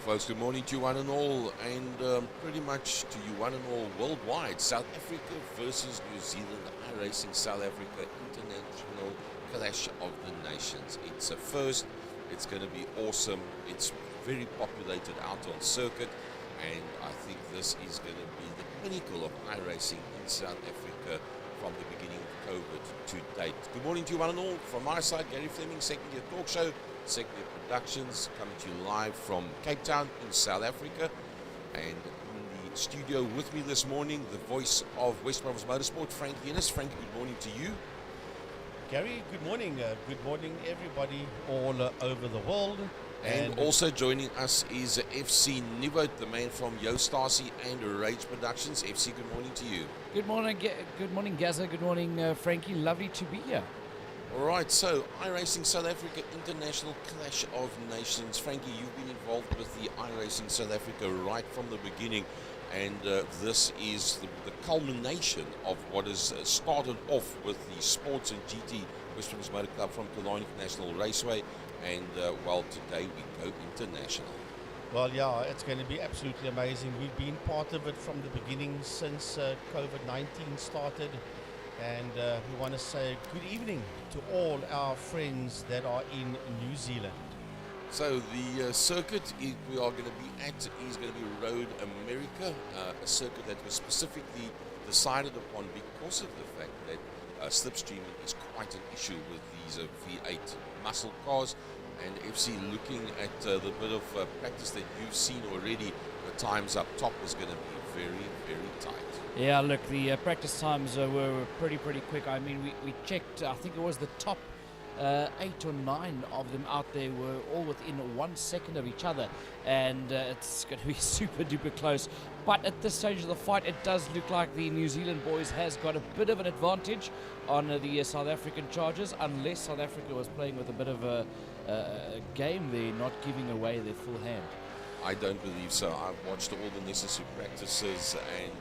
Folks, good morning to you one and all, and pretty much to you one and all worldwide. South Africa versus New Zealand, iRacing South Africa International Clash of the Nations. It's a first, it's going to be awesome, it's very populated out on circuit, and I think this is going to be the pinnacle of iRacing in South Africa from the beginning of COVID to date. Good morning to you one and all. From my side, Gary Fleming, Second Year Talk Show, Second Year Productions, coming to you live from Cape Town in South Africa. And in the studio with me this morning, the voice of West Brothers Motorsport, Frank Ennis. Frank, good morning to you. Gary, good morning. Good morning, everybody all over the world. And also joining us is FC Nivote, the man from Yo Stasi and Rage Productions. FC, good morning to you. Good morning, Gaza. Good morning, Frankie. Lovely to be here. All right, so iRacing South Africa International Clash of Nations. Frankie, you've been involved with the iRacing South Africa right from the beginning, and this is the culmination of what has started off with the Sports and GT West Brothers Motor Club from Killarney National Raceway, and well, today we go international. Well, yeah, it's going to be absolutely amazing. We've been part of it from the beginning since COVID-19 started. And we want to say good evening to all our friends that are in New Zealand. So the circuit we are going to be at is going to be Road America, a circuit that was specifically decided upon because of the fact that slipstreaming is quite an issue with these V8 muscle cars. And FC, looking at the bit of practice that you've seen already, the times up top is going to be very, very tight. Yeah, look, the practice times were pretty quick. I mean, we checked, I think it was the top 8 or 9 of them out there were all within 1 second of each other, and it's going to be super duper close. But at this stage of the fight, it does look like the New Zealand boys has got a bit of an advantage on the South African Chargers, unless South Africa was playing with a bit of a game there, not giving away their full hand. I don't believe so. I've watched all the necessary practices, and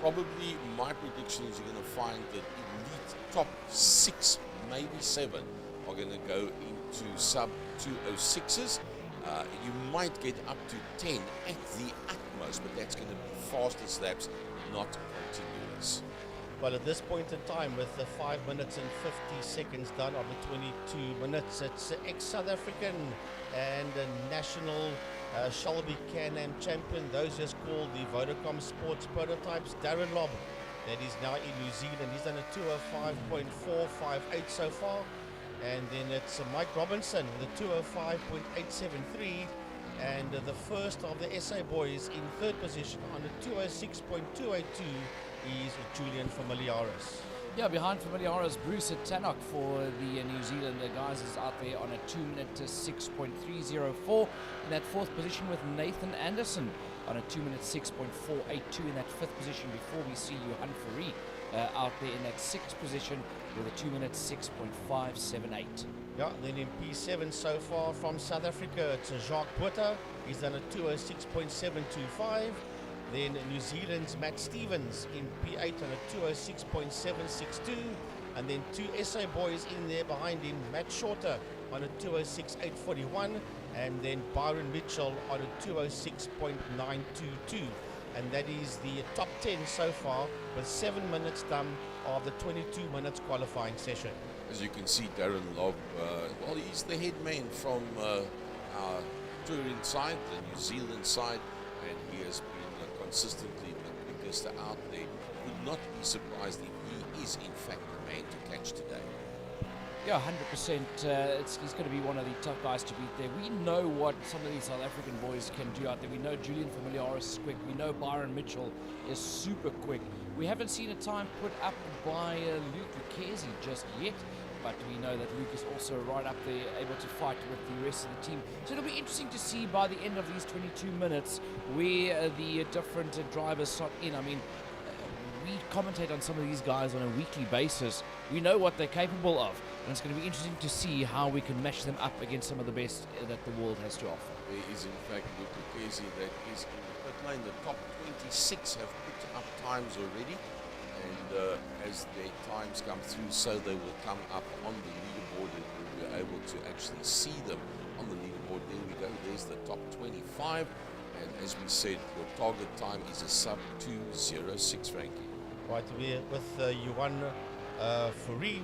probably my prediction is you're going to find that elite top 6, maybe 7, are going to go into sub 206s. You might get up to 10 at the utmost, but that's going to be fastest laps, not continuous. Well, at this point in time, with the 5 minutes and 50 seconds done of the 22 minutes, it's ex-South African and national Shelby Can-Am champion, those just called the Vodacom Sports Prototypes, Darren Lobb, that is now in New Zealand. He's done a 205.458 so far. And then it's Mike Robinson with a 205.873. And the first of the SA boys in third position on a 206.282 is Julian Familiaris. Yeah, behind Familiaris, Bruce Tannock for the New Zealand guys is out there on a 2 minute 6.304. In that fourth position with Nathan Anderson on a 2 minute 6.482 in that fifth position, before we see Johan Fourie out there in that sixth position with a 2 minute 6.578. Yeah, then in P7 so far from South Africa, it's Jacques Botha. He's done a 206.725. Then New Zealand's Matt Stevens in P8 on a 206.762. And then 2 SA boys in there behind him, Matt Shorter on a 206.841. And then Byron Mitchell on a 206.922. And that is the top 10 so far, with 7 minutes done of the 22 minutes qualifying session. As you can see, Darren Lobb, well, he's the head man from our touring side, the New Zealand side, and he has been consistently the quickest out there. Would not be surprised if he is in fact the man to catch today. Yeah, 100%. He's going to be one of the tough guys to beat there. We know what some of these South African boys can do out there. We know Julian Familiaris is quick. We know Byron Mitchell is super quick. We haven't seen a time put up by Luke Lucchesi just yet, but we know that Luke is also right up there, able to fight with the rest of the team. So it'll be interesting to see by the end of these 22 minutes where the different drivers slot in. I mean, we commentate on some of these guys on a weekly basis. We know what they're capable of, and it's going to be interesting to see how we can match them up against some of the best that the world has to offer. There is in fact Luke Lucchesi that is in the pit lane. The top 26 have put up times already, and as their times come through, so they will come up on the leaderboard, and we'll be able to actually see them on the leaderboard leaderboard. There we go. There's the top 25. And as we said, your target time is a sub 2:06, Frankie. Right, we're with Yuan Fourie,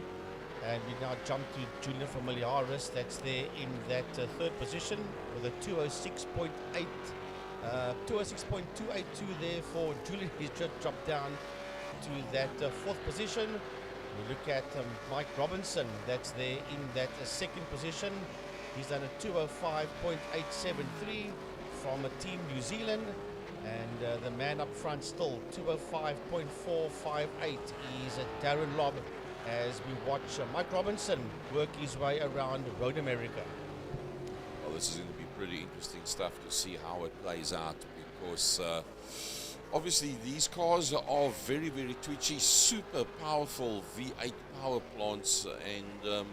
and we now jump to Julian Familiaris. That's there in that third position with a 206.8, 206.282 there for Julian. He's just dropped down to that fourth position. We look at Mike Robinson. That's there in that second position. He's done a 205.873 from Team New Zealand. And the man up front still 205.458 is Darren Lobb as we watch Mike Robinson work his way around Road America. Well, this is going to be pretty interesting stuff to see how it plays out, because obviously these cars are very, very twitchy, super powerful V8 power plants, and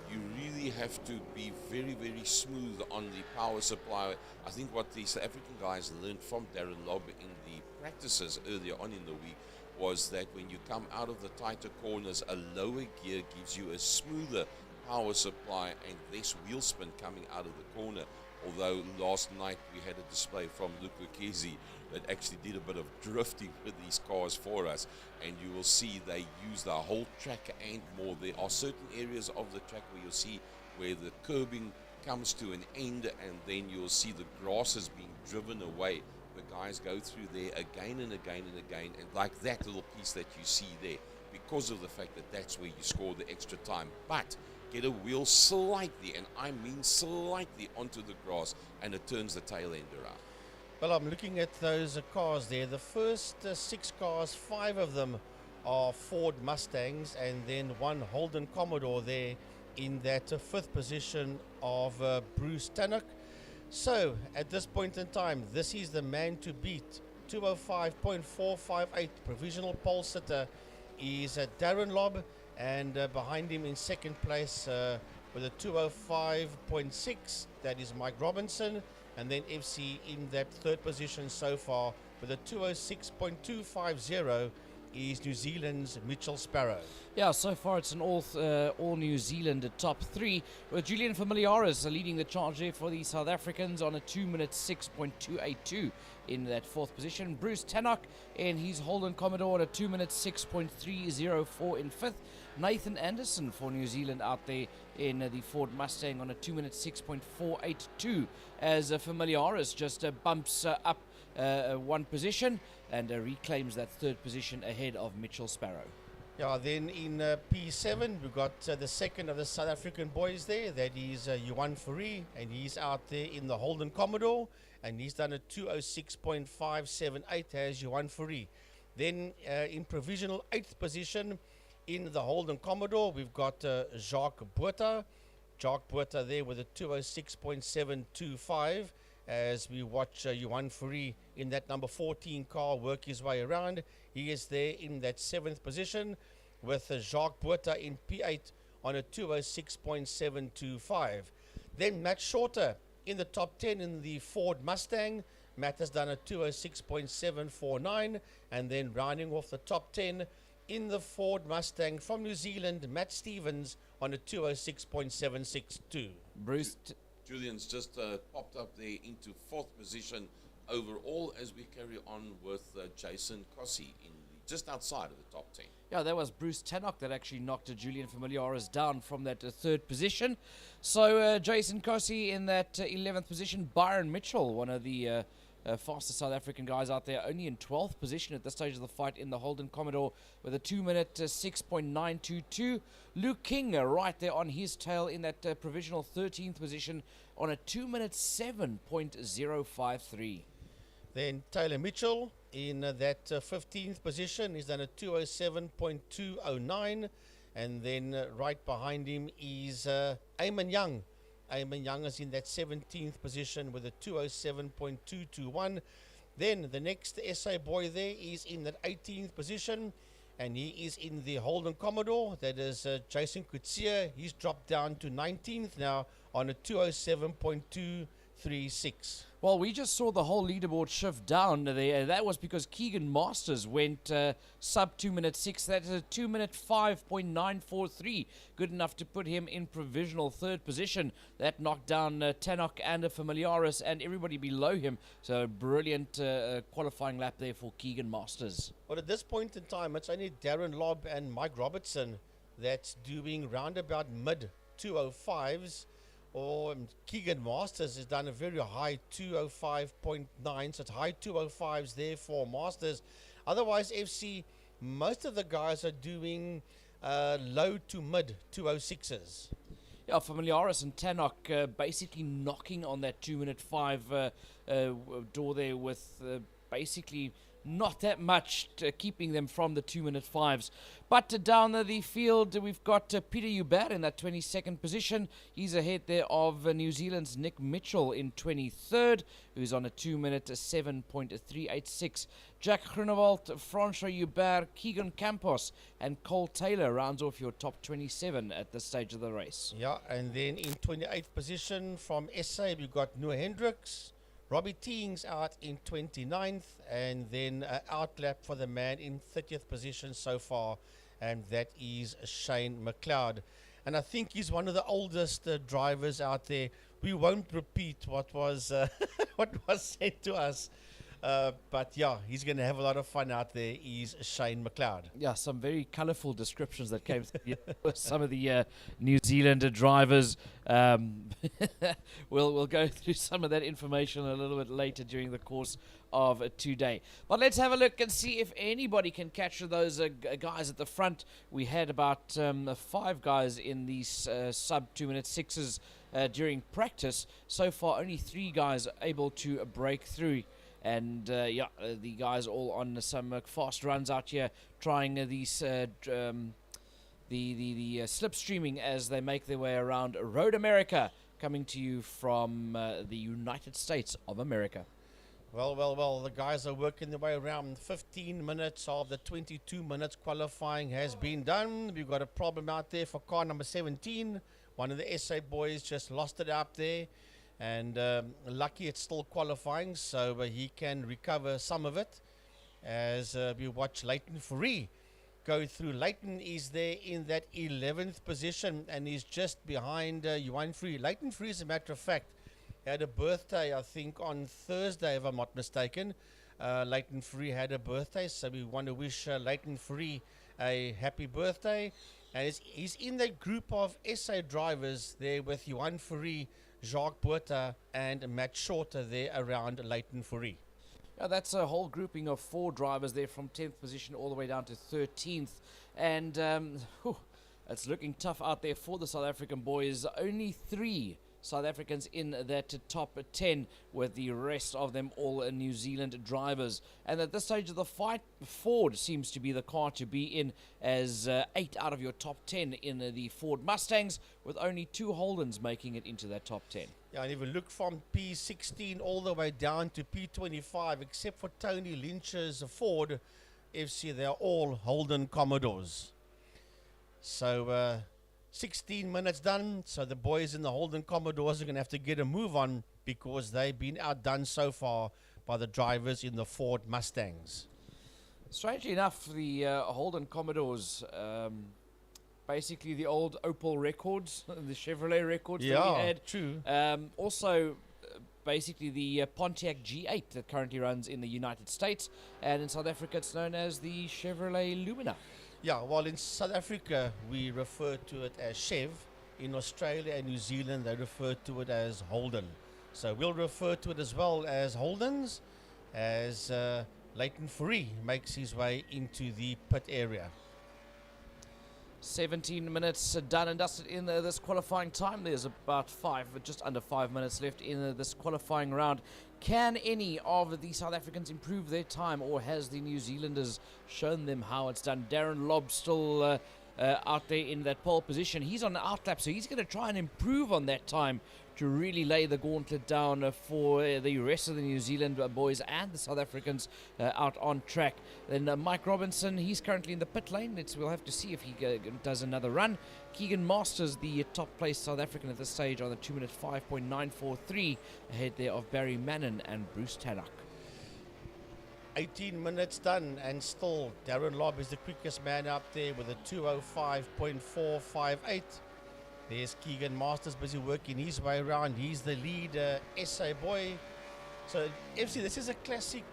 you really have to be very, very smooth on the power supply. I think what the South African guys learned from Darren Lobb in the practices earlier on in the week was that when you come out of the tighter corners, a lower gear gives you a smoother power supply and less wheel spin coming out of the corner. Although last night we had a display from Luke Lucchesi that actually did a bit of drifting with these cars for us, and you will see they use the whole track and more. There are certain areas of the track where you'll see where the curbing comes to an end, and then you'll see the grasses being driven away. The guys go through there again and again and again, and like that little piece that you see there, because of the fact that that's where you score the extra time. But get a wheel slightly, and I mean slightly, onto the grass, and it turns the tail end around. Well, I'm looking at those cars there. The first 6 cars, 5 of them are Ford Mustangs, and then one Holden Commodore there in that 5th position of Bruce Tannock. So at this point in time, this is the man to beat. 205.458 provisional pole sitter is Darren Lobb, and behind him in second place with a 205.6, that is Mike Robinson, and then FC in that third position so far with a 206.250 is New Zealand's Mitchell Sparrow. Yeah, so far it's an all New Zealand top 3, with Julian Familiaris leading the charge there for the South Africans on a 2-minute 6.282 in that 4th position. Bruce Tannock in his Holden Commodore on a 2-minute 6.304 in 5th. Nathan Anderson for New Zealand out there in the Ford Mustang on a 2-minute 6.482 as Familiaris just bumps up one position and reclaims that 3rd position ahead of Mitchell Sparrow. Yeah, then in P7 we've got the second of the South African boys there. That is Yuan Fourie, and he's out there in the Holden Commodore, and he's done a 206.578 as Yuan Fourie. Then in provisional 8th position in the Holden Commodore, we've got Jacques Botha. Jacques Botha there with a 206.725 as we watch Yuan Fourie in that number 14 car work his way around. He is there in that 7th position with Jacques Botha in P8 on a 206.725. Then Matt Shorter in the top 10 in the Ford Mustang. Matt has done a 206.749, and then rounding off the top 10 in the Ford Mustang from New Zealand, Matt Stevens on a 206.762. Bruce Julian's just popped up there into 4th position overall as we carry on with Jason Kossi just outside of the top 10. Yeah, that was Bruce Tannock that actually knocked Julian Familiaris down from that 3rd position. So Jason Kossi in that 11th position. Byron Mitchell, one of the fastest South African guys out there, only in 12th position at this stage of the fight in the Holden Commodore with a 2-minute 6.922. Luke King right there on his tail in that provisional 13th position on a 2-minute 7.053. Then Taylor Mitchell in that 15th position. He's done a 207.209. And then right behind him is Eamon Young. Eamon Young is in that 17th position with a 207.221. Then the next SA boy there is in that 18th position, and he is in the Holden Commodore. That is Jason Kutsia. He's dropped down to 19th now on a 207.236. Well, we just saw the whole leaderboard shift down there. That was because Keegan Masters went sub 2 minute 6. That's a 2 minute 5.943. Good enough to put him in provisional third position. That knocked down Tannock and Familiaris and everybody below him. So brilliant qualifying lap there for Keegan Masters. But at this point in time, it's only Darren Lobb and Mike Robertson that's doing roundabout mid 205s. Or Keegan Masters has done a very high 205.9, so it's high 205s there for Masters. Otherwise, FC, most of the guys are doing low to mid 206s. Yeah, Familiaris and Tannock basically knocking on that 2 minute 5 door there with basically not that much keeping them from the 2 minute 5s. But down the field, we've got Peter Hubert in that 22nd position. He's ahead there of New Zealand's Nick Mitchell in 23rd, who's on a 2 minute 7.386. Jack Groenewald, Francois Hubert, Keegan Campos, and Cole Taylor rounds off your top 27 at this stage of the race. Yeah, and then in 28th position from SA, we've got Noah Hendricks. Robbie Teings out in 29th, and then outlap for the man in 30th position so far, and that is Shane McLeod. And I think he's one of the oldest drivers out there. We won't repeat what was what was said to us, but yeah, he's going to have a lot of fun out there. He's Shane McLeod. Yeah, some very colourful descriptions that came through with some of the New Zealander drivers. We'll go through some of that information a little bit later during the course of today. But let's have a look and see if anybody can catch those guys at the front. We had about 5 guys in these sub 2 minute 6s during practice. So far, only 3 guys able to break through. And the guys all on some fast runs out here, trying these the slipstreaming as they make their way around Road America, coming to you from the United States of America. Well, the guys are working their way around. 15 minutes of the 22 minutes qualifying has been done. We've got a problem out there for car number 17. One of the SA boys just lost it out there. And lucky it's still qualifying, so he can recover some of it as we watch Leighton Fourie go through. Leighton is there in that 11th position, and he's just behind Johan Fourie. Leighton Fourie, as a matter of fact, had a birthday, I think, on Thursday, if I'm not mistaken. Leighton Fourie had a birthday, so we want to wish Leighton Fourie a happy birthday. And he's in that group of SA drivers there with Johan Fourie, Jacques Botha and Matt Shorter there around Leighton Fourie. Yeah, that's a whole grouping of 4 drivers there from 10th position all the way down to 13th. And it's looking tough out there for the South African boys. Only 3 South Africans in that top 10, with the rest of them all New Zealand drivers. And at this stage of the fight, Ford seems to be the car to be in, as 8 out of your top 10 in the Ford Mustangs, with only 2 Holdens making it into that top 10. Yeah, and if you look from P16 all the way down to P25, except for Tony Lynch's Ford FC, they're all Holden Commodores. So 16 minutes done, so the boys in the Holden Commodores are going to have to get a move on, because they've been outdone so far by the drivers in the Ford Mustangs. Strangely enough, the Holden Commodores, basically the old Opel records, the Chevrolet records that we had. True. Also, basically the Pontiac G8 that currently runs in the United States, and in South Africa it's known as the Chevrolet Lumina. Yeah, well, in South Africa, we refer to it as Chev. In Australia and New Zealand, they refer to it as Holden. So we'll refer to it as well as Holdens, as Leighton Fourie makes his way into the pit area. 17 minutes done and dusted in this qualifying time. There's about just under 5 minutes left in this qualifying round. Can any of the South Africans improve their time, or has the New Zealanders shown them how it's done? Darren Lobb still out there in that pole position. He's on the outlap, so he's going to try and improve on that time to really lay the gauntlet down for the rest of the New Zealand boys and the South Africans out on track. Then Mike Robinson, he's currently in the pit lane. We'll have to see if he does another run. Keegan Masters, the top place South African at this stage, on the 2 minute 5.943, ahead there of Barry Mannon and Bruce Tannock. 18 minutes done, and still Darren Lobb is the quickest man out there with a 2:05.458. There's Keegan Masters busy working his way around. He's the lead SA boy. So FC, this is a classic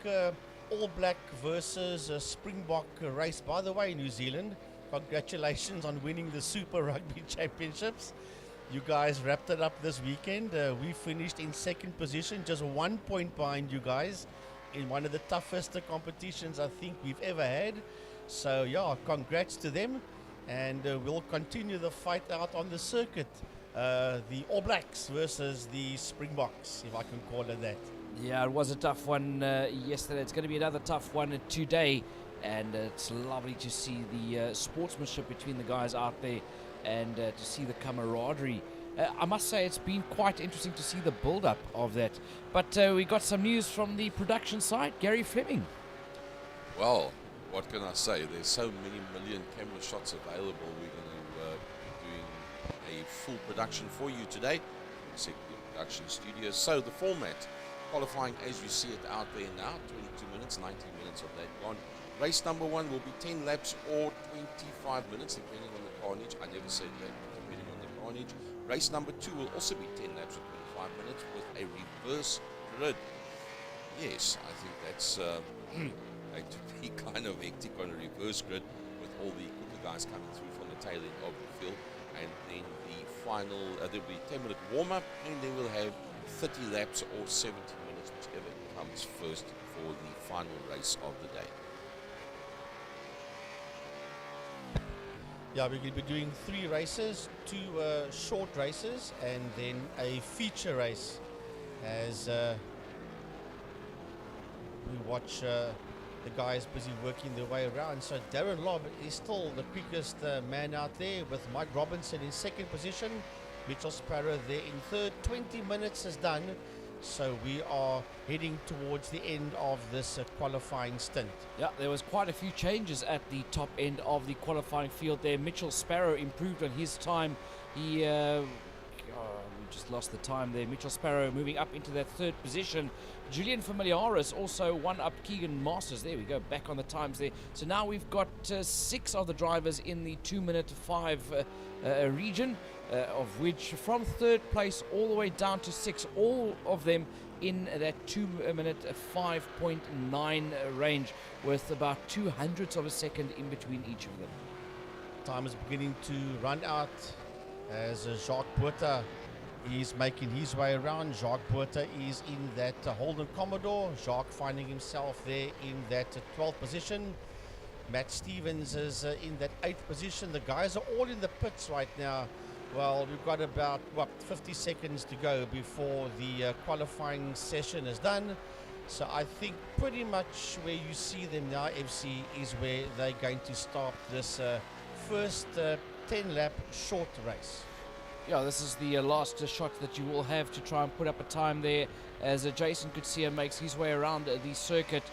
All Black versus Springbok race. By the way, New Zealand, congratulations on winning the Super Rugby Championships. You guys wrapped it up this weekend. We finished in second position, just 1 point behind you guys, in one of the toughest competitions I think we've ever had. So yeah, congrats to them, and we'll continue the fight out on the circuit. The All Blacks versus the Springboks, if I can call it that. Yeah, it was a tough one yesterday. It's going to be another tough one today, and it's lovely to see the sportsmanship between the guys out there, and to see the camaraderie. I must say it's been quite interesting to see the build-up of that. But we got some news from the production side. Gary Fleming. Well, what can I say? There's so many million camera shots available. We're going to be doing a full production for you today. Executive Production Studios. So the format, qualifying as you see it out there now, 22 minutes, 19 minutes of that gone. Race number 1 will be 10 laps or 25 minutes, depending on the carnage. I never said that, depending on the carnage. Race number 2 will also be 10 laps or 25 minutes with a reverse grid. Yes, I think that's going to be kind of hectic on a reverse grid, with all the quicker guys coming through from the tail end of the field. And then the final, there'll be a 10-minute warm-up, and then we'll have 30 laps or 70 minutes, whichever comes first, for the final race of the day. Yeah, we're going to be doing 3 races, 2 short races, and then a feature race as we watch the guys busy working their way around. So Darren Lobb is still the quickest man out there, with Mike Robinson in second position, Mitchell Sparrow there in third. 20 minutes is done, so we are heading towards the end of this qualifying stint. Yeah, there was quite a few changes at the top end of the qualifying field there. Mitchell Sparrow improved on his time. We just lost the time there. Mitchell Sparrow moving up into that third position. Julian Familiaris also one up Keegan Masters. There we go, back on the times there. So now we've got 6 of the drivers in the 2 minute 5 region, of which from third place all the way down to 6, all of them in that 2 minute 5.9 range, with about 200ths of a second in between each of them. Time is beginning to run out as Jacques Botha is making his way around. Jacques Botha is in that Holden Commodore. Jacques finding himself there in that 12th position. Matt Stevens is in that 8th position. The guys are all in the pits right now. Well, we've got about 50 seconds to go before the qualifying session is done. So I think pretty much where you see them now, FC, is where they're going to start this first 10-lap short race. Yeah, this is the last shot that you will have to try and put up a time there, as Jason Kutsia makes his way around the circuit.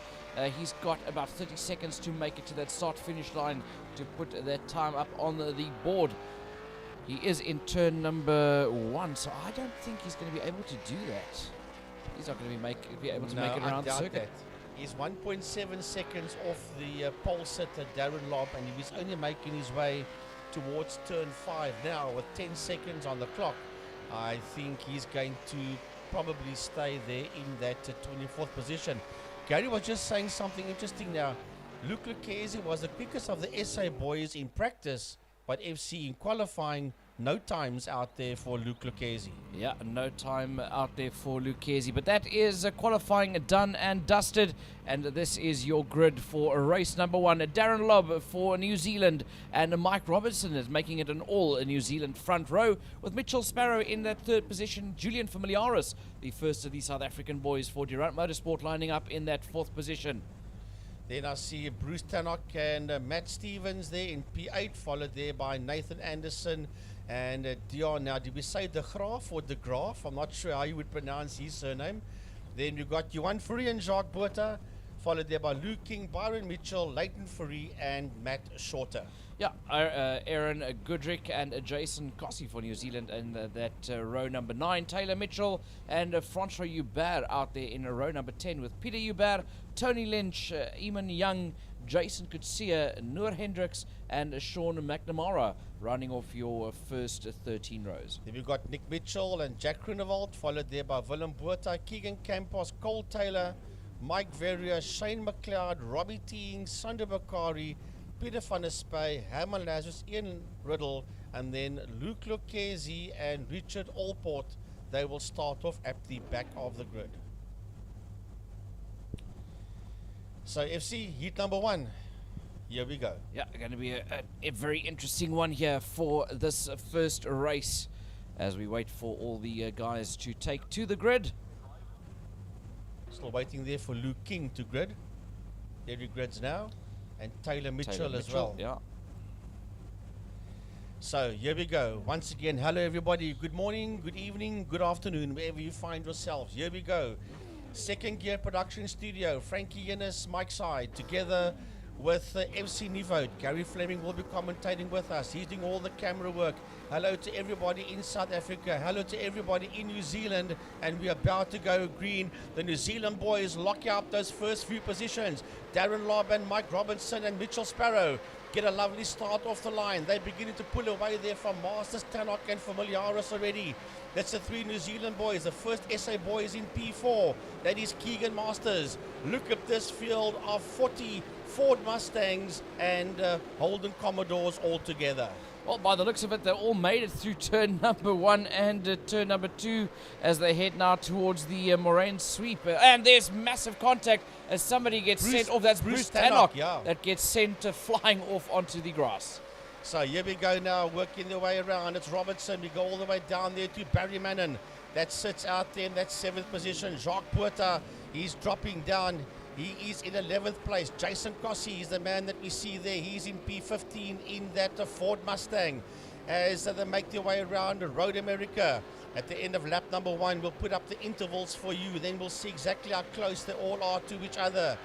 He's got about 30 seconds to make it to that start-finish line to put that time up on the board. He is in turn number 1, so I don't think he's going to be able to do that. He's not going to be able to make it around the circuit. He's 1.7 seconds off the pole sitter Darren Lobb, and he's only making his way towards turn 5 now with 10 seconds on the clock. I think he's going to probably stay there in that 24th position. Gary was just saying something interesting now. Luke Lucchesi was the quickest of the SA boys in practice, but FC in qualifying, no times out there for Luke Lucchesi. Yeah, no time out there for Lucchesi. But that is qualifying done and dusted. And this is your grid for race number 1. Darren Lobb for New Zealand, and Mike Robinson is making it an all New Zealand front row, with Mitchell Sparrow in that third position. Julian Familiaris, the first of the South African boys for Durant Motorsport, lining up in that 4th position. Then I see Bruce Tannock and Matt Stevens there in P8, followed there by Nathan Anderson And Dion, now did we say De Graaf or De Graaf? I'm not sure how you would pronounce his surname. Then we've got Johan Fourie and Jacques Botha, followed there by Luke King, Byron Mitchell, Leighton Fourie, and Matt Shorter. Yeah, Aaron Goodrick and Jason Cossey for New Zealand in that row number 9. Taylor Mitchell and Francois Hubert out there in row number 10 with Peter Hubert, Tony Lynch, Eamon Young, Jason Kutsia, Noor Hendricks, and Sean McNamara running off your first 13 rows. Then we've got Nick Mitchell and Jack Groenewald, followed there by Willem Botha, Keegan Campos, Cole Taylor, Mike Verrier, Shane McLeod, Robbie Teeing, Sander Bakari, Peter van der Spey, Herman Lazarus, Ian Riddle, and then Luke Lucchesi and Richard Allport. They will start off at the back of the grid. So FC heat number 1. Here we go. Yeah, going to be a very interesting one here for this first race as we wait for all the guys to take to the grid. Still waiting there for Luke King to grid. There he grids now. And Taylor Mitchell as well. Yeah. So here we go. Once again, hello everybody. Good morning, good evening, good afternoon, wherever you find yourselves. Here we go. Second Gear Production Studio. Frankie Yennis, Mike Side, together with FC Nivo. Gary Fleming will be commentating with us. He's doing all the camera work. Hello to everybody in South Africa. Hello to everybody in New Zealand. And we're about to go green. The New Zealand boys lock up those first few positions. Darren Lobb and Mike Robinson and Mitchell Sparrow get a lovely start off the line. They're beginning to pull away there from Masters, Tannock and Familiaris already. That's the 3 New Zealand boys. The first SA boys in P4. That is Keegan Masters. Look at this field of 40 Ford Mustangs and Holden Commodores all together. Well, by the looks of it, they all made it through turn number 1 and turn number 2 as they head now towards the Moraine sweep. And there's massive contact as somebody gets sent off. That's Bruce Tannock that gets sent flying off onto the grass. So here we go now, working their way around. It's Robertson. We go all the way down there to Barry Mannon. That sits out there in that 7th position. Jacques Botha, he's dropping down. He is in 11th place. Jason Cossey is the man that we see there. He's in P15 in that Ford Mustang. As they make their way around Road America. At the end of lap number 1, we'll put up the intervals for you. Then we'll see exactly how close they all are to each other.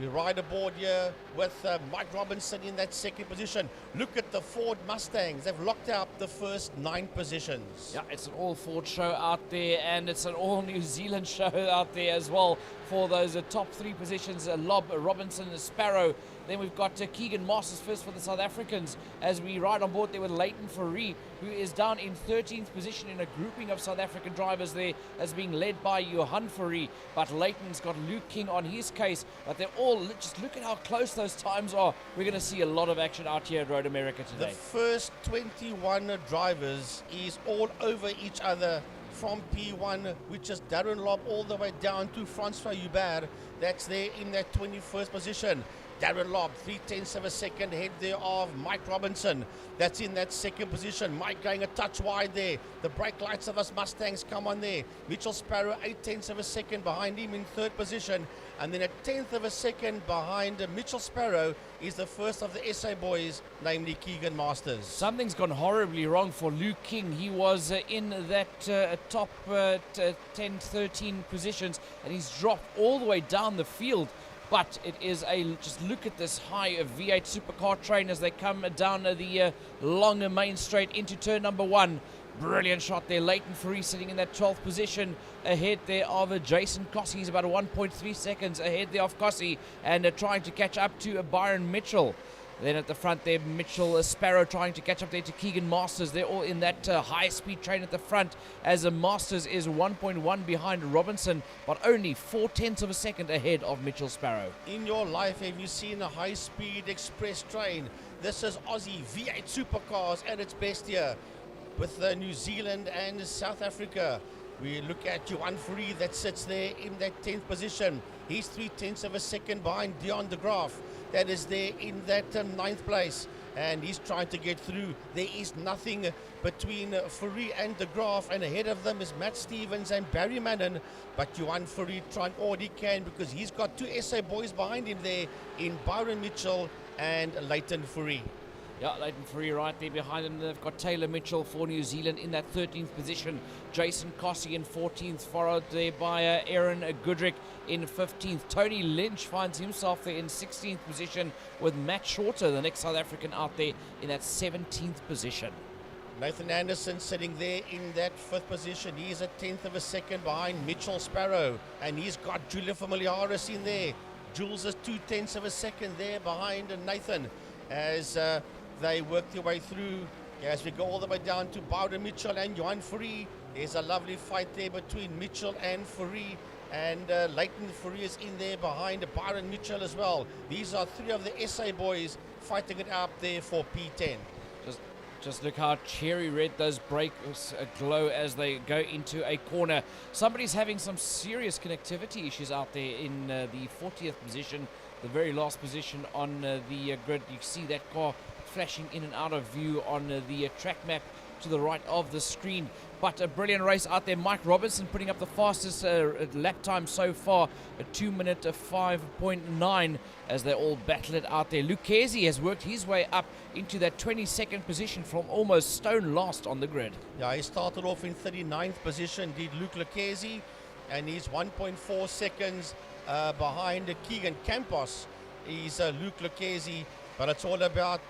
We ride aboard here with Mike Robinson in that 2nd position. Look at the Ford Mustangs. They've locked out the first 9 positions. Yeah, it's an all Ford show out there, and it's an all New Zealand show out there as well for those top 3 positions. Lobb, Robinson, Sparrow. Then we've got Keegan Masters first for the South Africans as we ride on board there with Leighton Fourie, who is down in 13th position in a grouping of South African drivers there as being led by Johan Fourie. But Leighton's got Luke King on his case. But they're all, just look at how close those times are. We're going to see a lot of action out here at Road America today. The first 21 drivers is all over each other from P1, which is Darren Lobb all the way down to Francois Hubert. That's there in that 21st position. Darren Lobb, 3/10 of a second ahead there of Mike Robinson. That's in that 2nd position. Mike going a touch wide there. The brake lights of us Mustangs come on there. Mitchell Sparrow, 8/10 of a second behind him in 3rd position. And then a 10th of a second behind Mitchell Sparrow is the first of the SA boys, namely Keegan Masters. Something's gone horribly wrong for Luke King. He was in that top 10, 13 positions, and he's dropped all the way down the field. But it is just look at this high V8 supercar train as they come down the long main straight into turn number 1. Brilliant shot there. Leighton Fourie sitting in that 12th position ahead there of Jason Cossey. He's about 1.3 seconds ahead there of Cossey and trying to catch up to Byron Mitchell. Then at the front there, Mitchell Sparrow trying to catch up there to Keegan Masters. They're all in that high-speed train at the front as Masters is 1.1 behind Robinson, but only 4/10 of a second ahead of Mitchell Sparrow. In your life, have you seen a high-speed express train? This is Aussie V8 supercars at its best here with New Zealand and South Africa. We look at Johan Fourie that sits there in that 10th position. He's 3/10 of a second behind Dion de Graaf. That is there in that 9th place. And he's trying to get through. There is nothing between Fourie and de Graaf. And ahead of them is Matt Stevens and Barry Mannon. But Johan Fourie trying all he can because he's got 2 SA boys behind him there in Byron Mitchell and Leighton Fourie. Yeah, Leighton Fourie right there behind them. They've got Taylor Mitchell for New Zealand in that 13th position. Jason Kossie in 14th, followed there by Aaron Goodrick in 15th. Tony Lynch finds himself there in 16th position with Matt Shorter, the next South African, out there in that 17th position. Nathan Anderson sitting there in that 5th position. He's a 10th of a second behind Mitchell Sparrow, and he's got Julian Familiaris in there. Jules is 2/10 of a second there behind Nathan as they work their way through. As we go all the way down to Byron Mitchell and Johan Fourie, there's a lovely fight there between Mitchell and Fourie, and Leighton Fourie is in there behind Byron Mitchell as well. These are 3 of the SA boys fighting it out there for P10. Just look how cherry red those brakes glow as they go into a corner. Somebody's having some serious connectivity issues out there in the 40th position, the very last position on the grid. You see that car flashing in and out of view on the track map to the right of the screen. But a brilliant race out there. Mike Robinson putting up the fastest lap time so far, a 2-minute 5.9 as they all battle it out there. Lucchesi has worked his way up into that 22nd position from almost stone last on the grid. Yeah, he started off in 39th position, did Luke Lucchesi, and he's 1.4 seconds behind Keegan Campos. He's Luke Lucchesi, but it's all about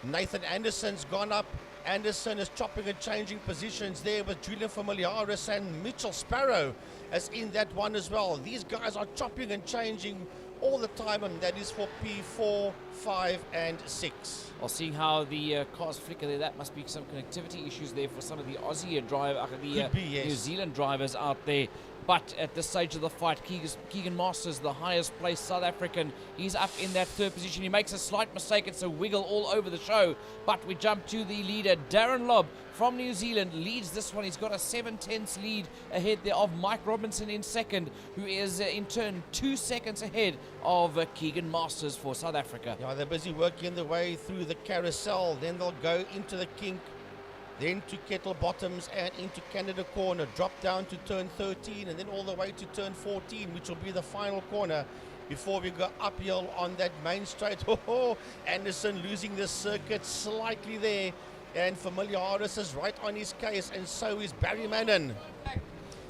Nathan Anderson's gone up. Anderson is chopping and changing positions there with Julian Familiaris, and Mitchell Sparrow is in that one as well. These guys are chopping and changing all the time, and that is for P4, 5 and 6. Well, seeing how the cars flicker there, that must be some connectivity issues there for some of the Aussie Yes. New Zealand drivers out there. But at this stage of the fight, Keegan Masters, the highest placed South African, he's up in that 3rd position. He makes a slight mistake. It's a wiggle all over the show. But we jump to the leader. Darren Lobb from New Zealand leads this one. He's got a 7/10 lead ahead there of Mike Robinson in 2nd, who is in turn 2 seconds ahead of Keegan Masters for South Africa. Yeah, they're busy working their way through the carousel. Then they'll go into the kink, then to Kettle Bottoms and into Canada Corner, drop down to turn 13 and then all the way to turn 14, which will be the final corner before we go uphill on that main straight. Anderson losing the circuit slightly there, and Familiaris is right on his case, and so is Barry Mannon.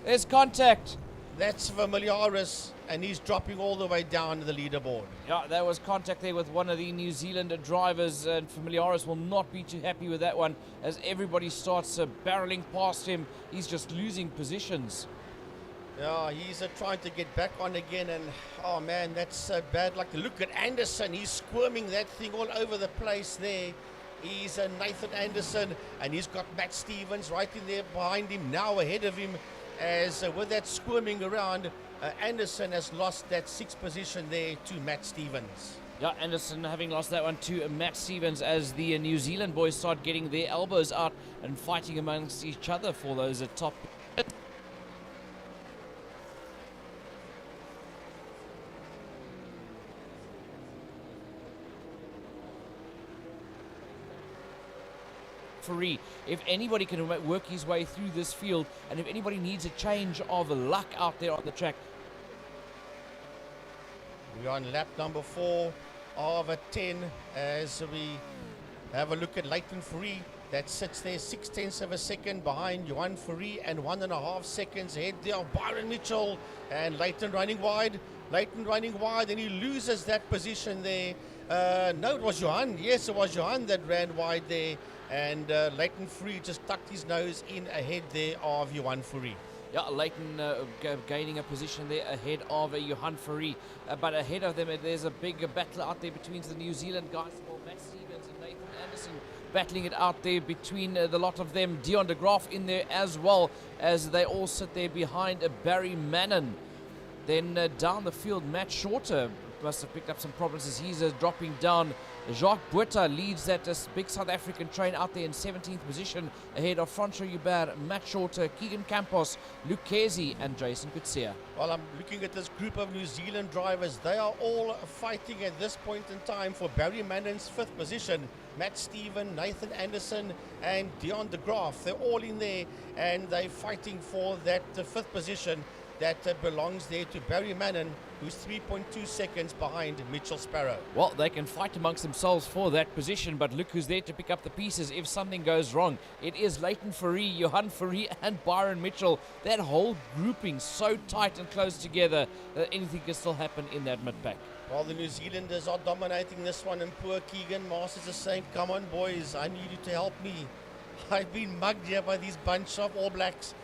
There's contact. That's Familiaris, and he's dropping all the way down the leaderboard. Yeah, there was contact there with one of the New Zealand drivers, and Familiaris will not be too happy with that one as everybody starts barreling past him. He's just losing positions. Yeah, he's trying to get back on again, and oh man, that's so bad. Like, look at Anderson, he's squirming that thing all over the place there. He's Nathan Anderson, and he's got Matt Stevens right in there behind him, now ahead of him. As with that squirming around, Anderson has lost that 6th position there to Matt Stevens. Yeah, Anderson having lost that one to Matt Stevens as the New Zealand boys start getting their elbows out and fighting amongst each other for those top. Fourie, if anybody can work his way through this field, and if anybody needs a change of luck out there on the track. We're on lap number 4 of a 10 as we have a look at Leighton Fourie. That sits there 6/10 of a second behind Johan Fourie and 1.5 seconds ahead there of Byron Mitchell, and Leighton running wide, and he loses that position there. No, it was Johan. Yes, it was Johan that ran wide there. And Leighton Fourie just tucked his nose in ahead there of Johan Fourie. Yeah, Leighton gaining a position there ahead of Johan Fourie. But ahead of them, there's a big battle out there between the New Zealand guys. Well, Matt Stevens and Nathan Anderson battling it out there between the lot of them. Dion de Graaf in there as well, as they all sit there behind Barry Mannon. Then down the field, Matt Shorter must have picked up some problems as he's dropping down. Jacques Botha leads that big South African train out there in 17th position ahead of Francois Hubert, Matt Shorter, Keegan Campos, Lucchesi and Jason Kutsia. Well, I'm looking at this group of New Zealand drivers. They are all fighting at this point in time for Barry Mannon's 5th position. Matt Stevens, Nathan Anderson and Dion de Graaf. They're all in there and they're fighting for that 5th position. that belongs there to Barry Mannon, who's 3.2 seconds behind Mitchell Sparrow. Well, they can fight amongst themselves for that position, but look who's there to pick up the pieces if something goes wrong. It is Leighton Fourie, Johan Fourie and Byron Mitchell. That whole grouping so tight and close together that anything can still happen in that mid-pack. Well, the New Zealanders are dominating this one, and poor Keegan Masters is saying, come on boys, I need you to help me. I've been mugged here by these bunch of All Blacks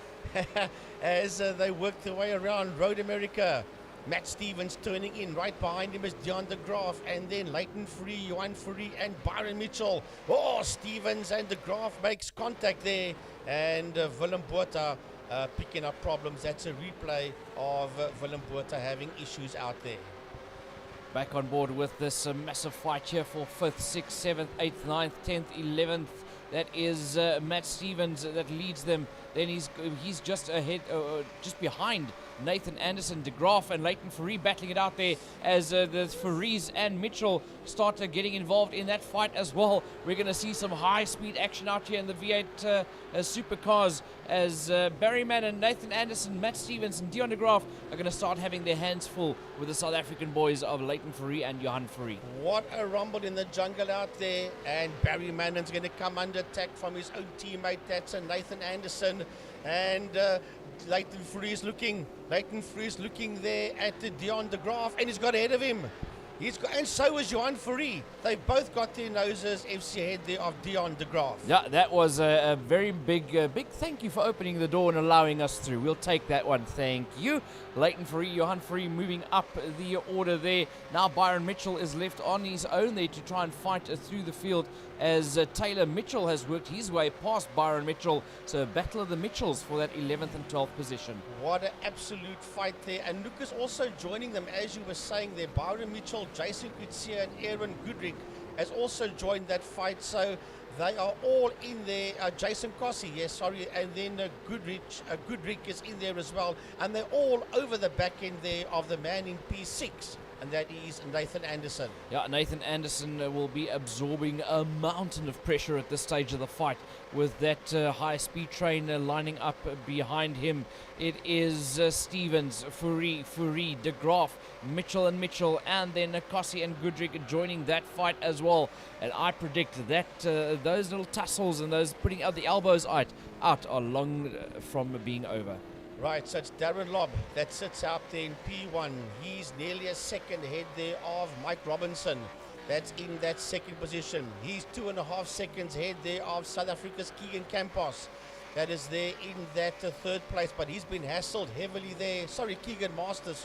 as they work their way around Road America. Matt Stevens turning in. Right behind him is Deon de Graaf, and then Leighton Fourie, Johan Fourie and Byron Mitchell. Oh, Stevens and de Graaf makes contact there, and Willem Botha picking up problems. That's a replay of Willem Botha having issues out there. Back on board with this massive fight here for 5th, 6th, 7th, 8th, 9th, 10th, 11th. That is Matt Stevens that leads them. Then he's just ahead, just behind Nathan Anderson, de Graaf and Leighton Fourie battling it out there as the Fouries and Mitchell start getting involved in that fight as well. We're going to see some high-speed action out here in the V8 supercars as Barry Mannon, Nathan Anderson, Matt Stevens and Deon de Graaf are going to start having their hands full with the South African boys of Leighton Fourie and Johan Fourie. What a rumble in the jungle out there, and Barry Mannon's going to come under attack from his own teammate, that's Nathan Anderson, and Leighton Fourie is looking there at Deon de Graaf, and he's got ahead of him. And so is Johan Fourie. They've both got their noses FC ahead there of Deon de Graaf. Yeah, that was a very big thank you for opening the door and allowing us through. We'll take that one, thank you. Leighton Fourie, Johan Fourie moving up the order there. Now Byron Mitchell is left on his own there to try and fight through the field as Taylor Mitchell has worked his way past Byron Mitchell. So a battle of the Mitchells for that 11th and 12th position. What an absolute fight there. And Lucas also joining them, as you were saying there. Byron Mitchell, Jason Coetzee and Aaron Goodrick has also joined that fight. So they are all in there. Jason Kossie, yes, sorry. And then Goodrick is in there as well. And they're all over the back end there of the man in P6. And that is Nathan Anderson. Yeah, Nathan Anderson will be absorbing a mountain of pressure at this stage of the fight with that high-speed train lining up behind him. It is Stevens, Fourie, de Graaf, Mitchell and Mitchell, and then Kossie and Goodrick joining that fight as well. And I predict that those little tussles and those putting out the elbows out are long from being over. Right, so it's Darren Lobb that sits out there in P1. He's nearly a second ahead there of Mike Robinson. That's in that second position. He's 2.5 seconds ahead there of South Africa's Keegan Campos. That is there in that third place, but he's been hassled heavily there. Keegan Masters,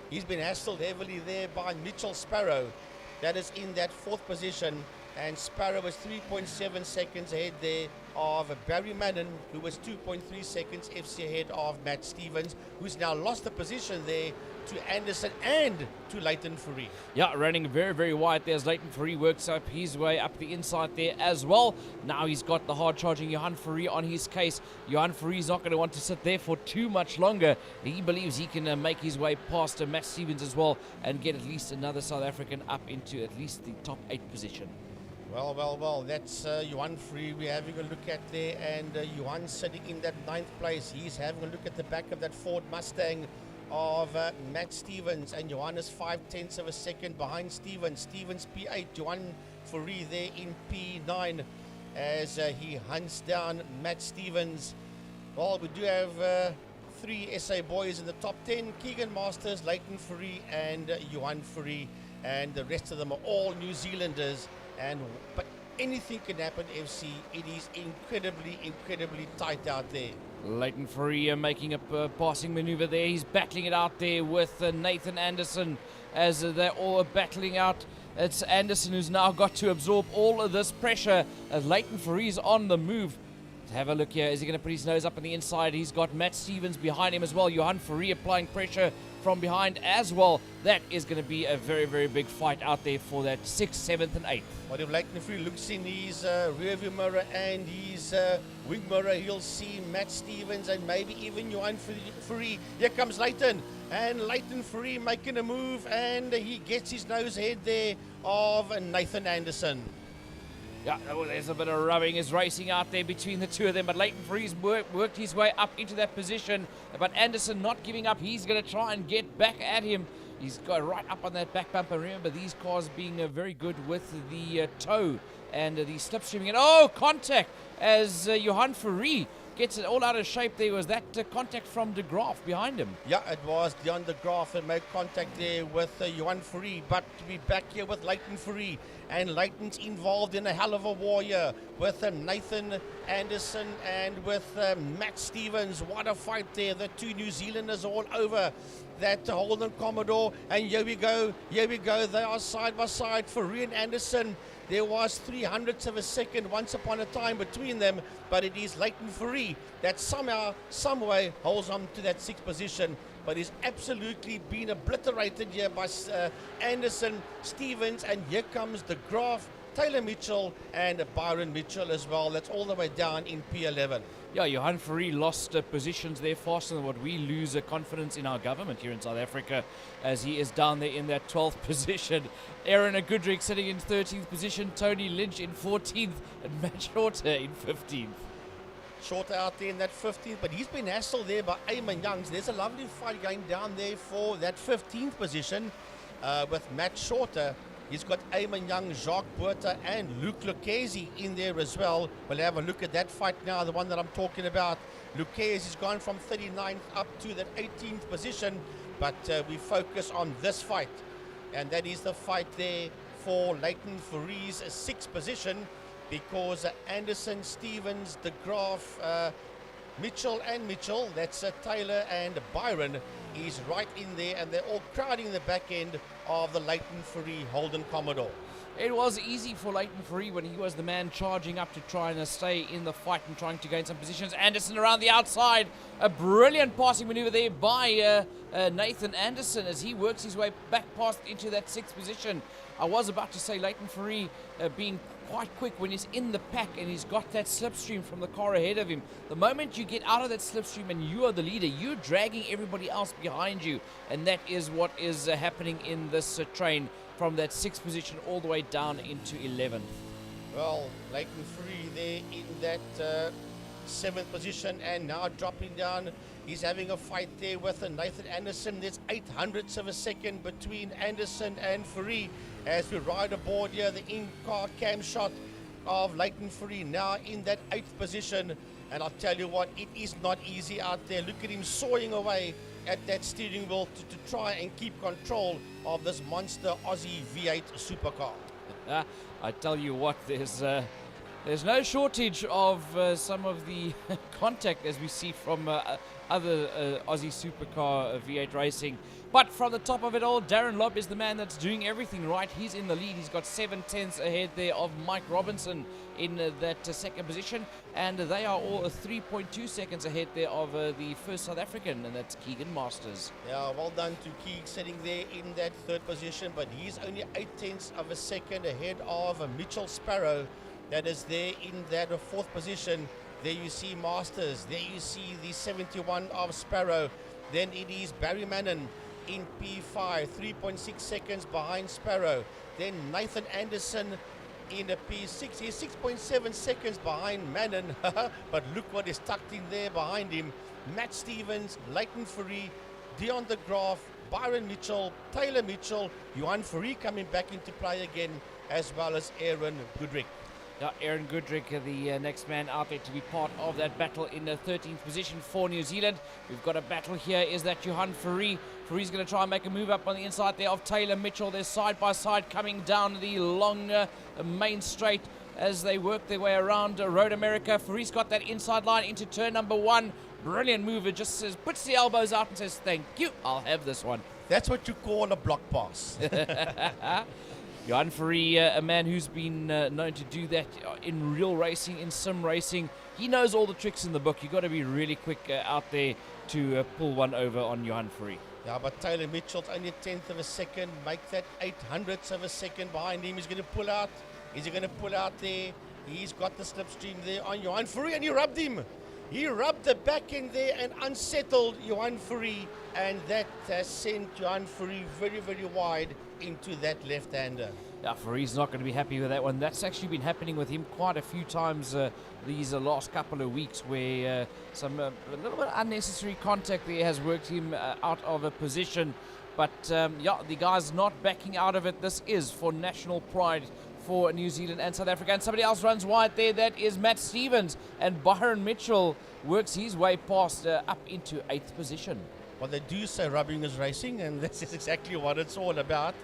He's been hassled heavily there by Mitchell Sparrow. That is in that fourth position. And Sparrow was 3.7 seconds ahead there of Barry Mannon, who was 2.3 seconds FC ahead of Matt Stevens, who's now lost the position there to Anderson and to Leighton Fourie. Yeah, running very, very wide there as Leighton Fourie works up his way up the inside there as well. Now he's got the hard-charging Johan Fourie on his case. Johan Fourie's not going to want to sit there for too much longer. He believes he can make his way past Matt Stevens as well and get at least another South African up into at least the top 8 position. Well, that's Johan Fourie we're having a look at there, and Johan sitting in that 9th place. He's having a look at the back of that Ford Mustang of Matt Stevens, and Johan is 0.5 of a second behind Stevens. Stevens P8, Johan Fourie there in P9 as he hunts down Matt Stevens. Well, we do have 3 SA boys in the top 10, Keegan Masters, Leighton Fourie and Johan Fourie, and the rest of them are all New Zealanders. But anything can happen, FC. It is incredibly tight out there. Leighton Fourie making a passing maneuver there. He's battling it out there with Nathan Anderson as they're all battling out. It's Anderson who's now got to absorb all of this pressure as Leighton Fourie's on the move. Have a look here. Is he going to put his nose up on the inside? He's got Matt Stevens behind him as well. Johan Fourie applying pressure from behind as well. That is going to be a very, very big fight out there for that 6th, 7th and 8th. But if Leighton Fourie looks in his rearview mirror and his wing mirror, he'll see Matt Stevens and maybe even Johan Fourie. Here comes Leighton. And Leighton Fourie making a move, and he gets his nose ahead there of Nathan Anderson. Yeah, oh, there's a bit of rubbing is racing out there between the two of them, but Leighton Freeze worked his way up into that position, but Anderson not giving up. He's going to try and get back at him. He's got right up on that back bumper. Remember, these cars being very good with the toe and the slipstreaming. And oh, contact as Johan Fourie gets it all out of shape. There was that contact from De Graaf behind him. Yeah, it was Dion De Graaf that made contact there with Johan Fourie, but to be back here with Leighton Fourie, and Leighton's involved in a hell of a war here with Nathan Anderson and with Matt Stevens. What a fight there. The two New Zealanders all over that Holden Commodore, and here we go, they are side by side. Fourie and Anderson, there was 300ths of a second once upon a time between them, but it is Leighton Fourie that somehow, some way holds on to that sixth position, but he's absolutely been obliterated here by Anderson, Stevens, and here comes De Graaf, Taylor Mitchell, and Byron Mitchell as well. That's all the way down in P11. Yeah, Johan Fourie lost positions there faster than what we lose confidence in our government here in South Africa, as he is down there in that 12th position. Aaron Goodrick sitting in 13th position, Tony Lynch in 14th, and Matt Shorter in 15th. Shorter out there in that 15th, but he's been hassled there by Eamon Youngs. There's a lovely fight going down there for that 15th position with Matt Shorter. He's got Eamon Young, Jacques Buerta, and Luke Lucchese in there as well. We'll have a look at that fight now, the one that I'm talking about. Lucchese's gone from 39th up to that 18th position, but we focus on this fight, and that is the fight there for Leighton Fourie's 6th position, because Anderson, Stevens, De Graaf, Mitchell, that's Taylor and Byron, is right in there, and they're all crowding the back end of the Leighton Fourie Holden Commodore. It was easy for Leighton Fourie when he was the man charging up to try and stay in the fight and trying to gain some positions. Anderson around the outside. A brilliant passing maneuver there by Nathan Anderson as he works his way back past into that 6th position. I was about to say Leighton Fourie being quite quick when he's in the pack and he's got that slipstream from the car ahead of him. The moment you get out of that slipstream and you are the leader, you're dragging everybody else behind you, and that is what is happening in this train from that 6th position all the way down into 11th. Well, Leighton Fourie there in that 7th position, and now dropping down. He's having a fight there with Nathan Anderson. There's 800ths of a second between Anderson and Fourie as we ride aboard here. The in-car cam shot of Leighton Fourie now in that 8th position. And I'll tell you what, it is not easy out there. Look at him sawing away at that steering wheel to try and keep control of this monster Aussie V8 supercar. I tell you what, there's no shortage of some of the contact as we see from other Aussie supercar V8 racing. But from the top of it all, Darren Lobb is the man that's doing everything right. He's in the lead. He's got 7/10 ahead there of Mike Robinson in that 2nd position. And they are all 3.2 seconds ahead there of the first South African, and that's Keegan Masters. Yeah, well done to Keeg sitting there in that 3rd position, but he's only 0.8 of a second ahead of Mitchell Sparrow. That is there in that 4th position. There you see Masters. There you see the 71 of Sparrow. Then it is Barry Mannon in P5, 3.6 seconds behind Sparrow. Then Nathan Anderson in a P6. He's 6.7 seconds behind Mannon. But look what is tucked in there behind him. Matt Stevens, Leighton Fourie, Dion De Graaf, Byron Mitchell, Taylor Mitchell, Johan Fourie coming back into play again, as well as Aaron Goodrick. Now, Aaron Goodrick, the next man out there to be part of that battle in the 13th position for New Zealand. We've got a battle here. Is that Johan Fourie? Fourie's going to try and make a move up on the inside there of Taylor Mitchell. They're side by side coming down the long main straight as they work their way around Road America. Fourie's got that inside line into turn number 1. Brilliant mover, just says, puts the elbows out and says, thank you, I'll have this one. That's what you call a block pass. Johan Fourie, a man who's been known to do that in real racing, in sim racing. He knows all the tricks in the book. You've got to be really quick out there to pull one over on Johan Fourie. Yeah, but Taylor Mitchell's only 1/10 of a second. Make that 800ths of a second behind him. He's going to pull out. Is he going to pull out there? He's got the slipstream there on Johan Fourie, and he rubbed him. He rubbed the back end there and unsettled Johan Fourie, and that has sent Johan Fourie very, very wide into that left-hander. Yeah, Faree's not going to be happy with that one. That's actually been happening with him quite a few times these last couple of weeks, where some a little bit unnecessary contact there has worked him out of a position. But yeah, the guy's not backing out of it. This is for national pride for New Zealand and South Africa. And somebody else runs wide there. That is Matt Stevens. And Byron Mitchell works his way past up into 8th position. Well, they do say rubbing is racing, and this is exactly what it's all about.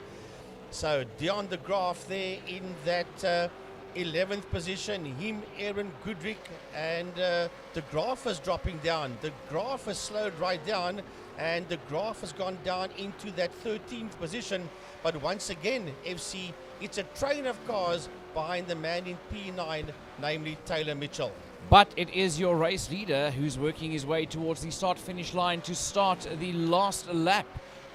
So Dion de Graaf there in that 11th position, him, Aaron Goodrick, and de Graaf is dropping down. De Graaf has slowed right down, and de Graaf has gone down into that 13th position. But once again, FC, it's a train of cars behind the man in P9, namely Taylor Mitchell. But it is your race leader who's working his way towards the start-finish line to start the last lap,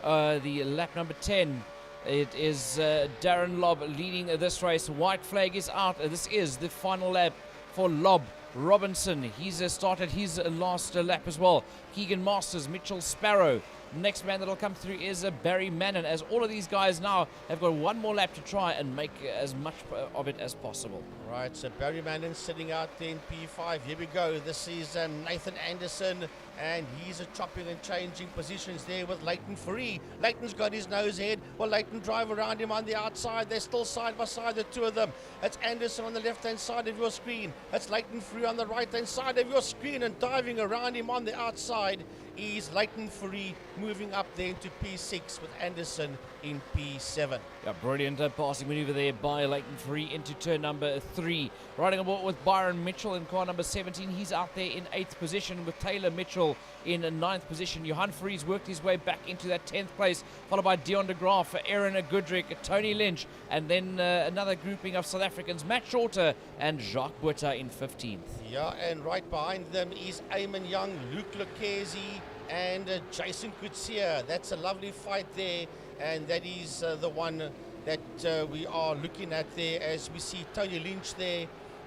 the lap number 10. It is Darren Lobb leading this race. White flag is out. This is the final lap for Lobb. Robinson, he's started his last lap as well. Keegan Masters, Mitchell Sparrow. Next man that'll come through is Barry Mannon, as all of these guys now have got one more lap to try and make as much of it as possible. Right, so Barry Mannon sitting out there in P5. Here we go. This is Nathan Anderson, and he's chopping and changing positions there with Leighton Free. Leighton's got his nose ahead. Well, Leighton drive around him on the outside. They're still side by side, the two of them. It's Anderson on the left-hand side of your screen. It's Leighton Free on the right-hand side of your screen, and diving around him on the outside is Leighton Free, moving up there into P6 with Anderson in P7. Yeah, brilliant passing maneuver there by Leighton Free into turn number 3. Riding aboard with Byron Mitchell in car number 17. He's out there in 8th position with Taylor Mitchell in 9th position. Johan Freeze worked his way back into that 10th place, followed by Dion de Graaf, Aaron Goodrick, Tony Lynch, and then another grouping of South Africans, Matt Shorter and Jacques Butter in 15th. Yeah, and right behind them is Eamon Young, Luke Lucchesi, and Jason Kutsia. That's a lovely fight there, and that is the one that we are looking at there, as we see Tony Lynch there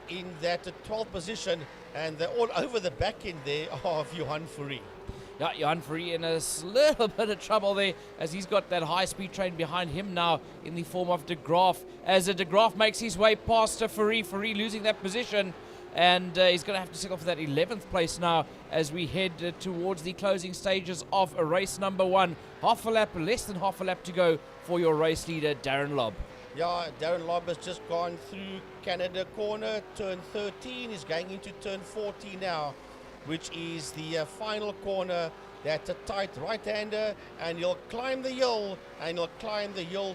in that 12th position, and they're all over the back end there of Johan Fourie. Yeah, Johan Fourie in a little bit of trouble there, as he's got that high-speed train behind him now in the form of de Graaf. As de Graaf makes his way past Fourie, Fourie losing that position, and he's going to have to settle for that 11th place now as we head towards the closing stages of race number 1. Half a lap, less than half a lap to go for your race leader, Darren Lobb. Yeah, Darren Lobb has just gone through Canada corner, turn 13. He's going into turn 14 now, which is the final corner. That's a tight right-hander, and he'll climb the hill,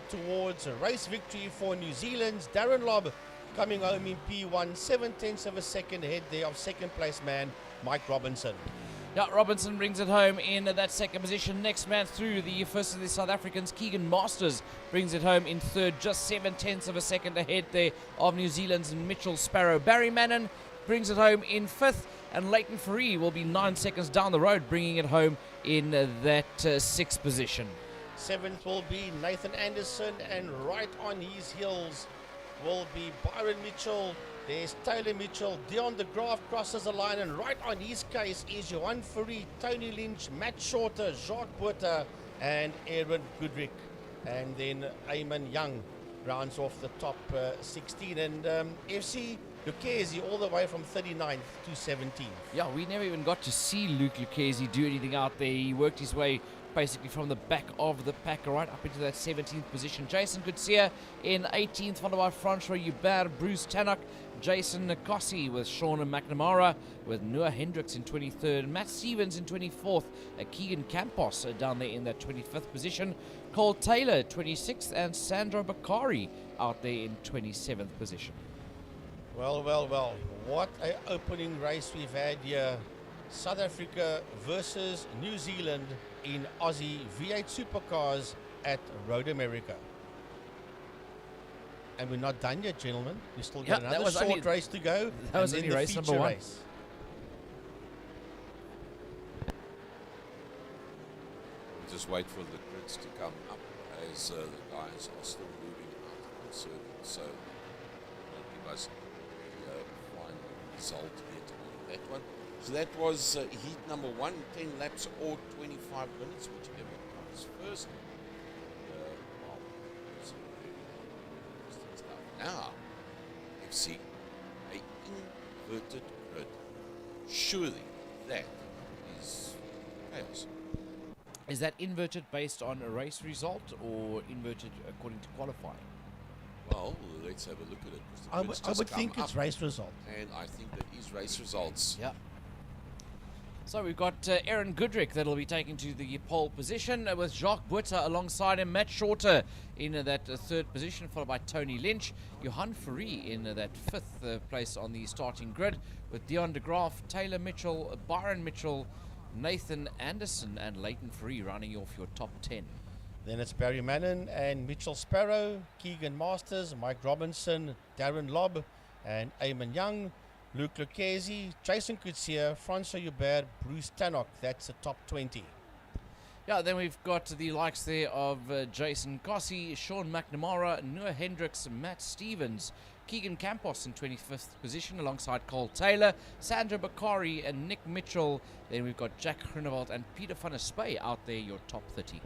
towards a race victory for New Zealand's Darren Lobb, coming home in P1, 7/10 of a second ahead there of second place man Mike Robinson. Yeah, Robinson brings it home in that second position. Next man through, the first of the South Africans, Keegan Masters, brings it home in third, just 7/10 of a second ahead there of New Zealand's Mitchell Sparrow. Barry Mannon brings it home in 5th, and Leighton Fourie will be 9 seconds down the road, bringing it home in that 6th position. 7th will be Nathan Anderson, and right on his heels will be Byron Mitchell. There's Taylor Mitchell. Dion de Graaf crosses the line, and right on his case is Johan Fourie, Tony Lynch, Matt Shorter, Jacques Butter, and Aaron Goodrick. And then Eamon Young rounds off the top 16. And FC Lucchesi all the way from 39th to 17th. Yeah, we never even got to see Luke Lucchesi do anything out there. He worked his way basically from the back of the pack right up into that 17th position. Jason Kutsia in 18th, followed by Francois Hubert, Bruce Tannock, Jason Nkosi with Sean McNamara, with Noah Hendricks in 23rd, Matt Stevens in 24th, Keegan Campos down there in that 25th position, Cole Taylor 26th, and Sandro Bakari out there in 27th position. Well, what an opening race we've had here. South Africa versus New Zealand in Aussie V8 Supercars at Road America. And we're not done yet, gentlemen. We still got another short race to go. That was only race number 1. Just wait for the grids to come up as the guys are still moving out of the circuit. So that'll give us a final result yet on that one. So that was heat number 1, 10 laps or 25 minutes, whichever comes first. Well, it's see a inverted grid. Surely that is chaos. Is that inverted based on a race result or inverted according to qualifying? Well, let's have a look at it. 'Cause the I grid's would just come think it's up, race result. and I think that is race results. Yeah. So we've got Aaron Goodrick that'll be taken to the pole position with Jacques Butter alongside him. Matt Shorter in that third position, followed by Tony Lynch. Johan Fourie in that fifth place on the starting grid with Dion de Graaf, Taylor Mitchell, Byron Mitchell, Nathan Anderson and Leighton Fourie rounding off your top 10. Then it's Barry Mannon and Mitchell Sparrow, Keegan Masters, Mike Robinson, Darren Lobb, and Eamon Young, Luke Lucchese, Jason Coetzee, Francois Hubert, Bruce Tannock. That's the top 20. Yeah, then we've got the likes there of Jason Kossi, Sean McNamara, Noah Hendricks, Matt Stevens, Keegan Campos in 25th position alongside Cole Taylor, Sandra Bakari and Nick Mitchell. Then we've got Jack Groenewald and Peter van der Spey out there, your top 30.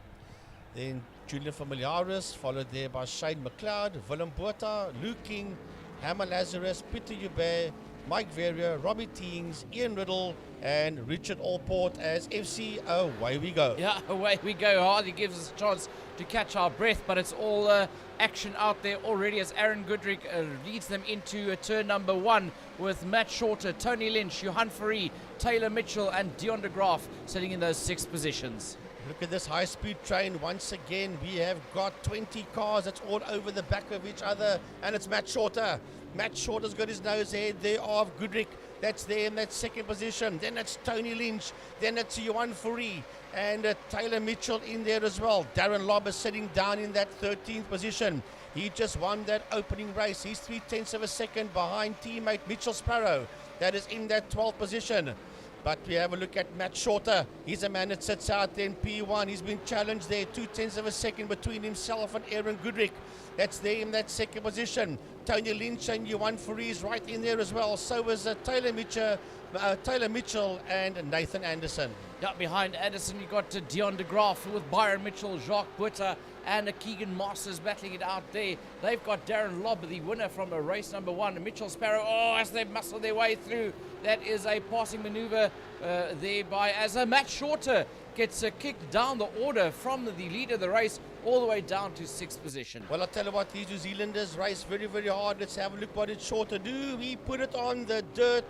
Then Julian Familiaris, followed there by Shane McLeod, Willem Botha, Luke King, Hammer Lazarus, Peter Hubert, Mike Verrier, Robbie Teens, Ian Riddle, and Richard Allport as FC. Away we go. Yeah, away we go. Hardly gives us a chance to catch our breath, but it's all action out there already as Aaron Goodrick leads them into turn number 1 with Matt Shorter, Tony Lynch, Johan Fourie, Taylor Mitchell, and Dion de Graaf sitting in those 6 positions. Look at this high-speed train. Once again, we have got 20 cars that's all over the back of each other, and it's Matt Shorter. Matt Shorter's got his nose ahead there of Goodrick. That's there in that second position. Then it's Tony Lynch. Then it's Johan Fourie and Taylor Mitchell in there as well. Darren Lobb is sitting down in that 13th position. He just won that opening race. He's 3/10 of a second behind teammate Mitchell Sparrow. That is in that 12th position. But we have a look at Matt Shorter. He's a man that sits out there in P1. He's been challenged there, 2/10 of a second between himself and Aaron Goodrick. That's there in that second position. Tony Lynch and Johan Fourie is right in there as well. So is Taylor Mitchell and Nathan Anderson. Yeah, behind Anderson, you got Dion de Graaf with Byron Mitchell, Jacques Butter, and Keegan Masters battling it out there. They've got Darren Lobb, the winner from race number 1. Mitchell Sparrow, as they muscle their way through. That is a passing maneuver there by as Matt Shorter gets kicked down the order from the leader of the race all the way down to 6th position. Well, I'll tell you what, these New Zealanders race very, very hard. Let's have a look what did Shorter do. He put it on the dirt.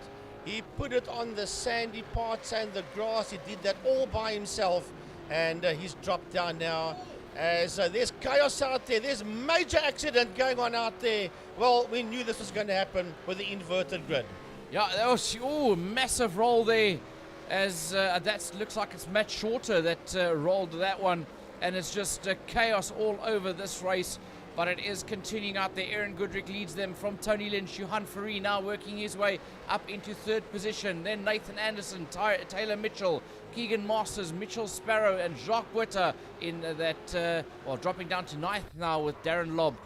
He put it on the sandy parts and the grass. He did that all by himself. And he's dropped down now. As there's chaos out there. There's major accident going on out there. Well, we knew this was going to happen with the inverted grid. Yeah, that was massive roll there. As that looks like it's Matt Shorter that rolled that one. And it's just chaos all over this race. But it is continuing out there. Aaron Goodrick leads them from Tony Lynch. Johan Fourie now working his way up into 3rd position. Then Nathan Anderson, Taylor Mitchell, Keegan Masters, Mitchell Sparrow, and Jacques Butter in that, dropping down to 9th now with Darren Lobb.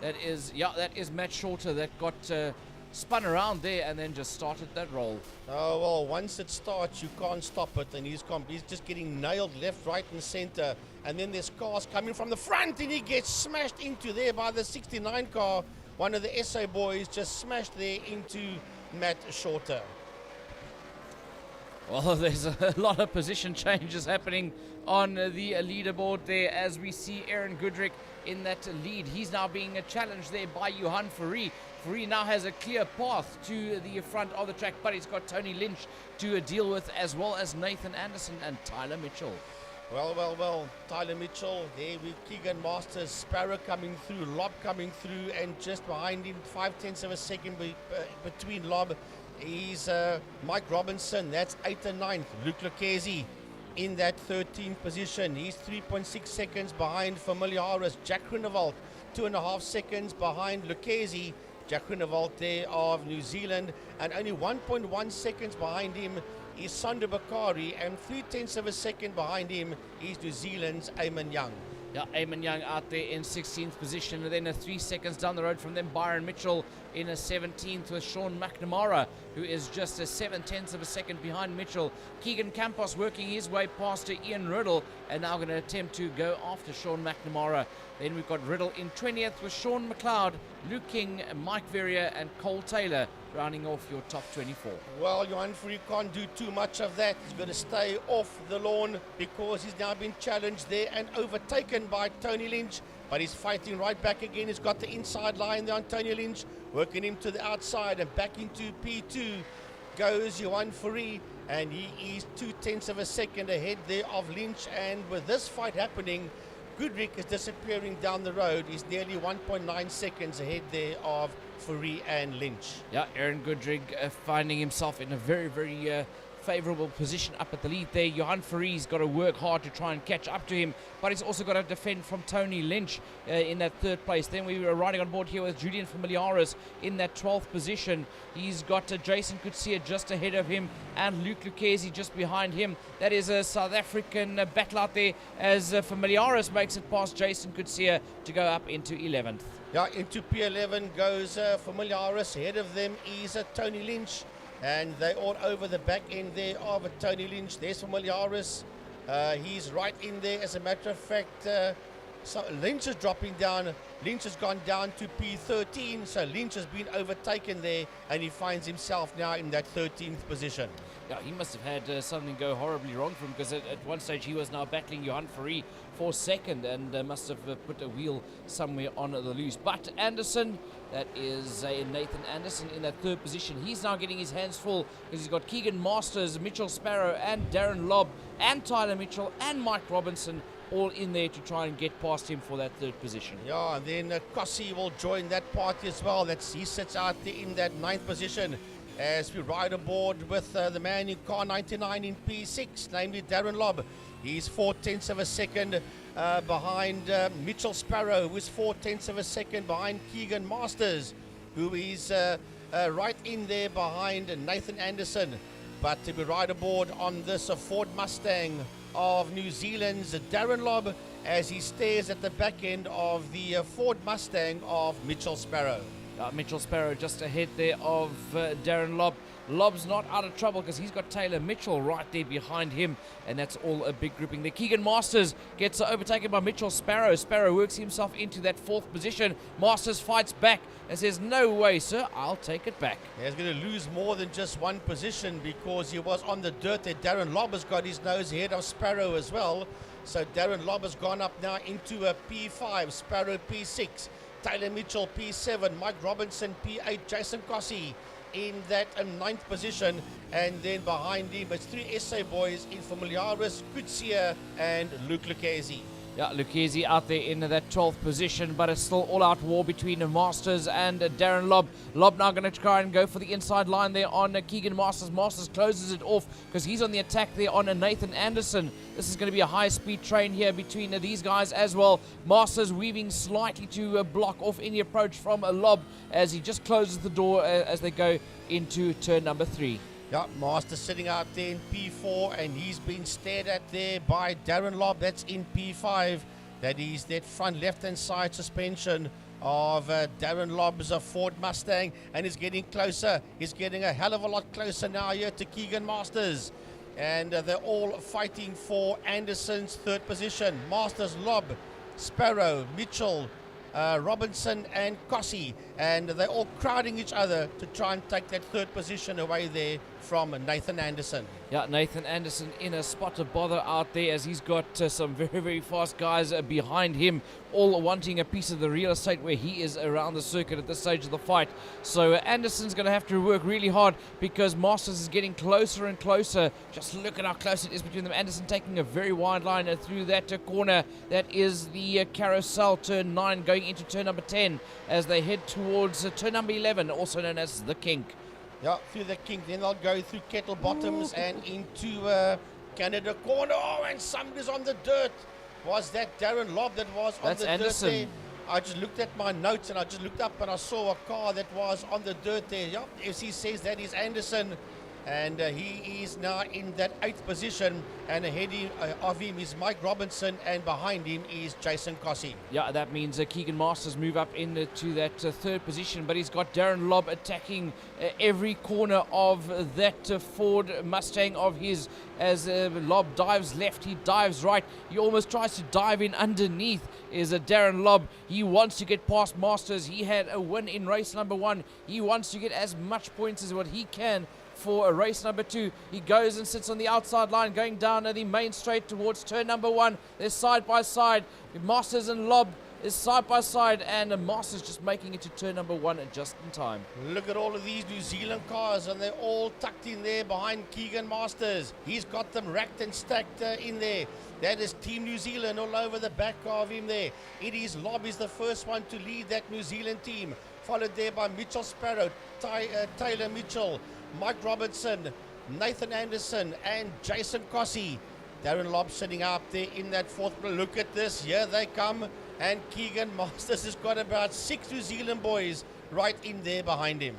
That is Matt Shorter that got spun around there and then just started that roll. Oh, well, once it starts, you can't stop it. And he's just getting nailed left, right, and center. And then there's cars coming from the front, and he gets smashed into there by the 69 car. One of the SA boys just smashed there into Matt Shorter. Well, there's a lot of position changes happening on the leaderboard there as we see Aaron Goodrick in that lead. He's now being challenged there by Johan Fourie. Fourie now has a clear path to the front of the track, but he's got Tony Lynch to deal with, as well as Nathan Anderson and Tyler Mitchell. Well, Tyler Mitchell, there with Keegan Masters, Sparrow coming through, Lobb coming through, and just behind him, 5/10 of a second between Lobb, is Mike Robinson, that's 8th and 9th. Luke Lucchese in that 13th position. He's 3.6 seconds behind Familiaris. Jack Groenewald, 2.5 seconds behind Lucchese. Jack Groenewald there of New Zealand, and only 1.1 seconds behind him is Sandra Bakari, and 3/10 of a second behind him is New Zealand's Eamon Young. Yeah, Eamon Young out there in 16th position, and then 3 seconds down the road from them, Byron Mitchell in a 17th with Sean McNamara, who is just a 7/10 of a second behind Mitchell. Keegan Campos working his way past to Ian Riddle, and now going to attempt to go after Sean McNamara. Then we've got Riddle in 20th with Sean McLeod, Luke King, Mike Verrier, and Cole Taylor rounding off your top 24. Well, Johan Free can't do too much of that. He's going to stay off the lawn because he's now been challenged there and overtaken by Tony Lynch. But he's fighting right back again. He's got the inside line there on Tony Lynch, working him to the outside, and back into P2 goes Johan Free, and he is 2/10 of a second ahead there of Lynch. And with this fight happening, Goodrick is disappearing down the road. He's nearly 1.9 seconds ahead there of Fourie and Lynch. Yeah, Aaron Goodrick finding himself in a very, very favourable position up at the lead there. Johan Fourie's got to work hard to try and catch up to him, but he's also got to defend from Tony Lynch in that 3rd place. Then we were riding on board here with Julian Familiaris in that 12th position. He's got Jason Kutsia just ahead of him and Luke Lucchesi just behind him. That is a South African battle out there as Familiaris makes it past Jason Kutsia to go up into 11th. Yeah, into P11 goes Familiaris. Ahead of them is Tony Lynch. And they're all over the back end there of Tony Lynch. There's Familiaris. He's right in there. As a matter of fact, so Lynch is dropping down. Lynch has gone down to P13. So Lynch has been overtaken there, and he finds himself now in that 13th position. Yeah, he must have had something go horribly wrong for him, because at one stage he was now battling Johan Fourie for second and must have put a wheel somewhere on the loose. But Anderson, that is Nathan Anderson in that 3rd position. He's now getting his hands full because he's got Keegan Masters, Mitchell Sparrow, and Darren Lobb, and Tyler Mitchell, and Mike Robinson all in there to try and get past him for that 3rd position. Yeah, and then Kossi will join that party as well. He sits out there in that 9th position as we ride aboard with the man in car 99 in P6, namely Darren Lobb. He's 4/10 of a second behind Mitchell Sparrow, who is 4/10 of a second behind Keegan Masters, who is right in there behind Nathan Anderson. But we ride aboard on this Ford Mustang of New Zealand's Darren Lobb as he stares at the back end of the Ford Mustang of Mitchell Sparrow. Mitchell Sparrow just ahead there of Darren Lobb. Lobb's not out of trouble because he's got Taylor Mitchell right there behind him, and that's all a big grouping there. Keegan Masters gets overtaken by Mitchell Sparrow. Sparrow works himself into that 4th position. Masters fights back and says, "No way, sir, I'll take it back." He's going to lose more than just one position because he was on the dirt there. Darren Lobb has got his nose ahead of Sparrow as well. So Darren Lobb has gone up now into a P5, Sparrow P6, Taylor Mitchell P7, Mike Robinson P8, Jason Kossi in that 9th position, and then behind him it's 3 SA boys in Familiaris, Kutsia, and Luke Lucchesi. Yeah, Lucchesi out there in that 12th position, but it's still all-out war between Masters and Darren Lobb. Lobb now going to try and go for the inside line there on Keegan Masters. Masters closes it off because he's on the attack there on Nathan Anderson. This is going to be a high-speed train here between these guys as well. Masters weaving slightly to block off any approach from Lobb as he just closes the door as they go into turn number 3. Yeah, Master sitting out there in P4, and he's been stared at there by Darren Lobb. That's in P5. That is that front left-hand side suspension of Darren Lobb's Ford Mustang, and he's getting closer. He's getting a hell of a lot closer now here to Keegan Masters. And they're all fighting for Anderson's 3rd position. Masters, Lobb, Sparrow, Mitchell, Robinson and Kossi, and they're all crowding each other to try and take that 3rd position away there from Nathan Anderson. Yeah, Nathan Anderson in a spot of bother out there as he's got some very, very fast guys behind him, all wanting a piece of the real estate where he is around the circuit at this stage of the fight. So Anderson's going to have to work really hard because Masters is getting closer and closer. Just look at how close it is between them. Anderson taking a very wide line through that corner. That is the carousel, turn 9, going into turn number 10 as they head towards turn number 11, also known as the Kink. Yeah, through the Kink. Then they'll go through Kettle Bottoms and into Canada Corner. Oh, and somebody's on the dirt. Was that Darren Lobb that was on That's the Anderson. dirt there? I just looked at my notes and I just looked up and I saw a car that was on the dirt there. Yep, FC says that is Anderson. and he is now in that 8th position, and ahead of him is Mike Robinson, and behind him is Jason Kossie. Yeah, that means Keegan Masters move up into that 3rd position, but he's got Darren Lobb attacking every corner of that Ford Mustang of his. As Lobb dives left, he dives right, he almost tries to dive in underneath. Is Darren Lobb. He wants to get past Masters. He had a win in race number 1. He wants to get as much points as what he can for race number 2. He goes and sits on the outside line, going down the main straight towards turn number 1. They're side by side. Masters and Lobb is side by side, and Masters just making it to turn number 1 just in time. Look at all of these New Zealand cars, and they're all tucked in there behind Keegan Masters. He's got them racked and stacked in there. That is Team New Zealand all over the back of him there. It is Lobb is the first one to lead that New Zealand team, followed there by Mitchell Sparrow, Taylor Mitchell, Mike Robinson, Nathan Anderson, and Jason Kossie. Darren Lobb sitting up there in that 4th. Look at this, here they come, and Keegan Masters has got about 6 New Zealand boys right in there behind him.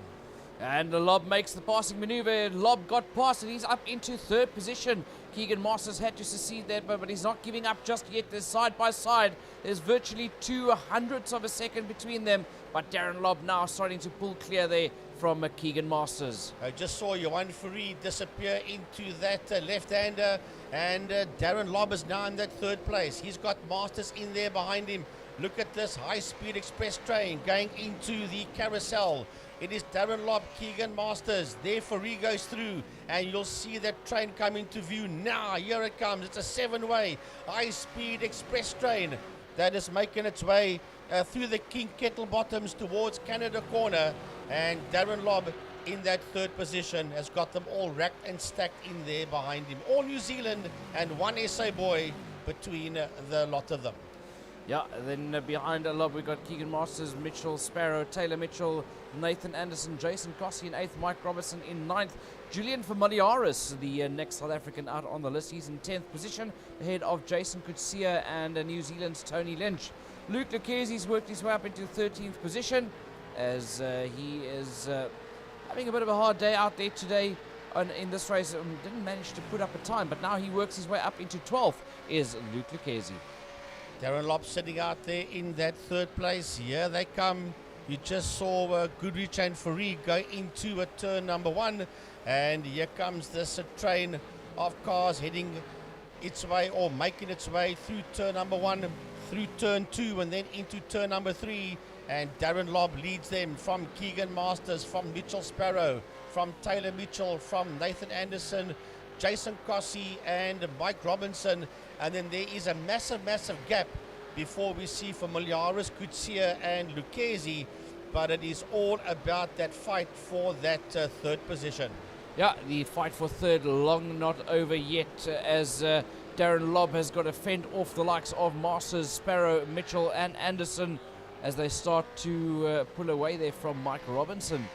And Lobb makes the passing maneuver. Lobb got past and he's up into 3rd position. Keegan Masters had to succeed there, but he's not giving up just yet. They're side by side. There's virtually 2/100ths of a second between them, but Darren Lobb now starting to pull clear there from Keegan Masters. I just saw Johan Fourie disappear into that left-hander, and Darren Lobb is now in that 3rd place. He's got Masters in there behind him. Look at this high-speed express train going into the carousel. It is Darren Lobb, Keegan Masters. There Fourie goes through, and you'll see that train come into view now. Here it comes. It's a 7-way high-speed express train that is making its way through the King Kettle Bottoms towards Canada Corner, and Darren Lobb in that 3rd position has got them all racked and stacked in there behind him. All New Zealand and one SA boy between the lot of them. Yeah, then behind Lobb we've got Keegan Masters, Mitchell Sparrow, Taylor Mitchell, Nathan Anderson, Jason Kossie in 8th, Mike Robinson in 9th. Julian Familiaris, the next South African out on the list, he's in 10th position, ahead of Jason Kutsia and New Zealand's Tony Lynch. Luke Lucchesi's worked his way up into 13th position, as he is having a bit of a hard day out there today in this race. Didn't manage to put up a time, but now he works his way up into 12th, is Luke Lucchesi. Darren Lobb sitting out there in that 3rd place. Here they come. You just saw Goodrich and Fourie go into turn number 1, and here comes this train of cars heading its way, or making its way through turn number 1, through turn 2, and then into turn number 3. And Darren Lobb leads them from Keegan Masters, from Mitchell Sparrow, from Taylor Mitchell, from Nathan Anderson, Jason Kossie, and Mike Robinson. And then there is a massive gap before we see Familiaris, Kutsia, and Lucchesi. But it is all about that fight for that 3rd position. Yeah, the fight for 3rd long not over yet, as Darren Lobb has got to fend off the likes of Masters, Sparrow, Mitchell, and Anderson as they start to pull away there from Mike Robinson.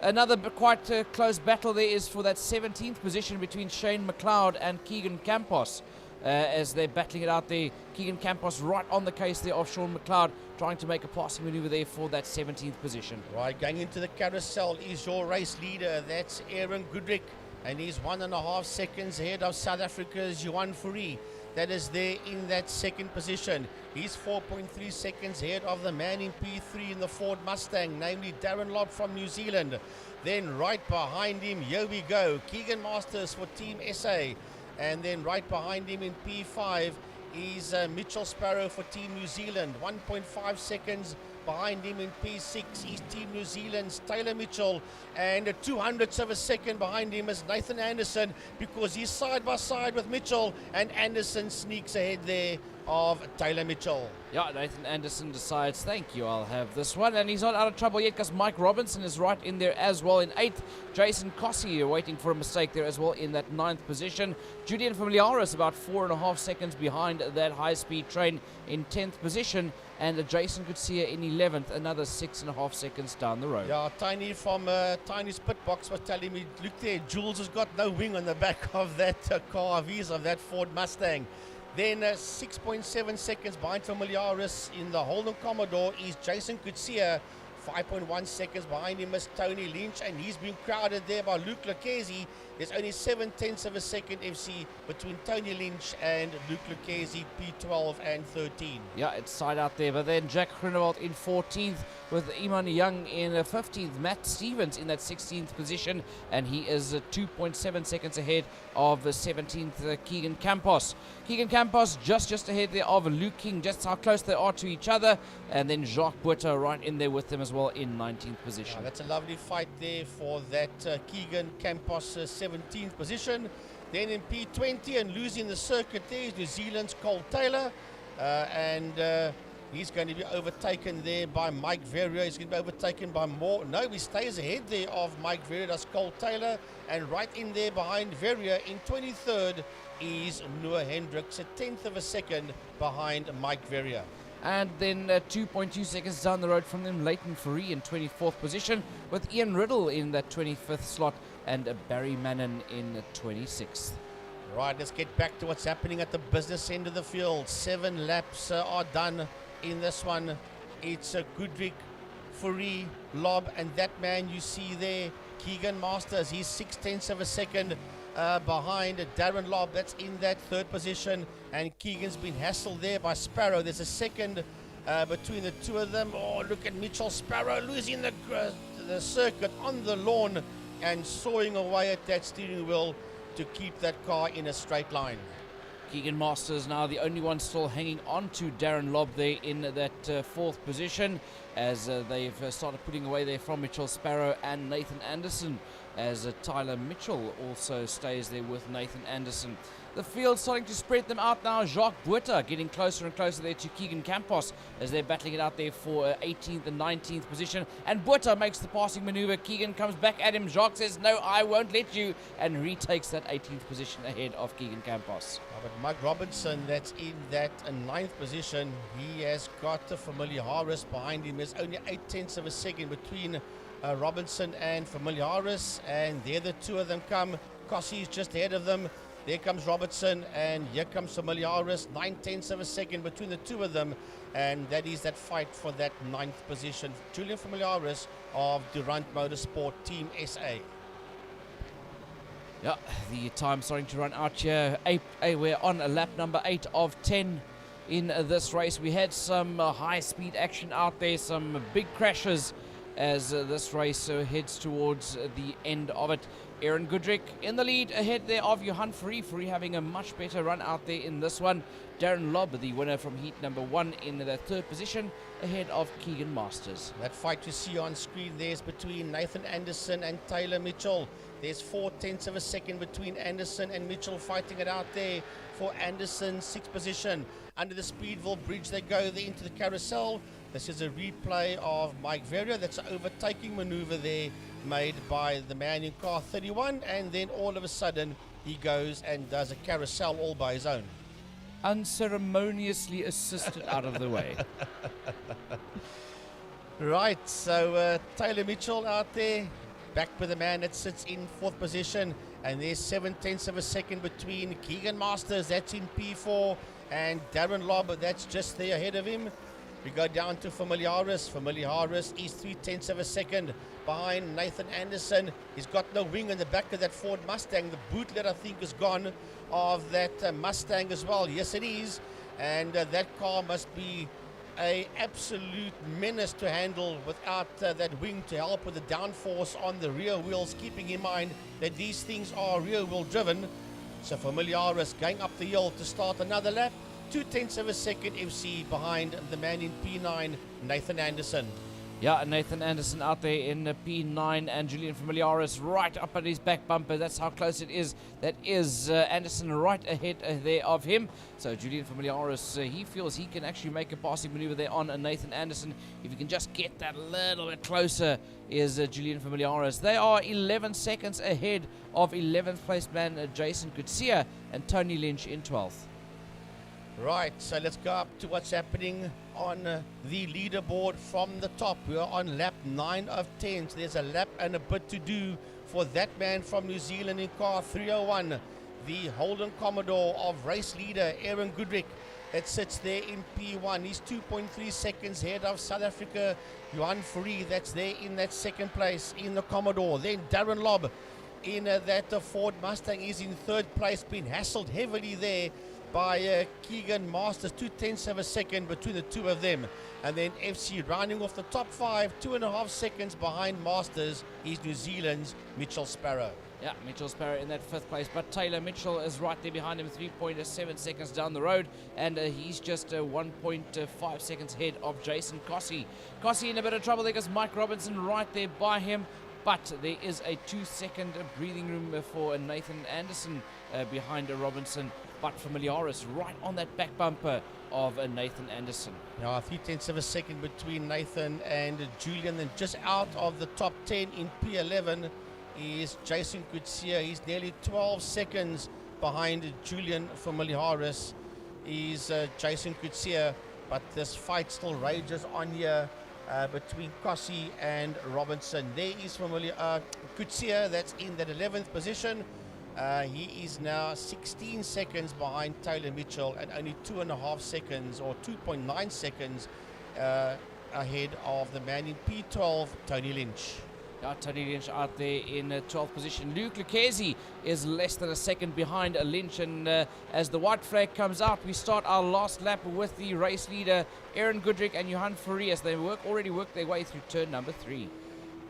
Another quite close battle there is for that 17th position between Shane McLeod and Keegan Campos. As they're battling it out there, Keegan Campos right on the case there of Sean McLeod, trying to make a passing maneuver there for that 17th position. Right, going into the carousel is your race leader. That's Aaron Goodrick, and he's 1.5 seconds ahead of South Africa's Johan Fourie. That is there in that 2nd position. He's 4.3 seconds ahead of the man in P3 in the Ford Mustang, namely Darren Lobb from New Zealand. Then right behind him, here we go, Keegan Masters for Team SA. And then right behind him in P5 is Mitchell Sparrow for Team New Zealand. 1.5 seconds behind him in P6 is Team New Zealand's Taylor Mitchell. And 200ths of a second behind him is Nathan Anderson, because he's side by side with Mitchell, and Anderson sneaks ahead there of Taylor Mitchell. Yeah, Nathan Anderson decides, thank you, I'll have this one. And he's not out of trouble yet, because Mike Robinson is right in there as well in 8th. Jason Kossie waiting for a mistake there as well in that 9th position. Julian Familiaris about 4.5 seconds behind that high-speed train in 10th position. And Jason Kutsia in 11th, another 6.5 seconds down the road. Yeah, Tiny from Tiny's pit box was telling me, look there, Jules has got no wing on the back of that car of his, of that Ford Mustang. Then 6.7 seconds behind Familiaris in the Holden Commodore is Jason Kutsia 5.1 seconds behind him is Tony Lynch, and he's been crowded there by Luke Lucchesi. There's only 7/10 of a second FC between Tony Lynch and Luke Lucchesi, P12 and 13. Yeah, it's side out there. But then Jack Groenewald in 14th with Iman Young in 15th. Matt Stevens in that 16th position, and he is 2.7 seconds ahead of 17th Keegan Campos. Keegan Campos just ahead there of Luke King, just how close they are to each other. And then Jacques Botha right in there with them as well in 19th position. That's a lovely fight there for that Keegan Campos 17th position. Then in P20 and losing the circuit there is New Zealand's Cole Taylor. And he's going to be overtaken there by Mike Verrier. He's going to be overtaken by more. No, he stays ahead there of Mike Verrier. That's Cole Taylor. And right in there behind Verrier in 23rd is Noah Hendricks, a 10th of a second behind Mike Verrier. And then 2.2 seconds down the road from them, Leighton Fourie in 24th position, with Ian Riddle in that 25th slot and Barry Mannon in 26th. Right, let's get back to what's happening at the business end of the field. 7 laps are done in this one. It's Goodrick, Fourie, Lobb, and that man you see there, Keegan Masters. He's 6/10 of a second behind Darren Lobb. That's in that 3rd position. And Keegan's been hassled there by Sparrow. There's a second between the two of them. Oh, look at Mitchell Sparrow losing the circuit on the lawn and sawing away at that steering wheel to keep that car in a straight line. Keegan Masters now the only one still hanging on to Darren Lobb there in that 4th position, as they've started putting away there from Mitchell Sparrow and Nathan Anderson, as Tyler Mitchell also stays there with Nathan Anderson. The field's starting to spread them out now. Jacques Botha getting closer and closer there to Keegan Campos as they're battling it out there for 18th and 19th position. And Botha makes the passing maneuver. Keegan comes back at him. Jacques says, no, I won't let you, and retakes that 18th position ahead of Keegan Campos. But Mike Robinson, that's in that 9th position, he has got the Familiaris behind him. There's only 8/10 of a second between Robinson and Familiaris, and there the two of them come. Cossey's just ahead of them. There comes Robertson, and here comes Familiaris. 9/10 of a second between the two of them, and that is that fight for that 9th position. Julian Familiaris of Durant Motorsport Team SA. Yeah, the time starting to run out here. We're on lap number 8 of 10 in this race. We had some high-speed action out there, some big crashes as this race heads towards the end of it. Aaron Goodrick in the lead ahead there of Johan Fourie. Fourie having a much better run out there in this one. Darren Lobb, the winner from heat number 1 in the 3rd position ahead of Keegan Masters. That fight you see on screen there is between Nathan Anderson and Taylor Mitchell. There's 4/10 of a second between Anderson and Mitchell fighting it out there for Anderson's 6th position. Under the Speedville Bridge they go there into the carousel. This is a replay of Mike Verrier. That's an overtaking maneuver there made by the man in car 31, and then all of a sudden he goes and does a carousel all by his own. Unceremoniously assisted out of the way. Right, so Taylor Mitchell out there, back with the man that sits in 4th position, and there's 7/10 of a second between Keegan Masters, that's in P4, and Darren Lobb, that's just there ahead of him. We go down to Familiaris. Familiaris is 3/10 of a second behind Nathan Anderson. He's got no wing in the back of that Ford Mustang. The bootlet, I think, is gone of that Mustang as well. Yes, it is. And that car must be an absolute menace to handle without that wing to help with the downforce on the rear wheels, keeping in mind that these things are rear wheel driven. So Familiaris going up the hill to start another lap. 2/10 of a second FC behind the man in P9, Nathan Anderson. Yeah, Nathan Anderson out there in P9, and Julian Familiaris right up at his back bumper. That's how close it is. That is Anderson right ahead there of him. So Julian Familiaris, he feels he can actually make a passing maneuver there on Nathan Anderson. If he can just get that little bit closer, is Julian Familiaris. They are 11 seconds ahead of 11th place man Jason Kutsia and Tony Lynch in 12th. Right, so let's go up to what's happening on the leaderboard from the top. We are on lap 9 of 10. So there's a lap and a bit to do for that man from New Zealand in car 301. The Holden Commodore of race leader Aaron Goodrick. It sits there in P1. He's 2.3 seconds ahead of South Africa. Johan Fourie, that's there in that second place in the Commodore. Then Darren Lobb in that Ford Mustang is in third place, being hassled heavily there by Keegan Masters, 0.2 of a second between the two of them. And then FC rounding off the top 5, 2.5 seconds behind Masters is New Zealand's Mitchell Sparrow. Yeah, Mitchell Sparrow in that 5th place, but Taylor Mitchell is right there behind him, 3.7 seconds down the road, and he's just 1.5 seconds ahead of Jason Kossie. Kossie in a bit of trouble there because Mike Robinson right there by him, but there is a 2-second breathing room for Nathan Anderson behind Robinson, but Familiaris right on that back bumper of Nathan Anderson. Now, 0.3 of a second between Nathan and Julian, and just out of the top 10 in P11 is Jason Coetzee. He's nearly 12 seconds behind Julian Familiaris. Is Jason Coetzee, but this fight still rages on here between Kossie and Robinson. There is Coetzee, that's in that 11th position. He is now 16 seconds behind Taylor Mitchell and only 2.5 seconds or 2.9 seconds ahead of the man in P12, Tony Lynch. Tony Lynch out there in 12th position. Luke Lucchesi is less than a second behind Lynch, and as the white flag comes out, we start our last lap with the race leader Aaron Goodrick and Johan Fourie as they already worked their way through turn number 3.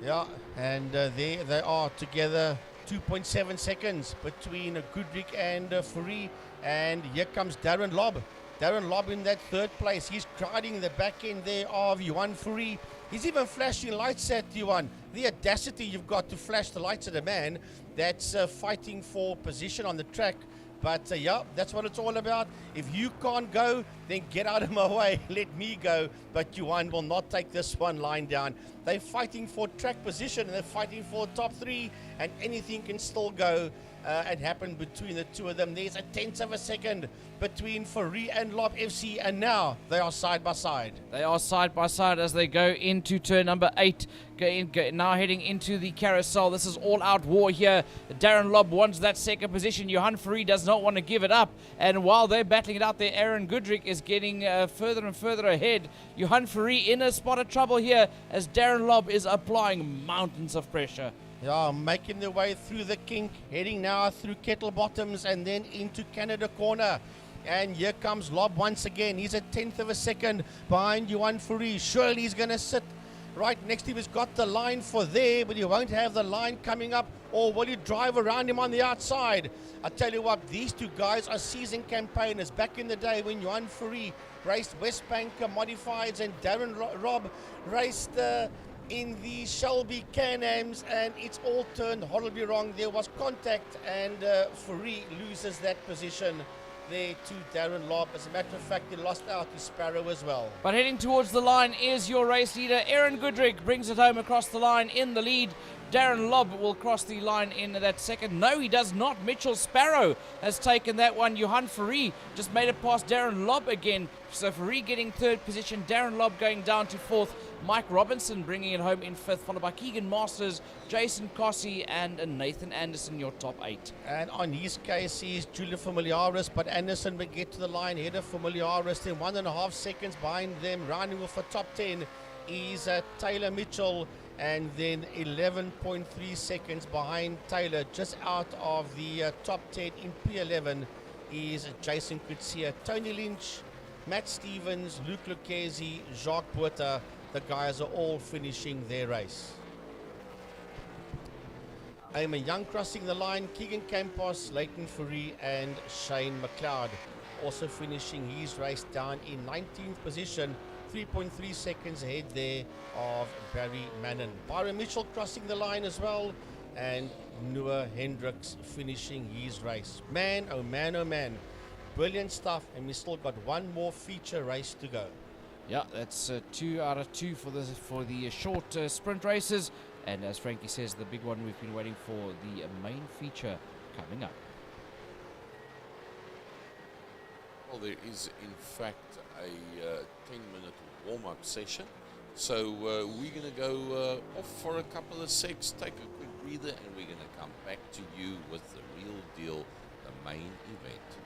Yeah, and there they are together, 2.7 seconds between Goodrick and Fourie, and here comes Darren Lobb. Darren Lobb in that 3rd place. He's riding the back end there of Johan Fourie. He's even flashing lights at Johan. The audacity you've got to flash the lights at a man that's fighting for position on the track. But yeah, that's what it's all about. If you can't go, then get out of my way. Let me go. But Johan will not take this one lying down. They're fighting for track position and they're fighting for top 3, and anything can still go and happen between the two of them. There's a 1/10 of a second between Fourie and Lobb FC, and now they are side by side. They are side by side as they go into turn number 8. Now heading into the carousel. This is all-out war here. Darren Lobb wants that second position. Johan Fourie does not want to give it up. And while they're battling it out there, Aaron Goodrick is getting further and further ahead. Johan Fourie in a spot of trouble here as Darren Lobb is applying mountains of pressure. Yeah, making their way through the kink, heading now through Kettle Bottoms and then into Canada Corner. And here comes Lobb once again. He's a 1/10 of a second behind Johan Fourie. Surely he's going to sit right next to him. He's got the line for there, but he won't have the line coming up. Or will he drive around him on the outside? I tell you what, these two guys are seasoned campaigners. Back in the day when Johan Fourie raced West Bank Modifieds and Darren Lobb raced in the Shelby Can-Ams, and it's all turned horribly wrong. There was contact, and Fourie loses that position there to Darren Lobb. As a matter of fact, he lost out to Sparrow as well. But heading towards the line is your race leader. Aaron Goodrick brings it home across the line in the lead. Darren Lobb will cross the line in that second. No, he does not. Mitchell Sparrow has taken that one. Johan Fourie just made it past Darren Lobb again. So Fourie getting 3rd position. Darren Lobb going down to 4th. Mike Robinson bringing it home in 5th, followed by Keegan Masters, Jason Kossie, and Nathan Anderson, your top 8. And on his case, he's Julian Familiaris, but Anderson will get to the line ahead of Familiaris. Then 1.5 seconds behind them, rounding off the top 10 is Taylor Mitchell, and then 11.3 seconds behind Taylor, just out of the top 10 in P11 is Jason Coetzee, Tony Lynch, Matt Stevens, Luke Lucchesi, Jacques Botha. The guys are all finishing their race. Eamon Young crossing the line, Keegan Campos, Leighton Fourie, and Shane McLeod also finishing his race down in 19th position, 3.3 seconds ahead there of Barry Mannon. Byron Mitchell crossing the line as well, and Noah Hendricks finishing his race. Man, oh man, oh man. Brilliant stuff, and we still got one more feature race to go. Yeah, that's 2 out of 2 for the short sprint races. And as Frankie says, the big one we've been waiting for, the main feature coming up. Well, there is in fact a 10-minute warm-up session. So we're going to go off for a couple of secs, take a quick breather, and we're going to come back to you with the real deal, the main event.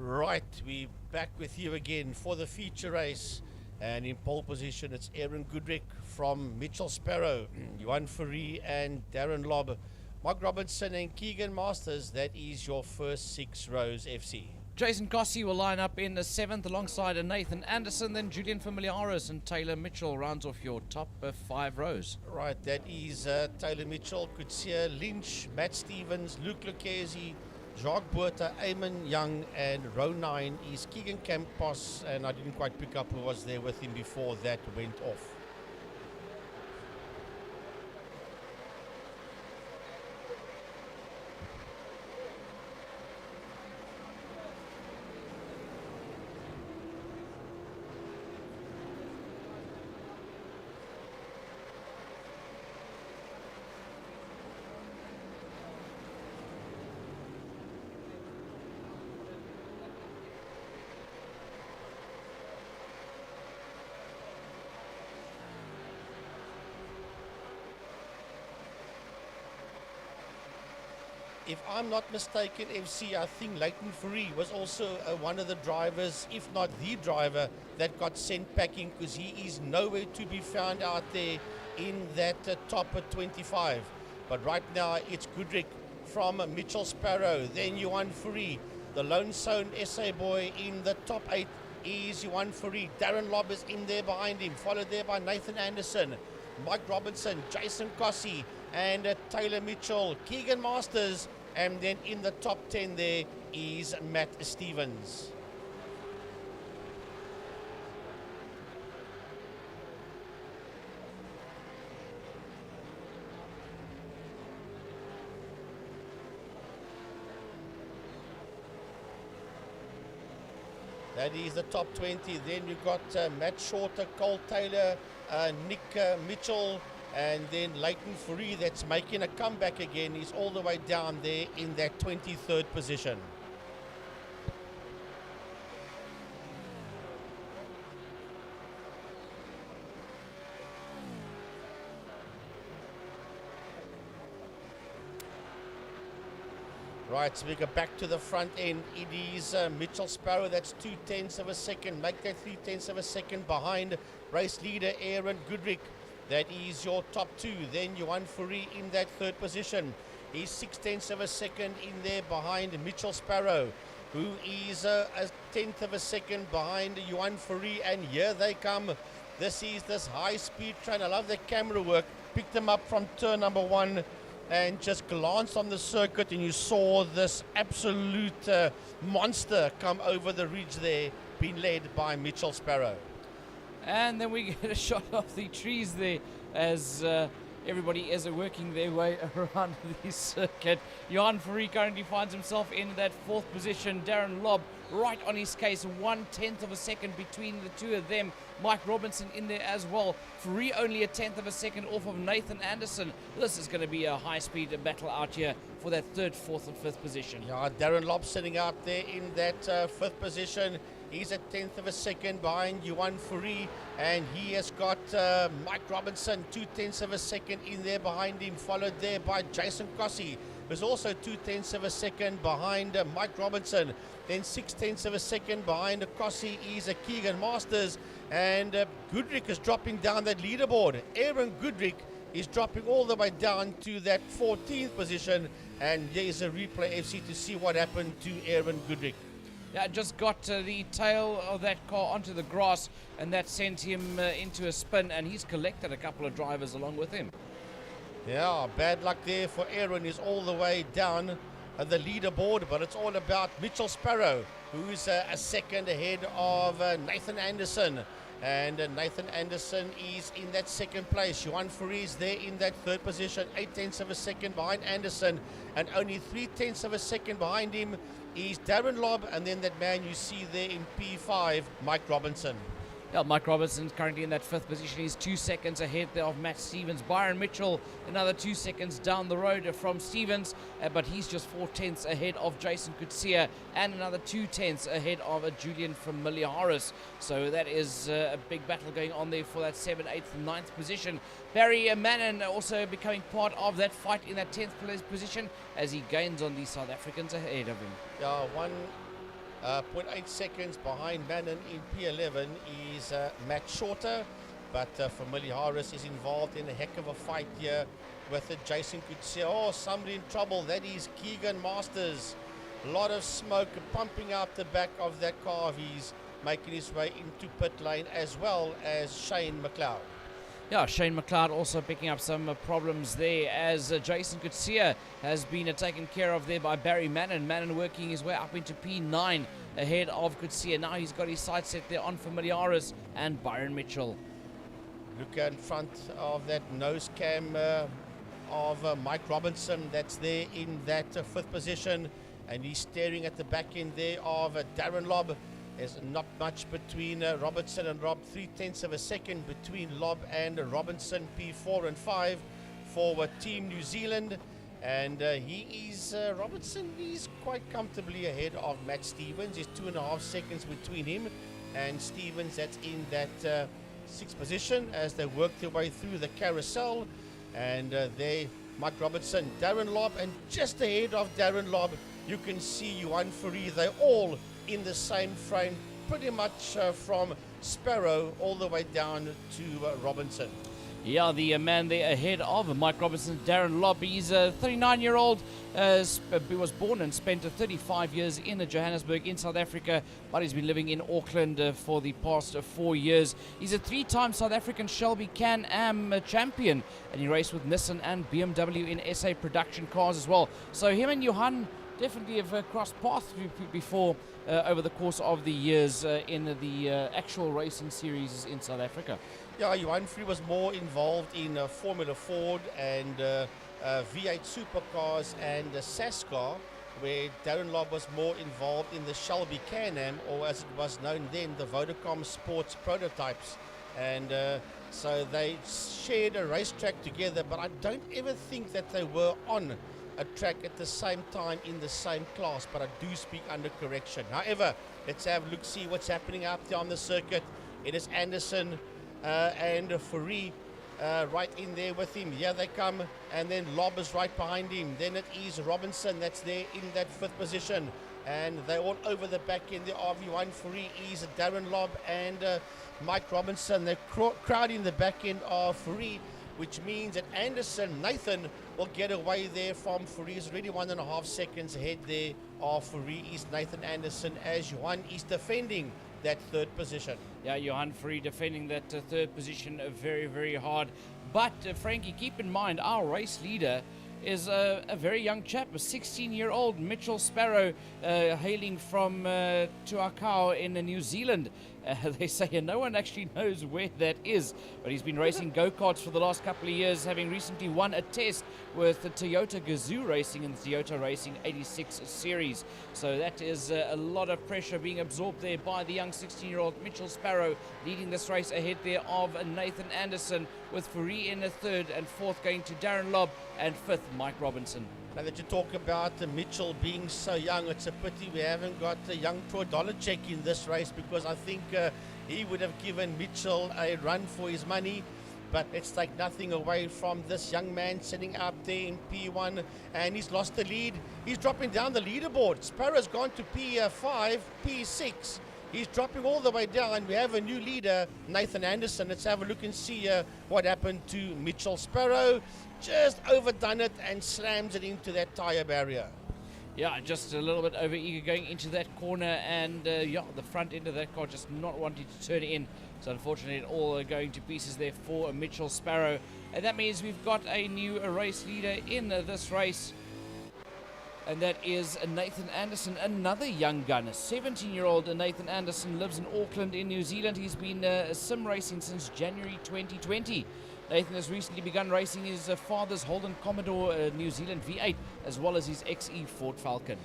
Right, we're back with you again for the feature race. And in pole position, it's Aaron Goodrick from Mitchell Sparrow, Johan Fourie and Darren Lobb, Mike Robinson and Keegan Masters. That is your first 6 rows, FC. Jason Kossie will line up in the 7th alongside Nathan Anderson, then Julian Familiaris and Taylor Mitchell rounds off your top 5 rows. Right, that is Taylor Mitchell, Coetzee, Lynch, Matt Stevens, Luke Lucchesi, Jacques Buerta, Eamon Young, and row 9 is Keegan Campos, and I didn't quite pick up who was there with him before that went off. If I'm not mistaken, FC, I think Leighton Fourie was also one of the drivers, if not the driver, that got sent packing, because he is nowhere to be found out there in that top 25. But right now, it's Goodrick from Mitchell Sparrow, then Johan Fourie. The Lone Stone SA boy in the top 8 is Johan Fourie. Darren Lobb is in there behind him, followed there by Nathan Anderson, Mike Robinson, Jason Kossie, and Taylor Mitchell, Keegan Masters, and then in the top 10 there is Matt Stevens. That is the top 20. Then you've got Matt Shorter, Cole Taylor, Nick Mitchell, and then Leighton Fourie, that's making a comeback again. He's all the way down there in that 23rd position. Right, so we go back to the front end. It is Mitchell Sparrow, that's 2/10 of a second. Make that 3/10 of a second behind race leader Aaron Goodrick. That is your top 2. Then Johan Fourie in that 3rd position. He's 6/10 of a second in there behind Mitchell Sparrow, who is a 1/10 of a second behind Johan Fourie. And here they come. This is this high-speed train. I love the camera work. Picked them up from turn number 1 and just glanced on the circuit, and you saw this absolute monster come over the ridge there, being led by Mitchell Sparrow. And then we get a shot of the trees there as everybody is working their way around the circuit. Johan Fourie currently finds himself in that 4th position. Darren Lobb right on his case, 1/10 of a second between the two of them. Mike Robinson in there as well. Fourie only a 1/10 of a second off of Nathan Anderson. This is going to be a high-speed battle out here for that 3rd, 4th and 5th position. Yeah, Darren Lobb sitting out there in that 5th position. He's a 1/10 of a second behind Johan Fourie, and he has got Mike Robinson 2/10 of a second in there behind him, followed there by Jason Kossie, who's also 2/10 of a second behind Mike Robinson. Then 6/10 of a second behind Kossie is Keegan Masters, and Goodrick is dropping down that leaderboard. Aaron Goodrick is dropping all the way down to that 14th position, and there's a replay FC to see what happened to Aaron Goodrick. Yeah, just got the tail of that car onto the grass, and that sent him into a spin, and he's collected a couple of drivers along with him. Yeah, bad luck there for Aaron. He's all the way down the leaderboard, but it's all about Mitchell Sparrow, who's a second ahead of Nathan Anderson. And Nathan Anderson is in that 2nd place. Johan Fourie is there in that 3rd position, 8/10 of a second behind Anderson, and only 3/10 of a second behind him is Darren Lobb, and then that man you see there in P5, Mike Robinson. Yeah, Mike Robinson's currently in that 5th position. He's 2 seconds ahead there of Matt Stevens. Byron Mitchell, another 2 seconds down the road from Stevens, but he's just 4/10 ahead of Jason Coetzee, and another 2/10 ahead of Julian Familiaris. So that is a big battle going on there for that 7th, 8th, and 9th position. Barry Mannon also becoming part of that fight in that 10th place position as he gains on the South Africans ahead of him. Yeah, one .8 seconds behind Manon in P11 is Matt Shorter, but Familiaris is involved in a heck of a fight here with Jason Coetzee. Oh, somebody in trouble. That is Keegan Masters. A lot of smoke pumping out the back of that car. He's making his way into pit lane, as well as Shane McLeod. Yeah, Shane McLeod also picking up some problems there, as Jason Coetzee has been taken care of there by Barry Manon. Manon working his way up into P9 ahead of Coetzee. Now he's got his sights set there on Familiaris and Byron Mitchell. Look in front of that nose cam of Mike Robinson that's there in that fifth position, and he's staring at the back end there of Darren Lobb. There's not much between Robertson and Rob, 0.3 of a second between Lobb and Robinson, P4 and 5 for Team New Zealand. And Robertson is quite comfortably ahead of Matt Stevens. There's 2.5 seconds between him and Stevens, that's in that sixth position as they work their way through the carousel. And there, Mike Robertson, Darren Lobb, and just ahead of Darren Lobb, you can see Johan Fourie. They're all in the same frame, pretty much from Sparrow all the way down to Robinson. Yeah, the man there ahead of Mike Robinson, Darren Lobb. He's a 39-year-old, was born and spent 35 years in Johannesburg in South Africa, but he's been living in Auckland for the past 4 years. He's a 3-time South African Shelby Can-Am champion, and he raced with Nissan and BMW in SA production cars as well. So him and Johan definitely have crossed paths before over the course of the years in the actual racing series in South Africa. Yeah, Johan Fourie was more involved in Formula Ford and V8 supercars and SASCAR, where Darren Lobb was more involved in the Shelby Can-Am, or as it was known then, the Vodacom Sports prototypes. And so they shared a racetrack together, but I don't ever think that they were on a track at the same time in the same class, but I do speak under correction. However, let's have a look, see what's happening out there on the circuit. It is Anderson and Fourie right in there with him. Here they come, and then Lobb is right behind him. Then it is Robinson that's there in that fifth position, and they're all over the back end. The RV1 Fourie is Darren Lobb and Mike Robinson. They're crowding the back end of Fourie, which means that Anderson, Nathan, will get away there from Fourie. He's already 1.5 seconds ahead there of Fourie is Nathan Anderson, as Johan is defending that third position. Yeah, Johan Fourie defending that third position very, very hard. But Frankie, keep in mind, our race leader is a very young chap, a 16-year-old Mitchell Sparrow, hailing from Tuakau in New Zealand. They say no one actually knows where that is, but he's been racing go-karts for the last couple of years, having recently won a test with the Toyota Gazoo Racing in the Toyota Racing 86 series. So that is a lot of pressure being absorbed there by the young 16-year-old Mitchell Sparrow, leading this race ahead there of Nathan Anderson, with Fourie in the third, and fourth going to Darren Lobb, and fifth Mike Robinson. Now that you talk about Mitchell being so young, it's a pity we haven't got a young Troy Dolacek in this race, because I think he would have given Mitchell a run for his money. But let's take nothing away from this young man sitting out there in P1, and he's lost the lead. He's dropping down the leaderboard. Sparrow's gone to P5, P6. He's dropping all the way down, and we have a new leader, Nathan Anderson. Let's have a look and see what happened to Mitchell. Sparrow just overdone it and slams it into that tyre barrier. Yeah, just a little bit over eager going into that corner, and yeah, the front end of that car just not wanting to turn in. So unfortunately, it all going to pieces there for Mitchell Sparrow. And that means we've got a new race leader in this race, and that is Nathan Anderson, another young gun. A 17-year-old Nathan Anderson lives in Auckland in New Zealand. He's been sim racing since January 2020. Nathan has recently begun racing his father's Holden Commodore New Zealand V8, as well as his XE Ford Falcon.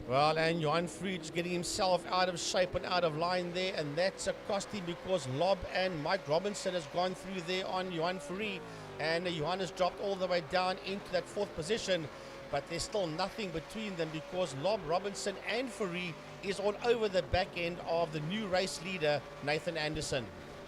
Well, and Johan Fourie getting himself out of shape and out of line there, and that's a costly, because Lobb and Mike Robinson has gone through there on Johan Fourie, and Johan has dropped all the way down into that fourth position. But there's still nothing between them, because Lobb, Robinson and Fourie is all over the back end of the new race leader, Nathan Anderson.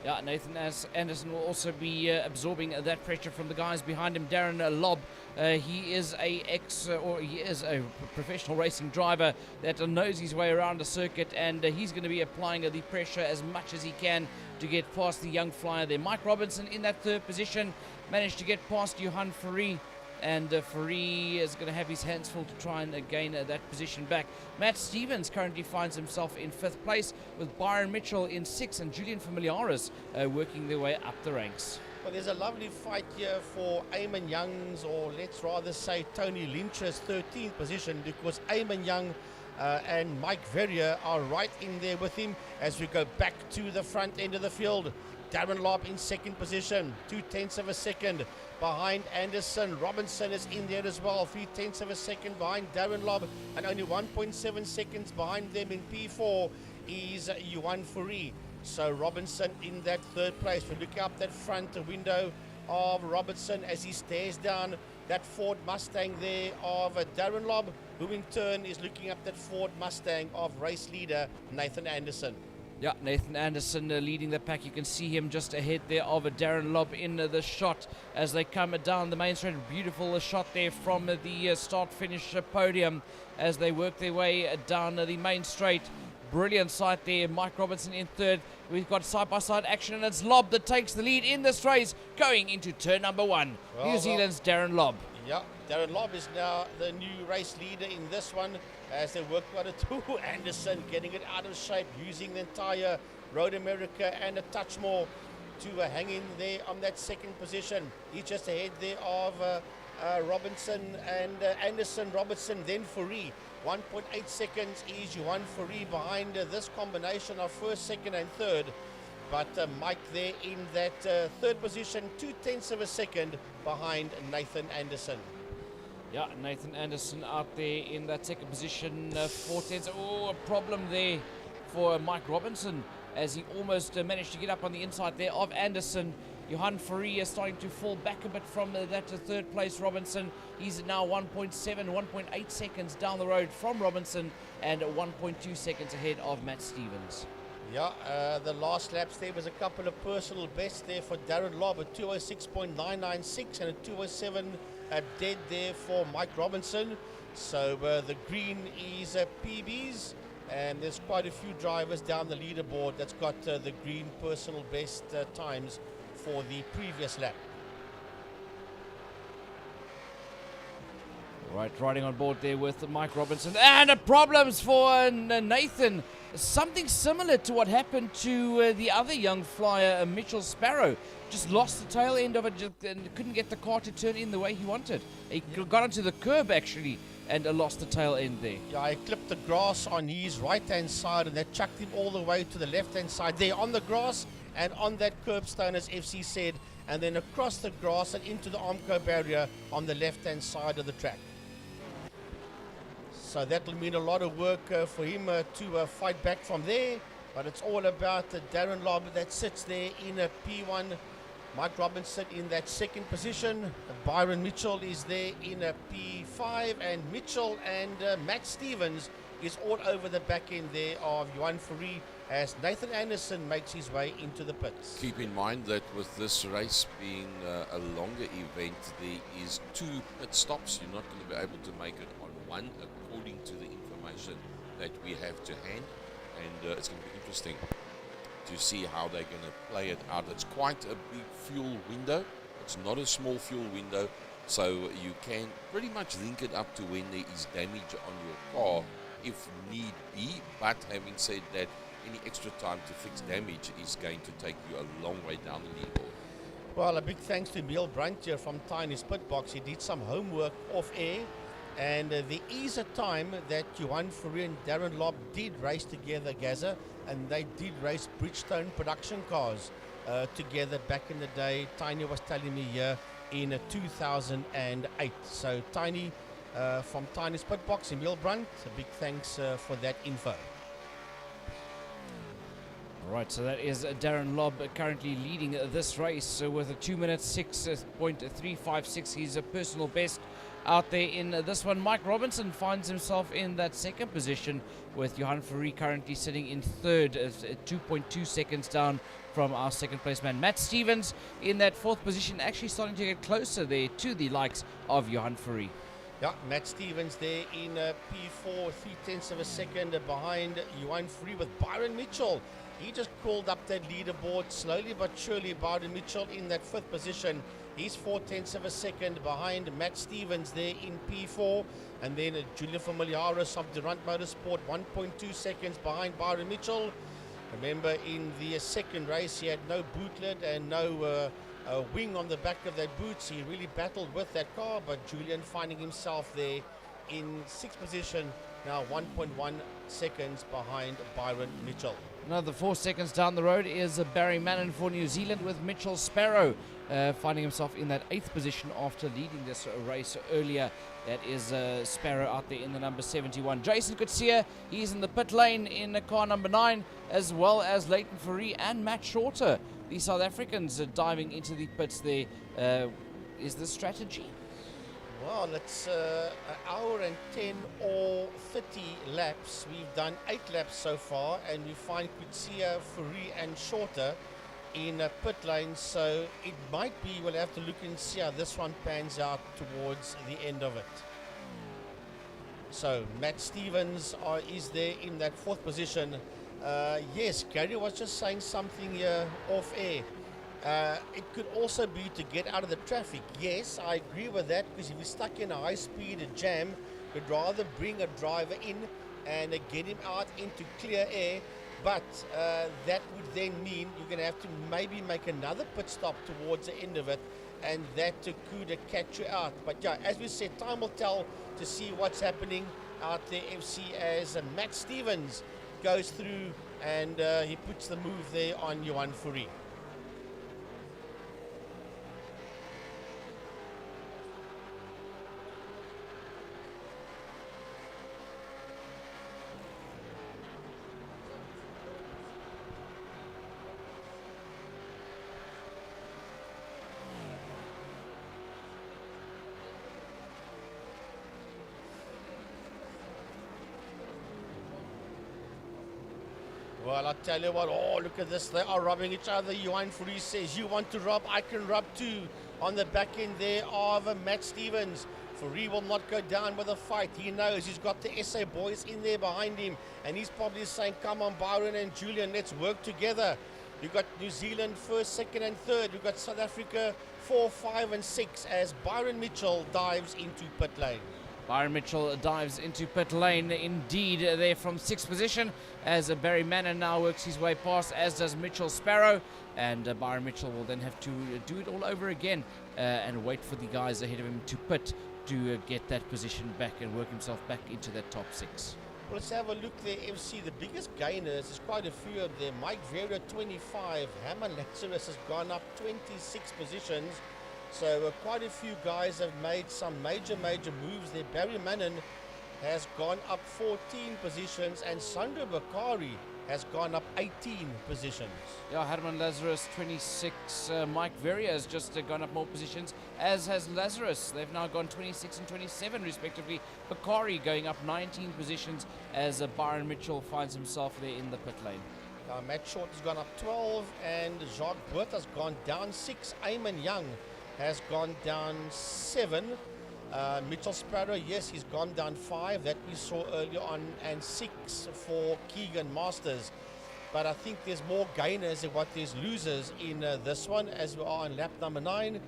Yeah, Nathan Anderson will also be absorbing that pressure from the guys behind him. Darren Lobb, he is a professional racing driver that knows his way around the circuit, and he's going to be applying the pressure as much as he can to get past the young flyer there. Mike Robinson in that third position managed to get past Johan Fourie, and Fourie is going to have his hands full to try and gain that position back. Matt Stevens currently finds himself in 5th place, with Byron Mitchell in 6th and Julian Familiaris working their way up the ranks. Well, there's a lovely fight here for Eamon Young's, or let's rather say Tony Lynch's 13th position, because Eamon Young and Mike Verrier are right in there with him as we go back to the front end of the field. Darren Lobb in 2nd position, 0.2 of a second behind Anderson. Robinson is in there as well, 0.3 of a second behind Darren Lobb, and only 1.7 seconds behind them in P4 is Johan Fourie. So Robinson in that 3rd place. We look up that front window of Robertson as he stares down that Ford Mustang there of Darren Lobb, who in turn is looking up that Ford Mustang of race leader Nathan Anderson. Yeah, Nathan Anderson leading the pack. You can see him just ahead there of Darren Lobb in the shot as they come down the main straight. Beautiful shot there from the start-finish podium as they work their way down the main straight. Brilliant sight there. Mike Robinson in 3rd. We've got side-by-side action, and it's Lobb that takes the lead in this race going into turn number 1. New Zealand's Darren Lobb. Yeah, Darren Lobb is now the new race leader in this one as they work quite a two. Anderson getting it out of shape, using the entire Road America and a touch more to hang in there on that 2nd position. He's just ahead there of Robinson and Anderson, Robertson, then Fourie. 1.8 seconds is Johan Fourie behind this combination of 1st, 2nd and 3rd. But Mike there in that 3rd position, 0.2 of a second behind Nathan Anderson. Yeah, Nathan Anderson out there in that 2nd position, 4/10. Oh, a problem there for Mike Robinson as he almost managed to get up on the inside there of Anderson. Johan Fourie is starting to fall back a bit from that 3rd place Robinson. He's now 1.8 seconds down the road from Robinson and 1.2 seconds ahead of Matt Stevens. Yeah, the last laps there was a couple of personal bests there for Darren Lobb, a 206.996 and a 207 dead there for Mike Robinson. So the green is PBs, and there's quite a few drivers down the leaderboard that's got the green personal best times for the previous lap. Right, riding on board there with Mike Robinson. And problems for Nathan. Something similar to what happened to the other young flyer, Mitchell Sparrow. Just lost the tail end of it and couldn't get the car to turn in the way he wanted. He got onto the curb actually and lost the tail end there. Yeah, he clipped the grass on his right-hand side and that chucked him all the way to the left-hand side there on the grass and on that curbstone, as FC said, and then across the grass and into the Armco barrier on the left-hand side of the track. So that will mean a lot of work for him to fight back from there, but it's all about Darren Lobb that sits there in a P1. Mike Robinson in that 2nd position. Byron Mitchell is there in a P5, and Mitchell and Matt Stevens is all over the back end there of Johan Fourie as Nathan Anderson makes his way into the pits. Keep in mind that with this race being a longer event, there is 2 pit stops. You're not going to be able to make it on one, according to the information that we have to hand, and it's going to be interesting to see how they're going to play it out. It's quite a big fuel window. It's not a small fuel window, so you can pretty much link it up to when there is damage on your car if need be. But having said that, any extra time to fix damage is going to take you a long way down the leaderboard. Well, a big thanks to Neil Brunt here from Tiny's Pit Box. He did some homework off air, and there is a time that Johan Fourie and Darren Lobb did race together, Gaza, and they did race Bridgestone production cars together back in the day. Tiny was telling me here in 2008. So Tiny from Tiny's Pit Box, Emil Brunt, a big thanks for that info. Right, so that is Darren Lobb currently leading this race with a 2 minutes 6.356. He's a personal best. out there in this one. Mike Robinson finds himself in that second position, with Johan Fourie currently sitting in third, 2.2 seconds down from our second place man. Matt Stevens in that fourth position, actually starting to get closer there to the likes of Johan Fourie. Yeah, Matt Stevens there in P4, 3/10 of a second behind Johan Fourie, with Byron Mitchell. He just crawled up that leaderboard slowly but surely. Byron Mitchell in that fifth position. He's 4/10 of a second behind Matt Stevens there in P4. And then Julian Familiaris of Durant Motorsport, 1.2 seconds behind Byron Mitchell. Remember, in the second race, he had no bootlet and no wing on the back of that boots. He really battled with that car, but Julian finding himself there in sixth position, now 1.1 seconds behind Byron Mitchell. Another 4 seconds down the road is Barry Mannon for New Zealand, with Mitchell Sparrow finding himself in that eighth position after leading this race earlier. That is Sparrow out there in the number 71. Jason Coetzee, he's in the pit lane in car number 9, as well as Leighton Fourie and Matt Shorter. The South Africans are diving into the pits there. Is this strategy? Well, it's an hour and 10 or 30 laps. We've done 8 laps so far, and we find Coetzee, Fourie and Shorter in pit lane. So it might be, we'll have to look and see how this one pans out towards the end of it. So Matt Stevens is there in that fourth position. Yes, Gary was just saying something here off air. It could also be to get out of the traffic. Yes, I agree with that, because if you're stuck in a high-speed jam, you'd rather bring a driver in and get him out into clear air. But that would then mean you're going to have to maybe make another pit stop towards the end of it, and that could catch you out. But yeah, as we said, time will tell to see what's happening out there, FC, as Matt Stevens goes through and he puts the move there on Johan Fourie. Well, I tell you what, oh, look at this. They are rubbing each other. Johan Fourie says, you want to rub, I can rub too. On the back end there of Matt Stevens. Fourie will not go down with a fight. He knows he's got the SA boys in there behind him. And he's probably saying, come on, Byron and Julian, let's work together. You've got New Zealand first, second and third. You've got South Africa 4, 5 and 6 as Byron Mitchell dives into pit lane. Byron Mitchell dives into pit lane indeed there from sixth position, as Barry Mannon now works his way past, as does Mitchell Sparrow, and Byron Mitchell will then have to do it all over again and wait for the guys ahead of him to pit to get that position back and work himself back into that top 6. Well, let's have a look there, FC. The biggest gainers, there's quite a few of them. Mike Vera 25, Hammer Lazarus has gone up 26 positions. So quite a few guys have made some major moves there. Barry Mannon has gone up 14 positions, and Sandro Bakari has gone up 18 positions. Yeah, Herman Lazarus 26. Mike Veria has just gone up more positions, as has Lazarus. They've now gone 26 and 27 respectively. Bakari going up 19 positions as Byron Mitchell finds himself there in the pit lane. Matt Short has gone up 12, and Jacques Burt has gone down 6. Eamon Young has gone down 7. Mitchell Sparrow, yes, he's gone down 5, that we saw earlier on, and 6 for Keegan Masters. But I think there's more gainers than what there's losers in this one, as we are on lap number 9,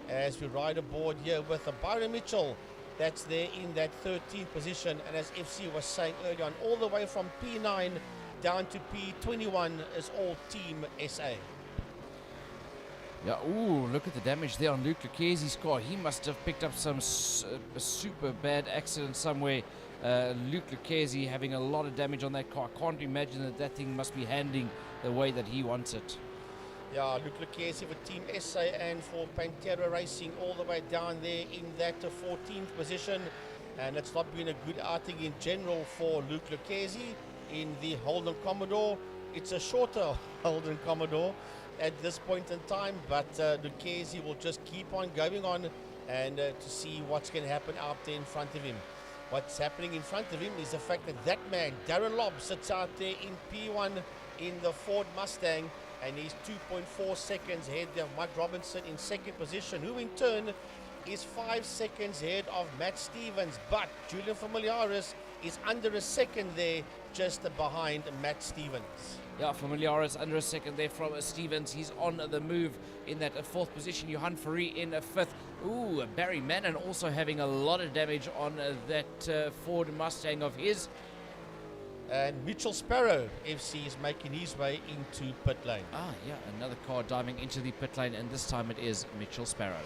as we ride aboard here with Byron Mitchell. That's there in that 13th position, and as FC was saying earlier on, all the way from P9 down to P21 is all Team SA. Yeah, ooh, look at the damage there on Luke Lucchese's car. He must have picked up some super bad accident somewhere. Luke Lucchese having a lot of damage on that car. I can't imagine that that thing must be handling the way that he wants it. Yeah, Luke Lucchese for Team SA and for Pantera Racing all the way down there in that 14th position. And it's not been a good outing in general for Luke Lucchese in the Holden Commodore. It's a shorter Holden Commodore at this point in time, but Lucchese will just keep on going on and to see what's going to happen out there in front of him. What's happening in front of him is the fact that that man, Darren Lobb, sits out there in P1 in the Ford Mustang, and he's 2.4 seconds ahead of Mike Robinson in second position, who in turn is 5 seconds ahead of Matt Stevens. But Julian Familiaris is under a second there, just behind Matt Stevens. Yeah, Familiaris under a second there from Stevens. He's on the move in that fourth position. Johan Fourie in a fifth. Ooh, Barry Mannon also having a lot of damage on that Ford Mustang of his. And Mitchell Sparrow FC is making his way into pit lane. Ah, yeah, another car diving into the pit lane, and this time it is Mitchell Sparrow.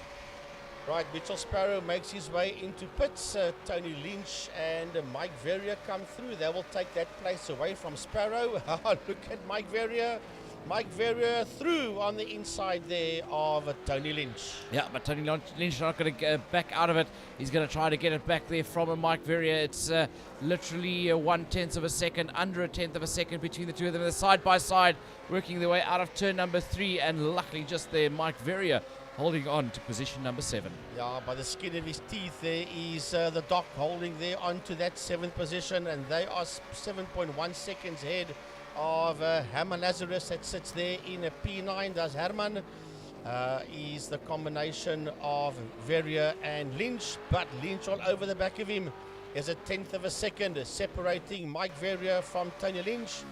Right, Mitchell Sparrow makes his way into pits. Tony Lynch and Mike Verrier come through. They will take that place away from Sparrow. Look at Mike Verrier. Mike Verrier through on the inside there of Tony Lynch. Yeah, but Tony Lynch not going to get back out of it. He's going to try to get it back there from Mike Verrier. It's literally 1/10 of a second, under a 1/10 of a second between the two of them. They're side by side, working their way out of turn number 3, and luckily just there, Mike Verrier holding on to position number 7. Yeah, by the skin of his teeth there is the Doc holding there onto that 7th position, and they are 7.1 seconds ahead of Herman Lazarus that sits there in a P9. Does Herman is the combination of Verrier and Lynch, but Lynch all over the back of him is a 1/10 of a second separating Mike Verrier from Tony Lynch.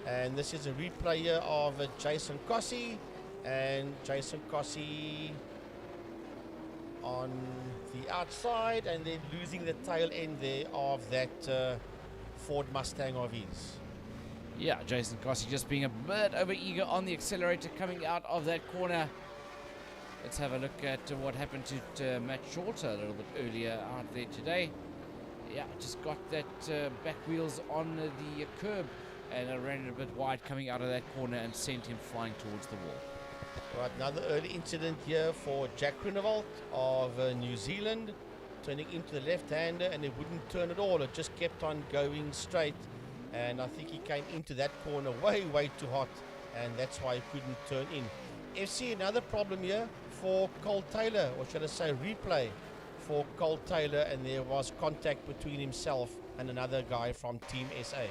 And this is a replay here of Jason Kossi, and Jason Kossi on the outside, and then losing the tail end there of that Ford Mustang of his. Yeah, Jason Kossi just being a bit over eager on the accelerator coming out of that corner. Let's have a look at what happened to Matt Shorter a little bit earlier out there today. Yeah, just got that back wheels on the curb and ran it a bit wide coming out of that corner and sent him flying towards the wall. Right, another early incident here for Jack Groenewald of New Zealand, turning into the left-hander, and it wouldn't turn at all. It just kept on going straight, and I think he came into that corner way too hot, and that's why he couldn't turn in. FC, another problem here for Cole Taylor, or should I say replay for Cole Taylor, and there was contact between himself and another guy from Team SA.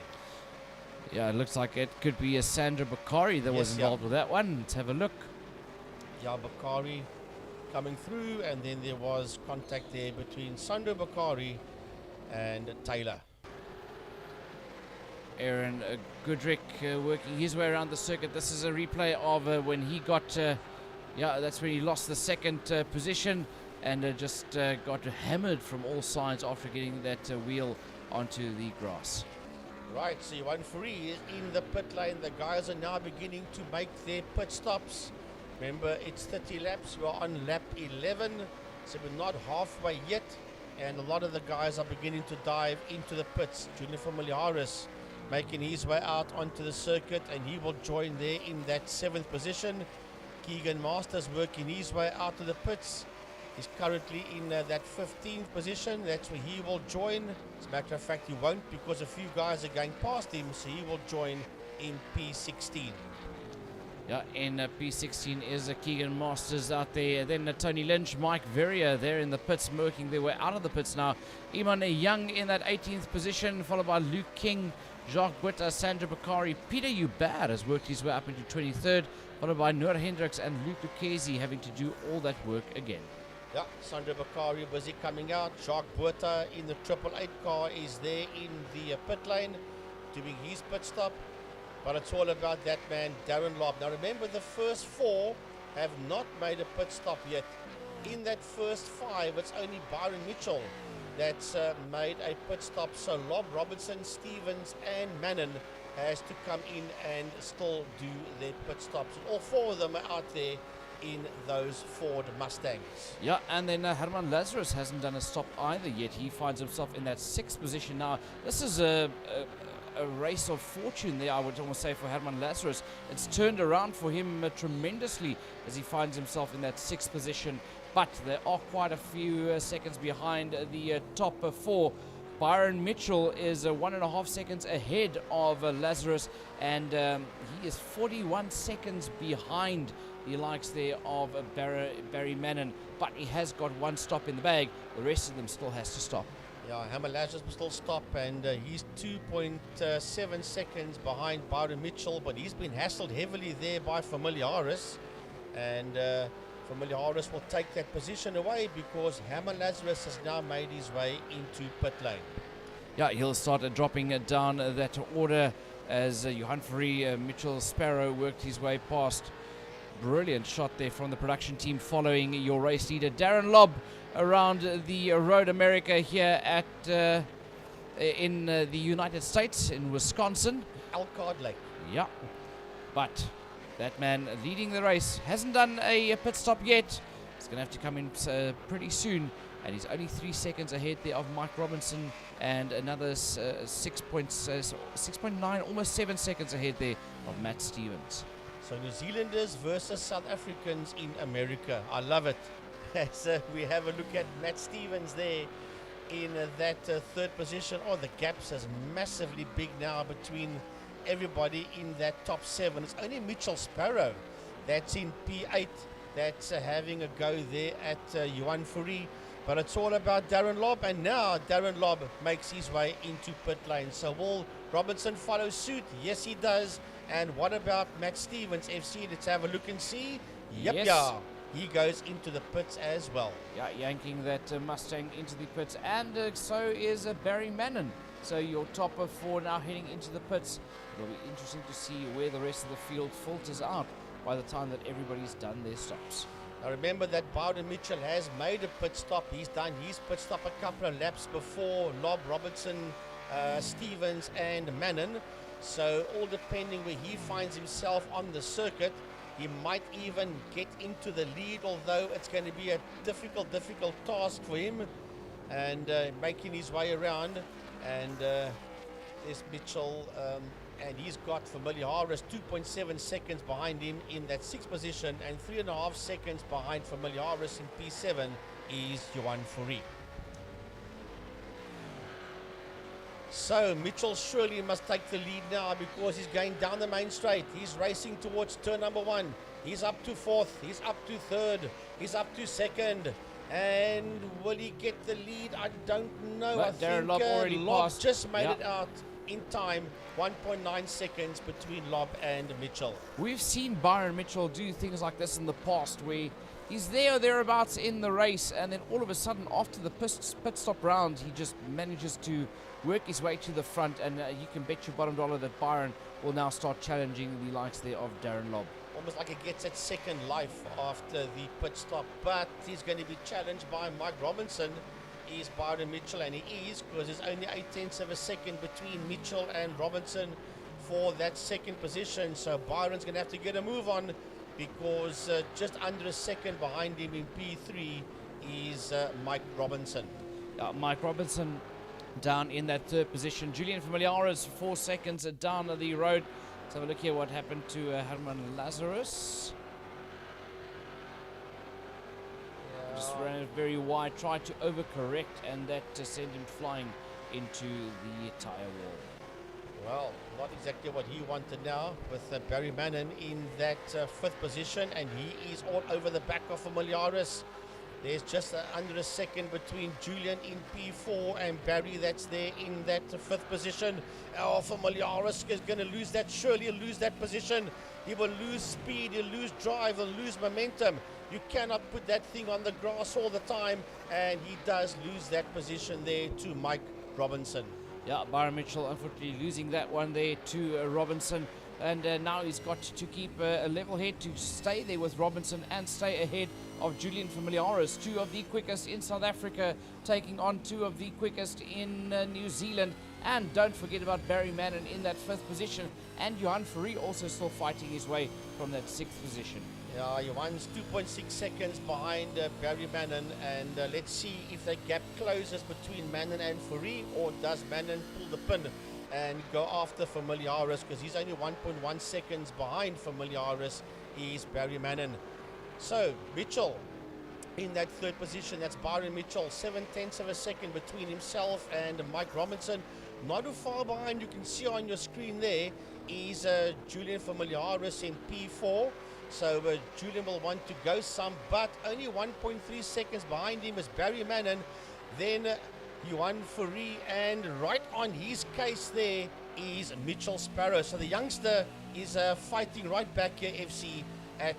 Yeah, it looks like it could be a Sandra Bakari that was involved with that one. Let's have a look. Yeah, Bakari coming through, and then there was contact there between Sandro Bakari and Taylor. Aaron Goodrick working his way around the circuit. This is a replay of when he got, that's when he lost the second position and just got hammered from all sides after getting that wheel onto the grass. Right, so Johan Fourie is in the pit lane. The guys are now beginning to make their pit stops. Remember, it's 30 laps. We're on lap 11, so we're not halfway yet. And a lot of the guys are beginning to dive into the pits. Julian Familiaris making his way out onto the circuit, and he will join there in that 7th position. Keegan Masters working his way out of the pits. He's currently in that 15th position. That's where he will join. As a matter of fact, he won't, because a few guys are going past him, so he will join in P16. Yeah, in P16 is Keegan Masters out there. Then Tony Lynch, Mike Verrier there in the pits, working their way out of the pits now. Iman Young in that 18th position, followed by Luke King, Jacques Butter, Sandra Bakari. Peter Ubad has worked his way up into 23rd, followed by Noor Hendricks and Luke Lucchesi having to do all that work again. Yeah, Sandra Bakari busy coming out. Jacques Butter in the 888 car is there in the pit lane doing his pit stop. But it's all about that man, Darren Lobb. Now remember, the first 4 have not made a pit stop yet. In that first 5, it's only Byron Mitchell that's made a pit stop. So Lobb, Robinson, Stevens and Mannon has to come in and still do their pit stops. And all 4 of them are out there in those Ford Mustangs. Yeah, and then Herman Lazarus hasn't done a stop either yet. He finds himself in that 6th position now. This is a race of fortune there, I would almost say, for Herman Lazarus. It's turned around for him tremendously as he finds himself in that 6th position, but there are quite a few seconds behind the top 4. Byron Mitchell is 1.5 seconds ahead of Lazarus, and he is 41 seconds behind the likes there of Barry Mannon, but he has got one stop in the bag. The rest of them still has to stop. Yeah, Hammer Lazarus will still stop, and he's 2.7 seconds behind Byron Mitchell, but he's been hassled heavily there by Familiaris, and Familiaris will take that position away because Hammer Lazarus has now made his way into pit lane. Yeah, he'll start dropping down that order as Johan Fourie, Mitchell Sparrow worked his way past. Brilliant shot there from the production team following your race leader Darren Lobb around the Road America here at in the United States, in Wisconsin. Elkhart Lake. Yeah, but that man leading the race hasn't done a pit stop yet. He's going to have to come in pretty soon, and he's only 3 seconds ahead there of Mike Robinson, and another 6.9, almost 7 seconds ahead there of Matt Stevens. So New Zealanders versus South Africans in America. I love it. So we have a look at Matt Stevens there in that third position. Oh, the gaps is massively big now between everybody in that top 7. It's only Mitchell Sparrow that's in P8 that's having a go there at Johan Fourie. But it's all about Darren Lobb, and now Darren Lobb makes his way into pit lane. So will Robinson follow suit? Yes, he does. And what about Matt Stevens FC? Let's have a look and see. Yep, Yes. yeah. He goes into the pits as well. Yeah, yanking that Mustang into the pits, and so is Barry Mannon. So your top of 4 now heading into the pits. It'll be interesting to see where the rest of the field filters out by the time that everybody's done their stops. Now remember that Bowden Mitchell has made a pit stop. He's done his pit stop a couple of laps before Lobb, Robertson, Stevens and Mannon. So all depending where he finds himself on the circuit, he might even get into the lead, although it's going to be a difficult task for him, and making his way around. And there's Mitchell, and he's got Familiaris 2.7 seconds behind him in that 6th position, and 3.5 seconds behind Familiaris in P7 is Johan Fourie. So Mitchell surely must take the lead now because he's going down the main straight. He's racing towards turn number 1. He's up to 4th. He's up to 3rd. He's up to 2nd. And will he get the lead? I don't know. But I Darren think Lobb already Lobb passed. just made Yep. it out in time. 1.9 seconds between Lobb and Mitchell. We've seen Byron Mitchell do things like this in the past, where he's there or thereabouts in the race, and then all of a sudden after the pit stop round, he just manages to work his way to the front, and you can bet your bottom dollar that Byron will now start challenging the likes there of Darren Lobb. Almost like he gets that second life after the pit stop, but he's going to be challenged by Mike Robinson. Is Byron Mitchell, and he is, because there's only 0.8 of a second between Mitchell and Robinson for that 2nd position. So Byron's going to have to get a move on, because just under a second behind him in P3 is Mike Robinson. Mike Robinson down in that 3rd position. Julian Familiaris 4 seconds down the road. Let's have a look here what happened to Herman Lazarus. Just ran it very wide, tried to overcorrect, and that sent him flying into the tyre wall. Well, not exactly what he wanted now, with Barry Mannon in that 5th position, and he is all over the back of Familiaris. There's just under a second between Julian in P4 and Barry that's there in that 5th position. Familiaris is going to lose that, surely he'll lose that position. He will lose speed, he'll lose drive, he'll lose momentum. You cannot put that thing on the grass all the time, and he does lose that position there to Mike Robinson. Yeah, Byron Mitchell unfortunately losing that one there to Robinson. And now he's got to keep a level head to stay there with Robinson and stay ahead of Julian Familiaris, 2 of the quickest in South Africa, taking on 2 of the quickest in New Zealand. And don't forget about Barry Mannon in that 5th position, and Johan Fourie also still fighting his way from that 6th position. Yeah, Johan's 2.6 seconds behind Barry Mannon, and let's see if the gap closes between Mannon and Fourie, or does Mannon pull the pin and go after Familiaris, because he's only 1.1 seconds behind Familiaris. He's Barry Mannon. So Mitchell in that 3rd position, that's Byron Mitchell, 0.7 of a second between himself and Mike Robinson. Not too far behind, you can see on your screen there, is Julian Familiaris in P4. So Julian will want to go some, but only 1.3 seconds behind him is Barry Mannon. Then Johan Fourie, and right on his case there is Mitchell Sparrow. So the youngster is fighting right back here, FC, at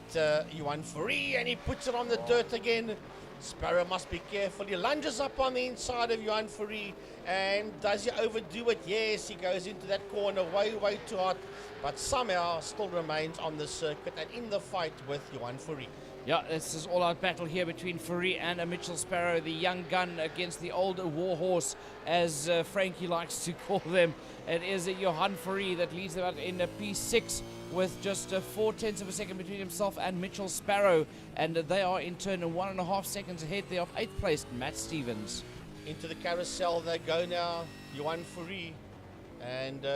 Johan Fourie, and he puts it on the dirt again. Sparrow must be careful. He lunges up on the inside of Johan Fourie, and does he overdo it? Yes, he goes into that corner way too hot, but somehow still remains on the circuit and in the fight with Johan Fourie. Yeah, this is all-out battle here between Fourie and Mitchell Sparrow, the young gun against the old warhorse, as Frankie likes to call them. It is Johan Fourie that leads them out in P6 with just 0.4 of a second between himself and Mitchell Sparrow, and they are in turn 1.5 seconds ahead there of 8th place Matt Stevens. Into the carousel they go now, Johan Fourie and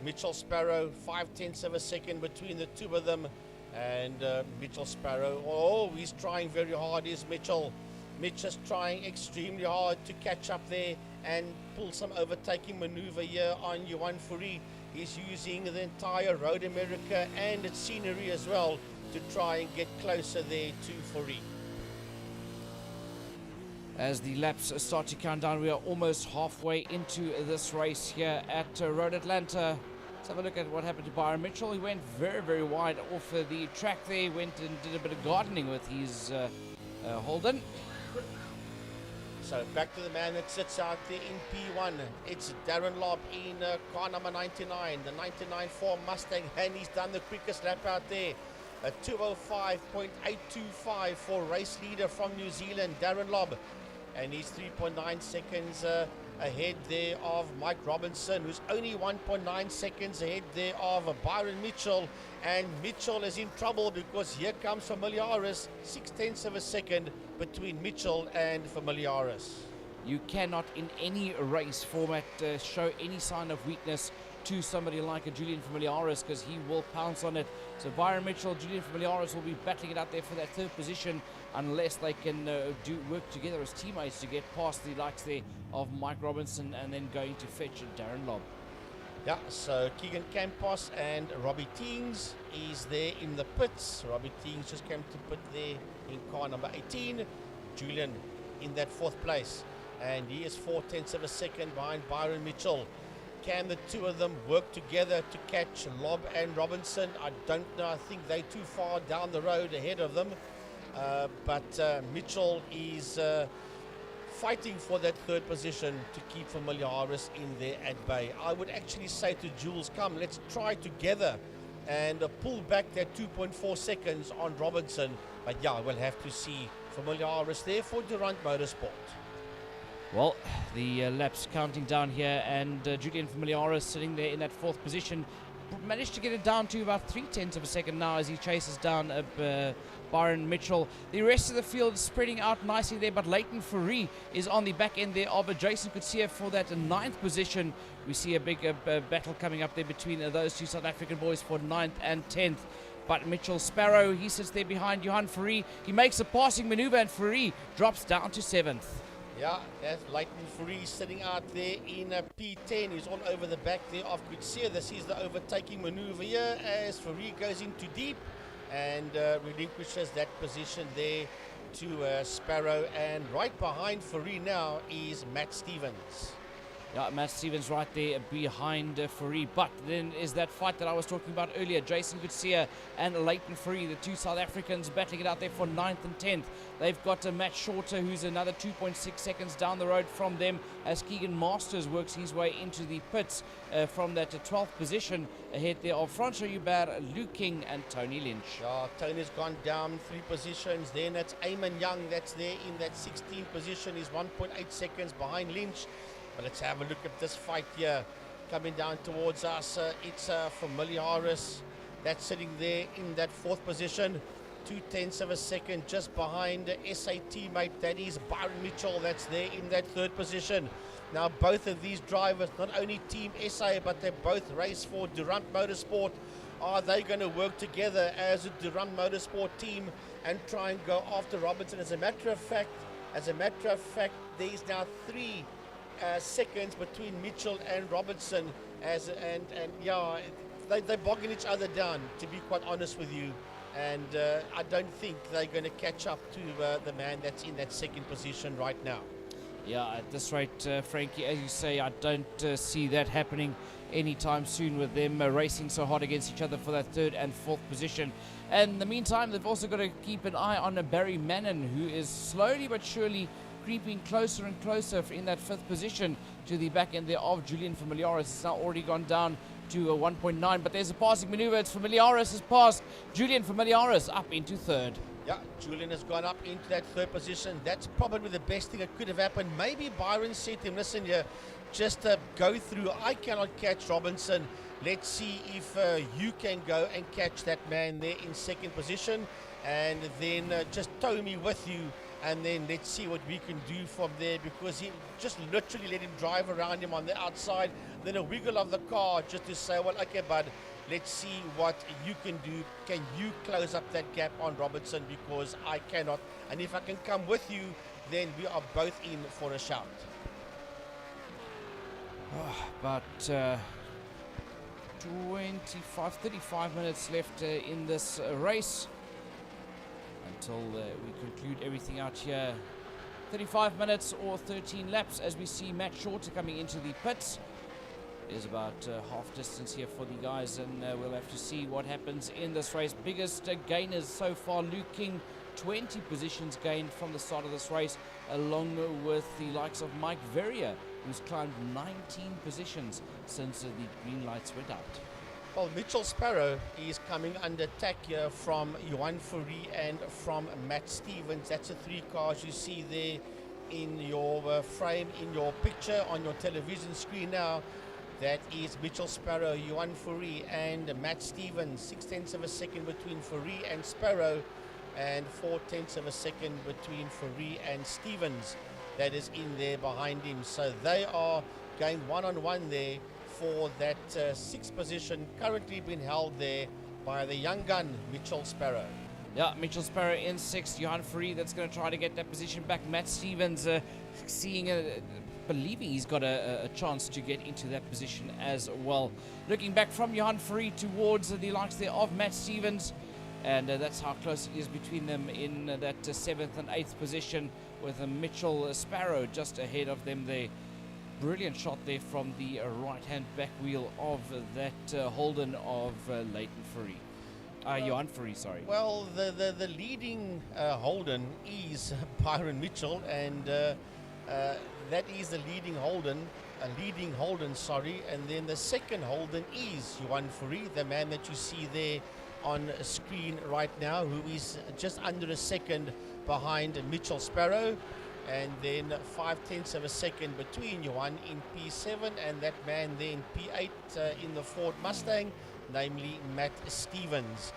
Mitchell Sparrow, 0.5 of a second between the two of them. And Mitchell Sparrow, oh, he's trying very hard, is Mitchell. Mitch is trying extremely hard to catch up there and pull some overtaking maneuver here on Johan Fourie. He's using the entire Road America and its scenery as well to try and get closer there to Fourie. As the laps start to count down, we are almost halfway into this race here at Road Atlanta. Let's have a look at what happened to Byron Mitchell. He went very wide off the track there. He went and did a bit of gardening with his Holden. So back to the man that sits out there in P1. It's Darren Lobb in car number 99, the 99 Ford Mustang, and he's done the quickest lap out there. A 2:05.825 for race leader from New Zealand, Darren Lobb. And he's 3.9 seconds ahead there of Mike Robinson, who's only 1.9 seconds ahead there of Byron Mitchell. And Mitchell is in trouble because here comes Familiaris, 0.6 of a second between Mitchell and Familiaris. You cannot in any race format show any sign of weakness to somebody like a Julian Familiaris, because he will pounce on it. So Byron Mitchell, Julian Familiaris will be battling it out there for that third position unless they can work together as teammates to get past the likes there of Mike Robinson and then going to fetch Darren Lobb. Yeah, so Keegan Campos and Robbie Teens is there in the pits. Robbie Teens just came to pit there in car number 18. Julian in that fourth place, and he is 0.4 of a second behind Byron Mitchell. Can the two of them work together to catch Lobb and Robinson? I don't know. I think they're too far down the road ahead of them. But Mitchell is fighting for that third position to keep Familiaris in there at bay. I would actually say to Jules, come, let's try together and pull back that 2.4 seconds on Robinson. But yeah, we'll have to see Familiaris there for Durant Motorsport. Well, the laps counting down here, and Julian Familiaris sitting there in that fourth position. Managed to get it down to about 0.3 of a second now as he chases down Byron Mitchell. The rest of the field is spreading out nicely there, but Leighton Fourie is on the back end there of Jason Kutsia for that 9th position. We see a big battle coming up there between those two South African boys for 9th and 10th. But Mitchell Sparrow, he sits there behind Johan Fourie. He makes a passing maneuver and Fourie drops down to 7th. Yeah, that's Leighton Fourie sitting out there in P10. He's all over the back there of Kutsia. This is the overtaking maneuver here as Fourie goes into deep and relinquishes that position there to Sparrow. And right behind Fourie now is Matt Stevens. Yeah, Matt Stevens right there behind Fourie. But then is that fight that I was talking about earlier. Jason Kutsia and Leighton Fourie, the two South Africans battling it out there for 9th and 10th. They've got Matt Shorter, who's another 2.6 seconds down the road from them as Keegan Masters works his way into the pits from that 12th position ahead there of Francois Hubert, Luke King and Tony Lynch. Yeah, Tony's gone down 3 positions. Then that's Eamon Young that's there in that 16th position. He's 1.8 seconds behind Lynch. But let's have a look at this fight here. Coming down towards us, it's Familiaris that's sitting there in that 4th position. 0.2 of a second just behind SA teammate, that is Byron Mitchell, that's there in that 3rd position. Now both of these drivers, not only Team SA, but they both race for Durant Motorsport. Are they going to work together as a Durant Motorsport team and try and go after Robinson? As a matter of fact, there's now 3 seconds between Mitchell and Robinson, and yeah, they're bogging each other down, to be quite honest with you. and I don't think they're going to catch up to the man that's in that second position right now. Yeah, at this rate, Frankie, as you say, I don't see that happening anytime soon with them racing so hard against each other for that third and fourth position. And in the meantime, they've also got to keep an eye on Barry Mannon, who is slowly but surely creeping closer and closer in that fifth position to the back end there of Julian Familiaris. It's now already gone down to 1.9, but there's a passing maneuver. It's Familiaris has passed Julian Familiaris up into third. Yeah, Julian has gone up into that third position. That's probably the best thing that could have happened. Maybe Byron said to him, listen here, just go through. I cannot catch Robinson. Let's see if you can go and catch that man there in second position. And then just tow me with you. And then let's see what we can do from there, because he just literally let him drive around him on the outside. Then a wiggle of the car just to say, well, okay, bud, let's see what you can do. Can you close up that gap on Robertson? Because I cannot. And if I can come with you, then we are both in for a shout. About 35 minutes left in this race until we conclude everything out here. 35 minutes or 13 laps as we see Matt Shorter coming into the pits. There's about half distance here for the guys, and we'll have to see what happens in this race. Biggest gainers so far, Luke King, 20 positions gained from the start of this race, along with the likes of Mike Verrier, who's climbed 19 positions since the green lights went out. Well, Mitchell Sparrow is coming under attack here from Johan Fourie and from Matt Stevens. That's the three cars you see there in your frame, in your picture on your television screen now. That is Mitchell Sparrow, Johan Fourie and Matt Stevens. 6/10 of a second between Fourie and Sparrow, and 4/10 of a second between Fourie and Stevens. That is in there behind him. So they are going one-on-one there for that sixth position, currently being held there by the young gun, Mitchell Sparrow. Yeah, Mitchell Sparrow in sixth. Johan Fourie that's going to try to get that position back. Matt Stevens believing he's got a chance to get into that position as well. Looking back from Johan Fourie towards the likes there of Matt Stevens, and that's how close it is between them in that seventh and eighth position, with Mitchell Sparrow just ahead of them there. Brilliant shot there from the right-hand back wheel of that Holden of Leighton Fourie. Johan Fourie, sorry. Well, the leading Holden is Byron Mitchell, and that is the leading Holden, and then the second Holden is Johan Fourie, the man that you see there on screen right now, who is just under a second behind Mitchell Sparrow. And then 5/10 of a second between Johan in P7 and that man there in P8 in the Ford Mustang, namely Matt Stevens.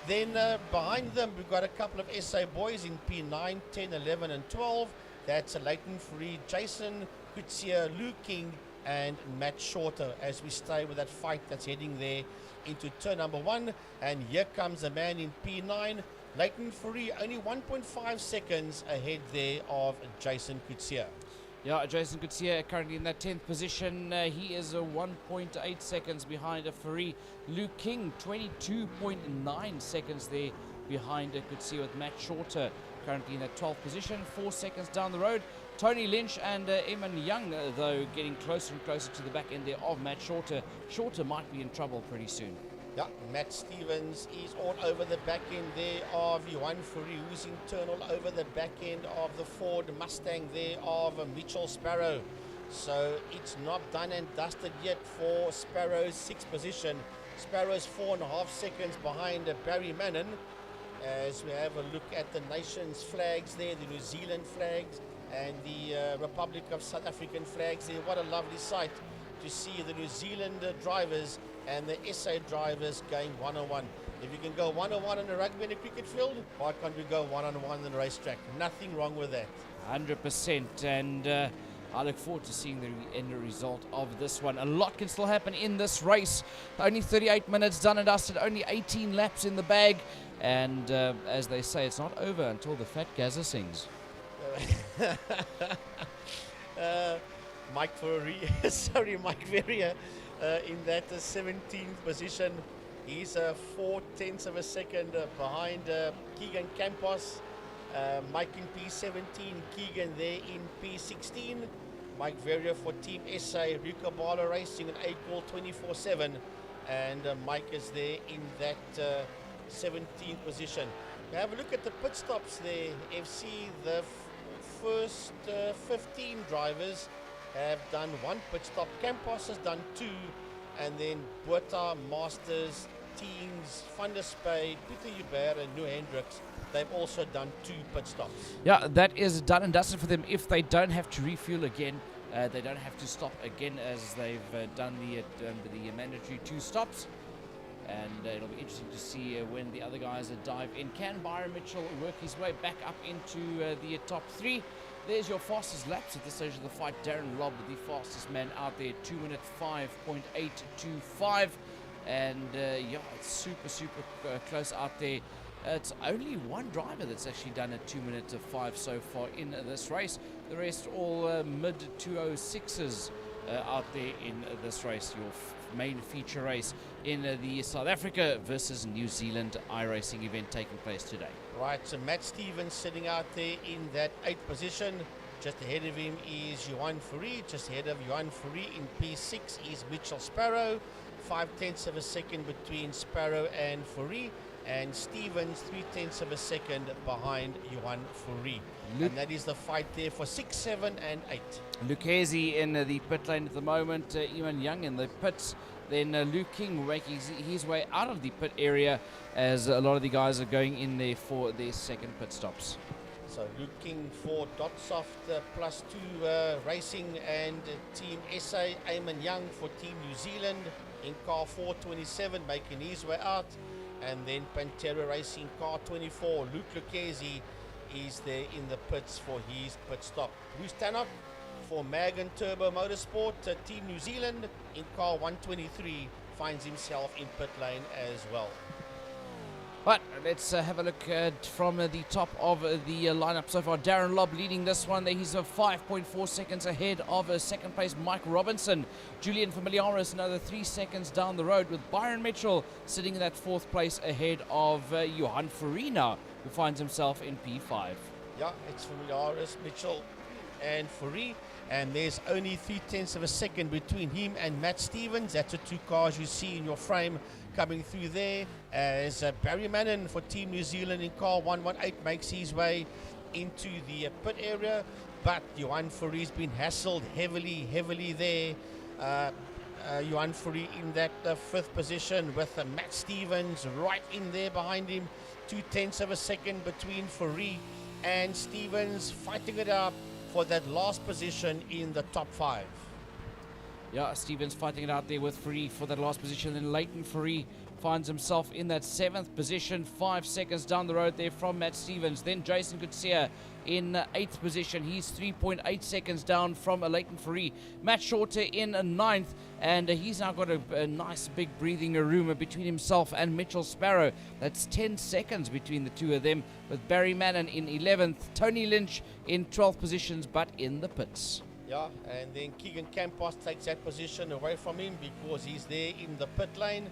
Then behind them we've got a couple of SA boys in P9, 10, 11 and 12. That's Leighton Fourie, Jason Coetzee, Luke King and Matt Shorter, as we stay with that fight that's heading there into turn number 1. And here comes the man in P9, Leighton Fourie, only 1.5 seconds ahead there of Jason Coetzee. Yeah, Jason Coetzee currently in that 10th position. He is 1.8 seconds behind Fourie. Luke King, 22.9 seconds there behind Coetzee, with Matt Shorter currently in that 12th position, 4 seconds down the road. Tony Lynch and Eamon Young, though, getting closer and closer to the back end there of Matt Shorter. Shorter might be in trouble pretty soon. Yeah, Matt Stevens is all over the back end there of Johan Fourie, who's internal over the back end of the Ford Mustang there of Mitchell Sparrow. So it's not done and dusted yet for Sparrow's 6th position. Sparrow's 4.5 seconds behind Barry Mannon. As we have a look at the nation's flags there, the New Zealand flags and the Republic of South African flags there. What a lovely sight to see the New Zealand drivers and the SA drivers going one-on-one. If you can go one-on-one in a rugby and a cricket field, why can't we go one-on-one in a racetrack? Nothing wrong with that. 100%, and I look forward to seeing the end result of this one. A lot can still happen in this race. Only 38 minutes done and dusted, only 18 laps in the bag, and as they say, it's not over until the Fat Gazza sings. Mike Verrier in that 17th position. He's 4/10 of a second behind Keegan Campos. Mike in P17, Keegan there in P16. Mike Verrier for Team SA, Rico Bala Racing and A-Call 24/7. And Mike is there in that 17th position. Now have a look at the pit stops there, FC. The first 15 drivers have done one pit stop. Campos has done 2, and then Botha, Masters, Teams, Van der Spey, Peter Hubert and New Hendricks, they've also done 2 pit stops. Yeah, that is done and dusted for them. If they don't have to refuel again, they don't have to stop again, as they've done the mandatory 2 stops. And it'll be interesting to see when the other guys dive in. Can Byron Mitchell work his way back up into the top 3? There's your fastest laps at this stage of the fight. Darren Lobb, the fastest man out there, 2 minute 5.825. And yeah, it's super close out there. It's only one driver that's actually done a 2 minute 5 so far in this race. The rest all mid 206s out there in this race. Your main feature race in the South Africa versus New Zealand iRacing event taking place today. Right, so Matt Stevens sitting out there in that 8th position. Just ahead of him is Johan Fourie. Just ahead of Johan Fourie in P6 is Mitchell Sparrow. 5/10 of a second between Sparrow and Fourie. And Stevens 3/10 of a second behind Johan Fourie. And that is the fight there for 6, 7 and 8. Lucchese in the pit lane at the moment. Ewan Young in the pits. Then Luke King making his way out of the pit area as a lot of the guys are going in there for their second pit stops. So Luke King for Dotsoft +2 Racing and Team SA. Eamon Young for Team New Zealand in car 427 making his way out. And then Pantera Racing car 24. Luke Lucchese is there in the pits for his pit stop. Bruce Tannock for Magan Turbo Motorsport, Team New Zealand in car 123 finds himself in pit lane as well. But let's have a look from the top of the lineup so far. Darren Lobb leading this one. He's 5.4 seconds ahead of second place Mike Robinson. Julian Familiaris another 3 seconds down the road, with Byron Mitchell sitting in that 4th place ahead of Johan Fourie now, who finds himself in P5. Yeah, it's Familiaris, Mitchell and Fourie. And there's only 3/10 of a second between him and Matt Stevens. That's the 2 cars you see in your frame coming through there, as Barry Mannon for Team New Zealand in car 118 makes his way into the pit area. But Johan Fourie's been hassled heavily there. Johan Fourie in that 5th position with Matt Stevens right in there behind him. 2/10 of a second between Fourie and Stevens, fighting it up for that last position in the top 5. Yeah, Stevens fighting it out there with Fourie for that last position. Then Leighton Fourie finds himself in that 7th position, 5 seconds down the road there from Matt Stevens. Then Jason Gutsia in 8th position. He's 3.8 seconds down from Leighton Fourie. Matt Shorter in 9th, and he's now got a nice big breathing room between himself and Mitchell Sparrow. That's 10 seconds between the 2 of them, with Barry Mannon in 11th, Tony Lynch in 12th positions, but in the pits. Yeah, and then Keegan Campos takes that position away from him because he's there in the pit lane.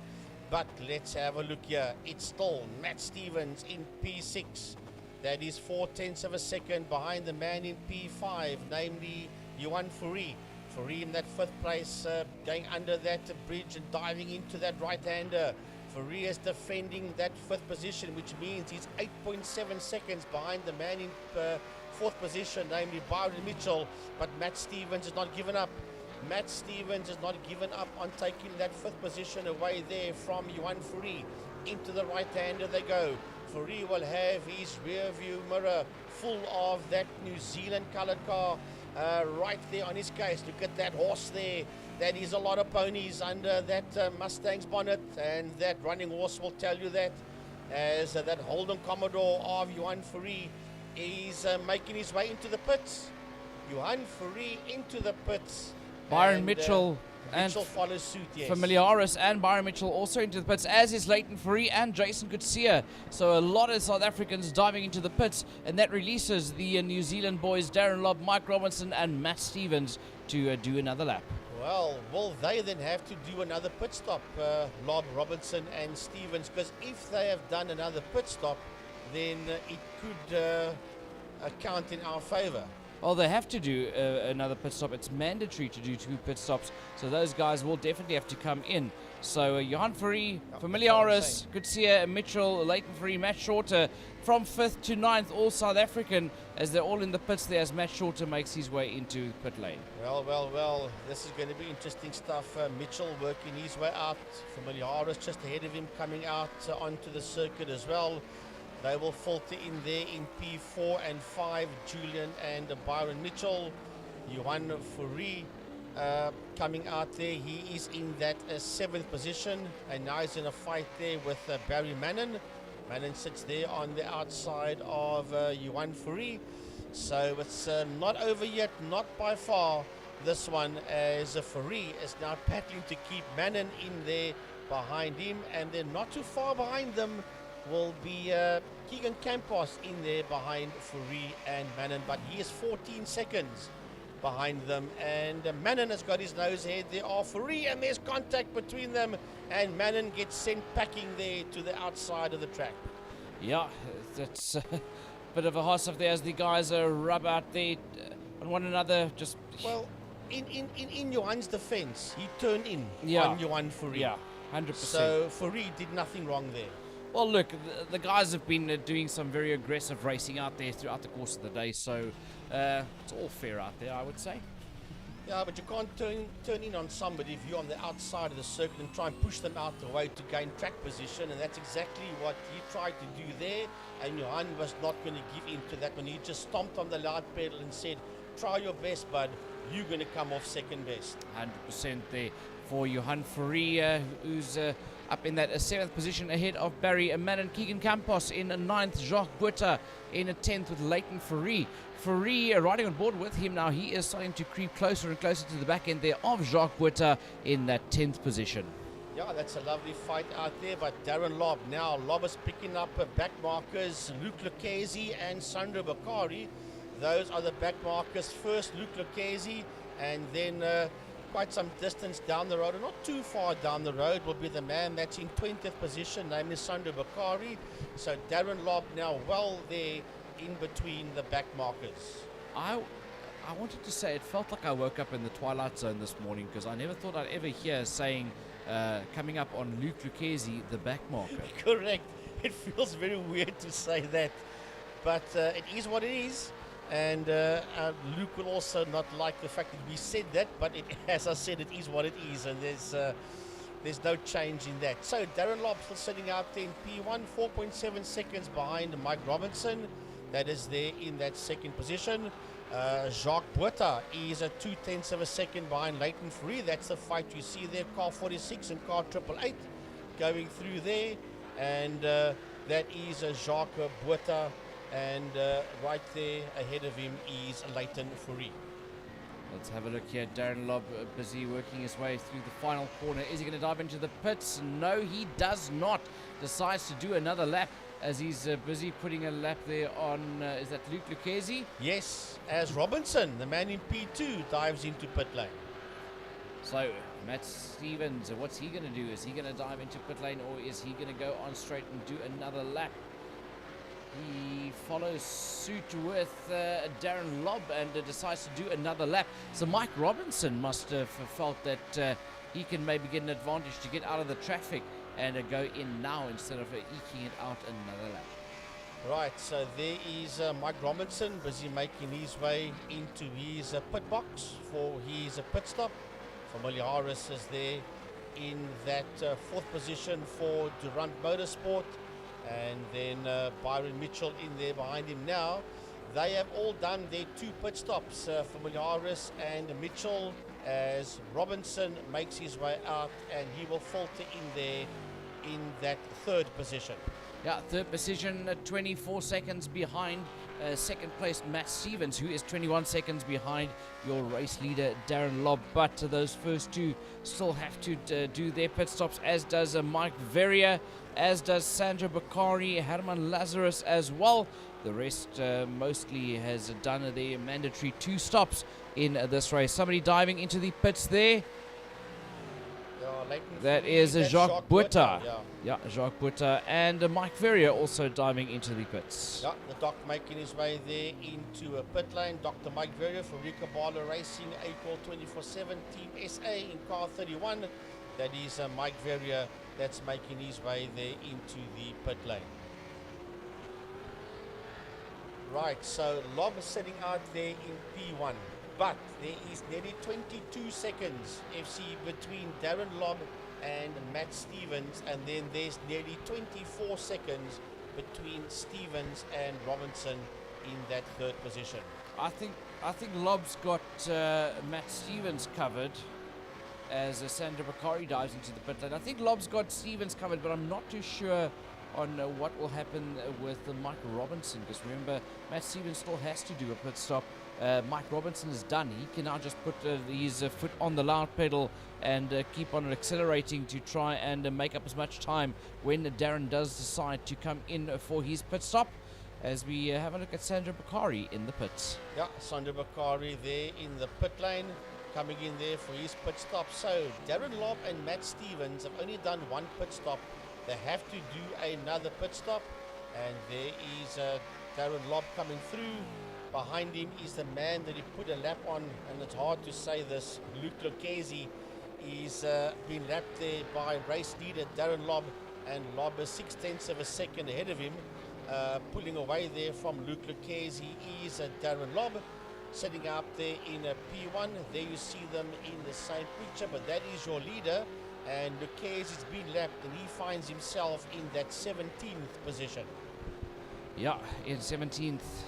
But let's have a look here. It's still Matt Stevens in P6. That is 4/10 of a second behind the man in P5, namely Johan Fourie. Fourie in that 5th place, going under that bridge and diving into that right-hander. Fourie is defending that 5th position, which means he's 8.7 seconds behind the man in 4th position, namely Byron Mitchell. But Matt Stevens has not given up. Matt Stevens has not given up on taking that 5th position away there from Johan Fourie. Into the right-hander they go. Fourie will have his rear view mirror full of that New Zealand coloured car right there on his case. Look at that horse there. That is a lot of ponies under that Mustang's bonnet, and that running horse will tell you that, as that Holden Commodore of Johan Fourie is making his way into the pits. Johan Fourie into the pits. Byron Mitchell and Mitchell follows suit, yes. Familiaris and Byron Mitchell also into the pits, as is Leighton Fourie and Jason Gutsia. So a lot of South Africans diving into the pits, and that releases the New Zealand boys Darren Lobb, Mike Robinson and Matt Stevens to do another lap. Well, will they then have to do another pit stop, Lob, Robinson and Stevens? Because if they have done another pit stop, then it could count in our favour. Well, they have to do another pit stop. It's mandatory to do 2 pit stops. So those guys will definitely have to come in. So Johan Fourie, Familiaris, Coetzee, Mitchell, Leighton Fourie, Matt Shorter from 5th to 9th, all South African, as they're all in the pits there as Matt Shorter makes his way into pit lane. Well, this is going to be interesting stuff. Mitchell working his way out. Familiaris just ahead of him coming out onto the circuit as well. They will filter in there in P4 and 5, Julian and Byron Mitchell. Johan Fourie coming out there. He is in that 7th position, and now he's in a fight there with Barry Mannon. Mannon sits there on the outside of Johan Fourie. So it's not over yet, not by far, this one, as Fourie is now battling to keep Mannon in there behind him, and then not too far behind them will be Keegan Campos in there behind Fourie and Mannon, but he is 14 seconds behind them, and Mannon has got his nose ahead. There are Fourie, and there's contact between them, and Mannon gets sent packing there to the outside of the track. Yeah, that's a bit of a hoss up there as the guys rub out there on one another. Just Well, in Johan's defense, he turned in Yeah. on Johan Fourie. yeah, 100%. So Fourie did nothing wrong there. Well, look, the guys have been doing some very aggressive racing out there throughout the course of the day, so it's all fair out there, I would say. Yeah, but you can't turn in on somebody if you're on the outside of the circuit and try and push them out the way to gain track position, and that's exactly what he tried to do there, and Johan was not going to give in to that when he just stomped on the loud pedal and said, try your best, bud, you're going to come off second best. 100% there for Johan Fourie, who's up in that 7th position ahead of Barry Mannon. Keegan Campos in 9th, Jacques Buerta in 10th with Leighton Fourie. Fourie riding on board with him now. He is starting to creep closer and closer to the back end there of Jacques Buerta in that 10th position. Yeah, that's a lovely fight out there, but Darren Lobb now. Lobb is picking up back markers, Luke Lucchese and Sandro Bakari. Those are the back markers. First Luke Lucchese, and then quite some distance down the road, and not too far down the road, will be the man that's in 20th position, named is Sandro Bakari. So Darren Lobb now well there in between the back markers. I wanted to say it felt like I woke up in the twilight zone this morning, because I never thought I'd ever hear saying coming up on Luke Lucchese, the back marker. Correct. It feels very weird to say that, but it is what it is. And Luke will also not like the fact that we said that, but as I said, it is what it is, and there's no change in that. So Darren Lobb still sitting out there in P1, 4.7 seconds behind Mike Robinson. That is there in that 2nd position. Jacques Buerta is a 0.2 of a second behind Leighton Fourie. That's the fight you see there, car 46 and car 888 going through there, and that is Jacques Buerta. And right there ahead of him is Leighton Fourie. Let's have a look here. Darren Lobb busy working his way through the final corner. Is he going to dive into the pits? No, he does not. Decides to do another lap as he's busy putting a lap there on, is that Luke Lucchese? Yes, as Robinson, the man in P2, dives into pit lane. So, Matt Stevens, what's he going to do? Is he going to dive into pit lane, or is he going to go on straight and do another lap? He follows suit with Darren Lobb and decides to do another lap. So Mike Robinson must have felt that he can maybe get an advantage to get out of the traffic and go in now instead of eking it out another lap. Right, so there is Mike Robinson busy making his way into his pit box for his pit stop. Familiaris is there in that 4th position for Durant Motorsport. And then Byron Mitchell in there behind him now. They have all done their 2 pit stops, Familiaris and Mitchell, as Robinson makes his way out, and he will falter in there in that 3rd position. Yeah, 3rd position, 24 seconds behind second place Matt Stevens, who is 21 seconds behind your race leader Darren Lobb. But those first two still have to do their pit stops, as does Mike Verrier, as does Sandra Bakari, Herman Lazarus as well. The rest mostly has done their mandatory 2 stops in this race. Somebody diving into the pits there. That is Jacques Butter. Yeah, Jacques Butter. And Mike Verrier also diving into the pits. Yeah, the doc making his way there into a pit lane. Dr. Mike Verrier from Rica Barlow Racing, April 24/7 Team SA in car 31. That is Mike Verrier that's making his way there into the pit lane. Right, so Lobb is sitting out there in P1. But there is nearly 22 seconds FC between Darren Lobb and Matt Stevens, and then there's nearly 24 seconds between Stevens and Robinson in that third position. I think Lobb's got Matt Stevens covered as Sandra Bakari dives into the pit lane. I think Lobb's got Stevens covered, but I'm not too sure on what will happen with Mike Robinson, because remember, Matt Stevens still has to do a pit stop. Mike Robinson is done. He can now just put his foot on the loud pedal and keep on accelerating to try and make up as much time when Darren does decide to come in for his pit stop. As we have a look at Sandra Bakari in the pits. Yeah, Sandra Bakari there in the pit lane, coming in there for his pit stop. So Darren Lobb and Matt Stevens have only done 1 pit stop. They have to do another pit stop, and there is Darren Lobb coming through. Behind him is the man that he put a lap on, and it's hard to say this, Luke Lucchesi. He's been lapped there by race leader Darren Lobb, and Lobb is 0.6 of a second ahead of him. Pulling away there from Luke Lucchesi is Darren Lobb, sitting up there in a P1. There you see them in the same picture, but that is your leader, and Lucchesi's been lapped, and he finds himself in that 17th position. Yeah, in 17th.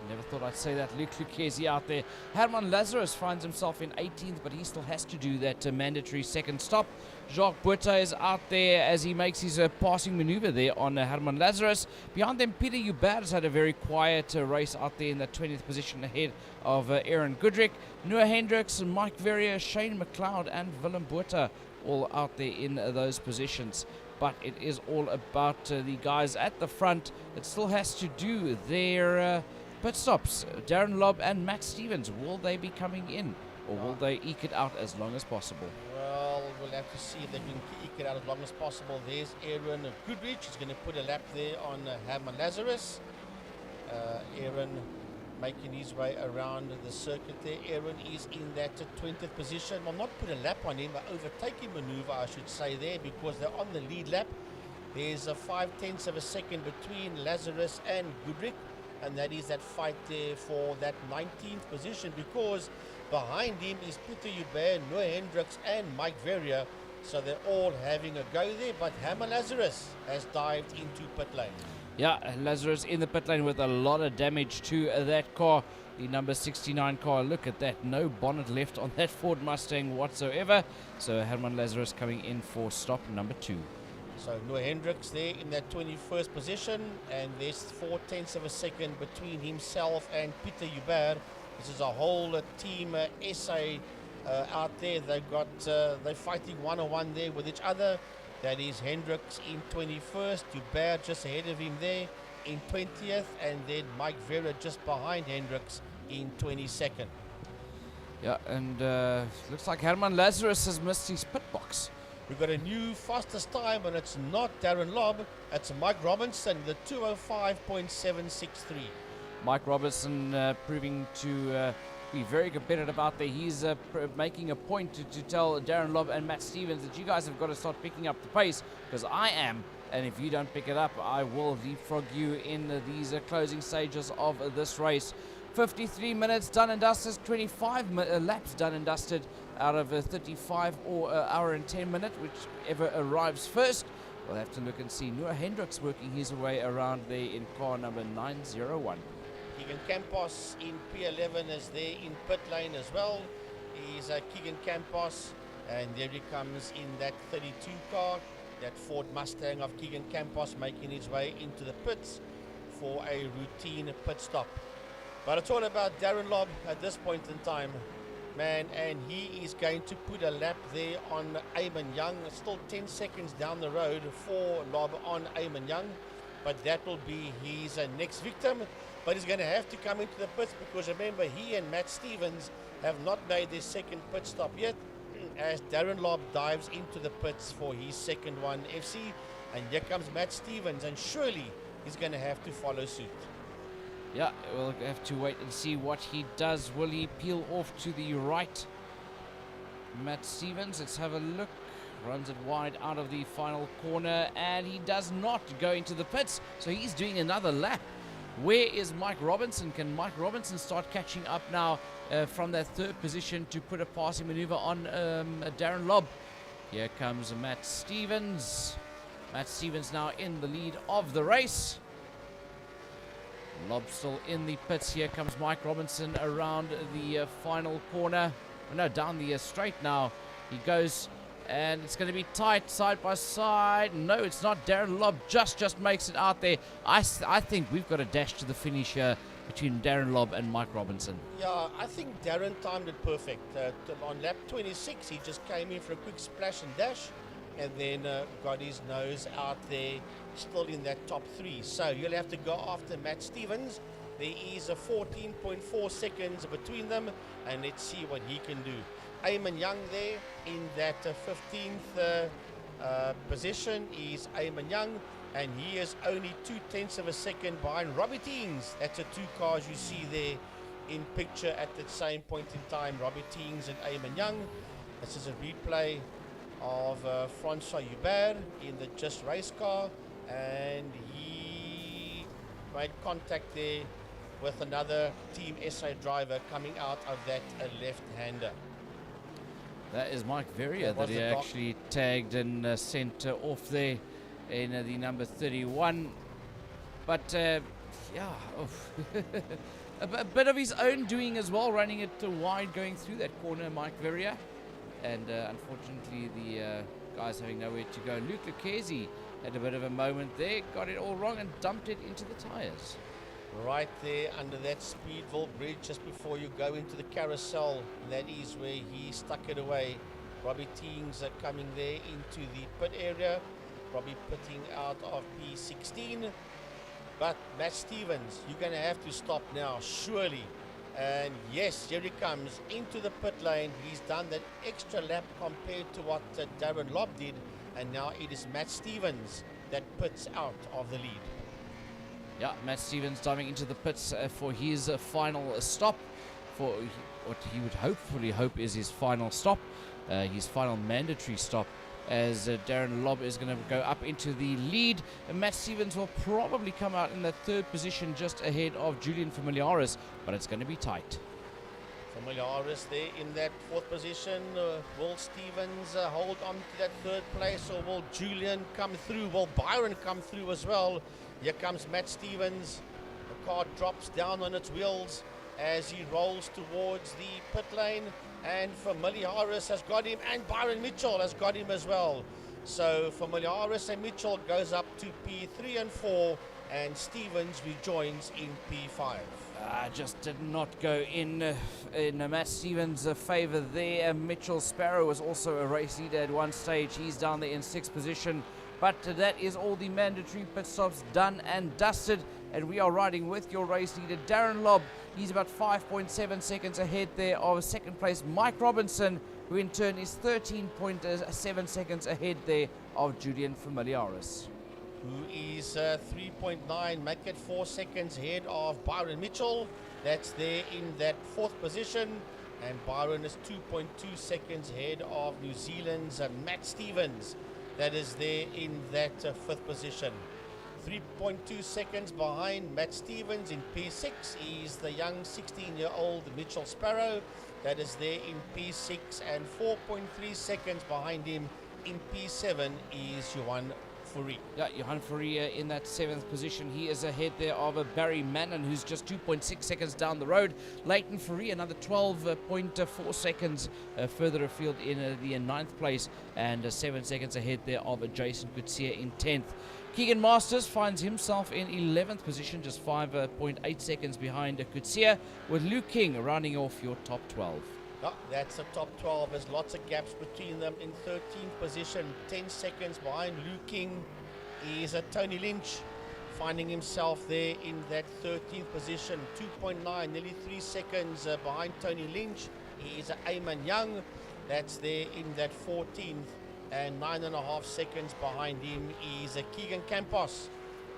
Never thought I'd say that. Luke Lucchesi out there. Herman Lazarus finds himself in 18th, but he still has to do that mandatory second stop. Jacques Butter is out there as he makes his passing maneuver there on Herman Lazarus. Behind them, Peter Hubert has had a very quiet race out there in the 20th position ahead of Aaron Goodrick. Noah Hendricks, Mike Verrier, Shane McLeod, and Willem Butter all out there in those positions. But it is all about the guys at the front that still has to do their pit stops. Darren Lobb and Matt Stevens, will they be coming in, or will they eke it out as long as possible? Well, we'll have to see if they can eke it out as long as possible. There's Aaron Goodrich. He's going to put a lap there on Herman Lazarus. Aaron making his way around the circuit there. Aaron is in that 20th position. Well, not put a lap on him, but overtaking maneuver, I should say there, because they're on the lead lap. There's a 0.5 of a second between Lazarus and Goodrich, and that is that fight there for that 19th position, because behind him is Peter Hubert, Noah Hendricks, and Mike Verrier. So they're all having a go there, but Herman Lazarus has dived into pit lane. Yeah, Lazarus in the pit lane with a lot of damage to that car, the number 69 car. Look at that, no bonnet left on that Ford Mustang whatsoever. So Herman Lazarus coming in for stop number 2. So Noah Hendricks there in that 21st position, and there's 0.4 of a second between himself and Peter Hubert. This is a whole team SA out there. They're fighting one-on-one there with each other. That is Hendricks in 21st, Hubert just ahead of him there in 20th, and then Mike Verrier just behind Hendricks in 22nd. Yeah, and looks like Herman Lazarus has missed his pit box. We've got a new fastest time, and it's not Darren Lobb, it's Mike Robinson, the 2:05.763. Mike Robinson proving to be very competitive out there. He's making a point to tell Darren Lobb and Matt Stevens that you guys have got to start picking up the pace, because I am, and if you don't pick it up, I will leapfrog you in these closing stages of this race. 53 minutes done and dusted, 25 laps done and dusted out of 35 or hour and 10 minutes, whichever arrives first. We'll have to look and see. Noah Hendricks working his way around there in car number 901. Keegan Campos in P11 is there in pit lane as well. He's Keegan Campos, and there he comes in that 32 car, that Ford Mustang of Keegan Campos making his way into the pits. for a routine pit stop. But it's all about Darren Lobb at this point in time, man, and he is going to put a lap there on Eamon Young. Still 10 seconds down the road for Lobb on Eamon Young, but that will be his next victim. But he's going to have to come into the pits because remember, he and Matt Stevens have not made their second pit stop yet, as Darren Lobb dives into the pits for his second one, FC. And here comes Matt Stevens, and surely he's going to have to follow suit. Yeah, we'll have to wait and see what he does. Will he peel off to the right? Matt Stevens, let's have a look. Runs it wide out of the final corner, and he does not go into the pits, so he's doing another lap. Where is Mike Robinson? Can Mike Robinson start catching up now from that third position to put a passing maneuver on Darren Lobb? Here comes Matt Stevens. Matt Stevens now in the lead of the race. Lobb still in the pits. Here comes Mike Robinson around the final corner. Oh, no, down the straight now. He goes, and it's going to be tight side by side. No, it's not. Darren Lobb just makes it out there. I think we've got a dash to the finish here between Darren Lobb and Mike Robinson. Yeah, I think Darren timed it perfect. On lap 26, he just came in for a quick splash and dash, and then got his nose out there, still in that top three. So you'll have to go after Matt Stevens. There is a 14.4 seconds between them, and let's see what he can do. Eamon Young there in that 15th position is Eamon Young, and he is only 0.2 of a second behind Robbie Teens. That's the two cars you see there in picture at the same point in time, Robbie Teens and Eamon Young. This is a replay of Francois Hubert in the Just Race car, and he made contact there with another Team SA driver coming out of that left-hander. That is Mike Verrier that he actually tagged and sent off there in the number 31. But yeah, a bit of his own doing as well, running it wide going through that corner, Mike Verrier. And unfortunately, the guys having nowhere to go. Luke Lucchesi had a bit of a moment there, got it all wrong and dumped it into the tyres. Right there under that Speedville bridge, just before you go into the carousel, that is where he stuck it away. Robbie Teens are coming there into the pit area. Robbie pitting out of P16. But Matt Stevens, you're going to have to stop now, surely. And yes, here he comes into the pit lane. He's done that extra lap compared to what Darren Lobb did. And now it is Matt Stevens that pits out of the lead. Yeah, Matt Stevens diving into the pits for his final stop, for what he would hopefully hope is his final stop, his final mandatory stop, as Darren Lobb is going to go up into the lead. And Matt Stevens will probably come out in the third position just ahead of Julian Familiaris, but it's going to be tight. Familiaris there in that fourth position. Will Stevens hold on to that third place, or will Julian come through? Will Byron come through as well? Here comes Matt Stevens. The car drops down on its wheels as he rolls towards the pit lane, and Familiaris has got him, and Byron Mitchell has got him as well. So Familiaris and Mitchell goes up to P3 and 4, and Stevens rejoins in P5. Just did not go in Matt Stevens' favour there. Mitchell Sparrow was also a race leader at one stage. He's down there in 6th position. But that is all the mandatory pit stops done and dusted. And we are riding with your race leader, Darren Lobb. He's about 5.7 seconds ahead there of second place Mike Robinson, who in turn is 13.7 seconds ahead there of Julian Familiaris, who is 3.9, make it 4 seconds ahead of Byron Mitchell. That's there in that fourth position. And Byron is 2.2 seconds ahead of New Zealand's Matt Stevens. That is there in that fifth position. 3.2 seconds behind Matt Stevens in P6 is the young 16-year-old Mitchell Sparrow. That is there in P6, and 4.3 seconds behind him in P7 is Johan Fourie. Yeah, Johan Fourie in that 7th position. He is ahead there of Barry Mannon, who's just 2.6 seconds down the road. Leighton Fourie, another 12.4 seconds further afield in the 9th place, and 7 seconds ahead there of Jason Coetzee in 10th. Keegan Masters finds himself in 11th position, just 5.8 seconds behind Coetzee, with Liu King rounding off your top 12. Oh, that's the top 12. There's lots of gaps between them. In 13th position, 10 seconds behind Liu King, is Tony Lynch, finding himself there in that 13th position, 2.9, nearly 3 seconds behind Tony Lynch. He is Eamon Young, that's there in that 14th, and 9.5 seconds behind him is Keegan Campos,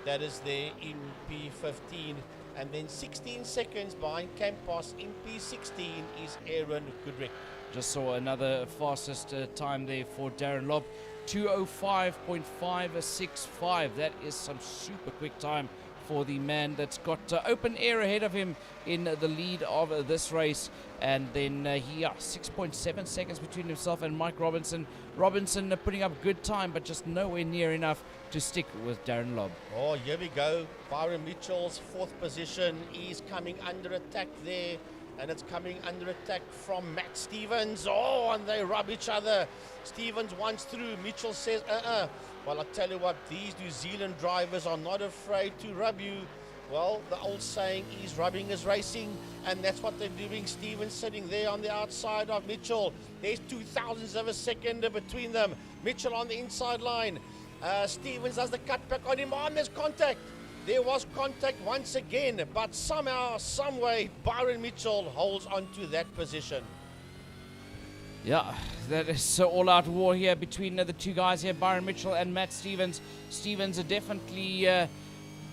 that is there in P15. And then 16 seconds behind Campos in P16 is Aaron Goodrick. Just saw another fastest time there for Darren Lobb, 2:05.565. That is some super quick time for the man that's got open air ahead of him in the lead of this race. And then 6.7 seconds between himself and Mike Robinson. Robinson putting up good time, but just nowhere near enough to stick with Darren Lobb. Oh, here we go. Byron Mitchell's 4th position is coming under attack there. And it's coming under attack from Matt Stevens. Oh, and they rub each other. Stevens wants through. Mitchell says, Well, I tell you what, these New Zealand drivers are not afraid to rub you. Well, the old saying is rubbing is racing, and that's what they're doing. Stevens sitting there on the outside of Mitchell. There's 0.02 of a second between them. Mitchell on the inside line. Stevens does the cutback on him. And there's contact. There was contact once again, but somehow, some way, Byron Mitchell holds on to that position. Yeah, that is all-out war here between the two guys here, Byron Mitchell and Matt Stevens. Stevens are definitely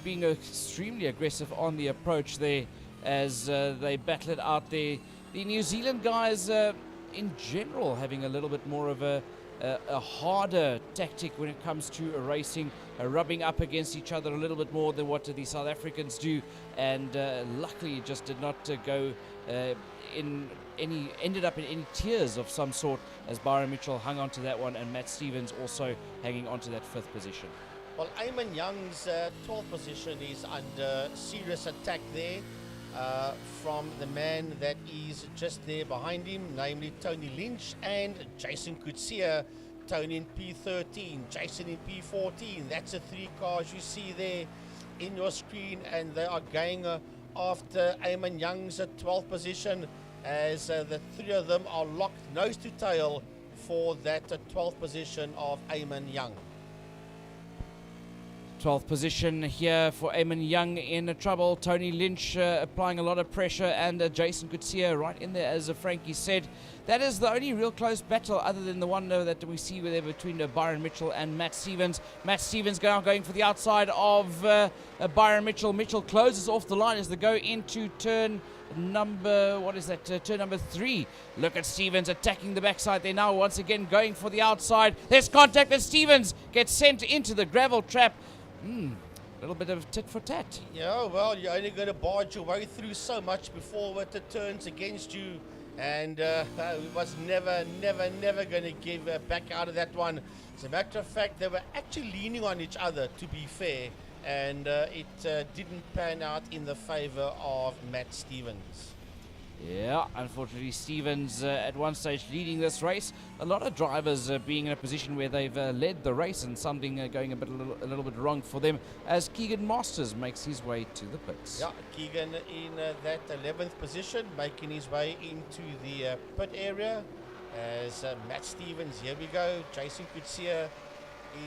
being extremely aggressive on the approach there as they battle it out there. The New Zealand guys, in general, having a little bit more of a harder tactic when it comes to racing, rubbing up against each other a little bit more than what the South Africans do, and luckily it just did not go ended up in any tears of some sort as Byron Mitchell hung on to that one, and Matt Stevens also hanging on to that 5th position. Well, Eamon Young's 12th position is under serious attack there from the man that is just there behind him, namely Tony Lynch and Jason Coetzee. Tony in P13, Jason in P14. That's the 3 cars you see there in your screen, and they are going after Eamon Young's 12th position as the 3 of them are locked nose to tail for that 12th position of Eamon Young. 12th position here for Eamon Young in trouble. Tony Lynch applying a lot of pressure, and Jason Coetzee right in there, as Frankie said. That is the only real close battle other than the one that we see there between Byron Mitchell and Matt Stevens. Matt Stevens going for the outside of Byron Mitchell. Mitchell closes off the line as they go into turn number, turn number 3. Look at Stevens attacking the backside there now, once again going for the outside. There's contact, and Stevens gets sent into the gravel trap. A little bit of tit for tat. Yeah, well, you're only going to barge your way through so much before it turns against you. And we was never going to give back out of that one. As a matter of fact, they were actually leaning on each other, to be fair. And it didn't pan out in the favor of Matt Stevens. Yeah, unfortunately, Stevens at one stage leading this race. A lot of drivers being in a position where they've led the race, and something going a little bit wrong for them as Keegan Masters makes his way to the pits. Yeah, Keegan in that 11th position, making his way into the pit area as Matt Stevens, here we go, Jason Coetzee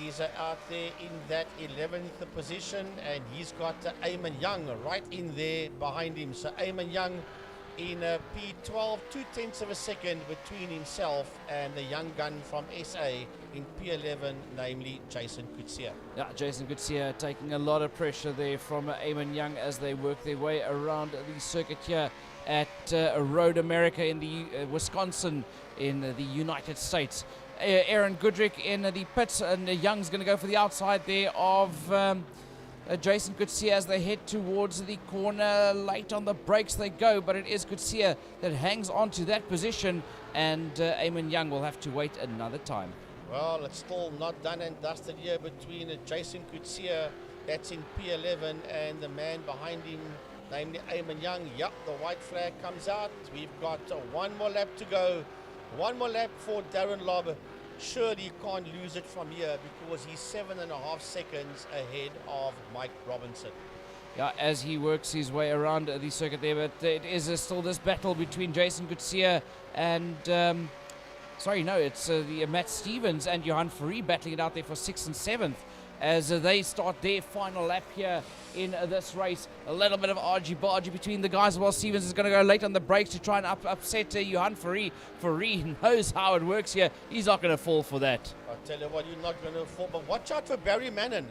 is out there in that 11th position, and he's got Eamon Young right in there behind him. So Eamon Young in P12, 0.2 of a second between himself and the young gun from SA in P11, namely Jason Coetzee. Yeah, Jason Coetzee taking a lot of pressure there from Eamon Young as they work their way around the circuit here at Road America in the Wisconsin in the United States. Aaron Goodrick in the pits, and Young's going to go for the outside there of Jason Coetzee as they head towards the corner. Late on the brakes they go, but it is Coetzee that hangs on to that position, and Eamon Young will have to wait another time. Well, it's still not done and dusted here between Jason Kutsia, that's in P11, and the man behind him, namely Eamon Young. Yep, the white flag comes out. We've got one more lap to go. One more lap for Darren Lobb. Surely he can't lose it from here because he's 7.5 seconds ahead of Mike Robinson. Yeah, as he works his way around the circuit there, but it is still this battle between Jason Kutsia and it's the Matt Stevens and Johan Fourie battling it out there for 6th and 7th as they start their final lap here in this race. A little bit of argy-bargy between the guys while Stevens is going to go late on the brakes to try and upset Johan Fourie. Fourie knows how it works here. He's not going to fall for that. I'll tell you what, you're not going to fall, but watch out for Barry Mannon.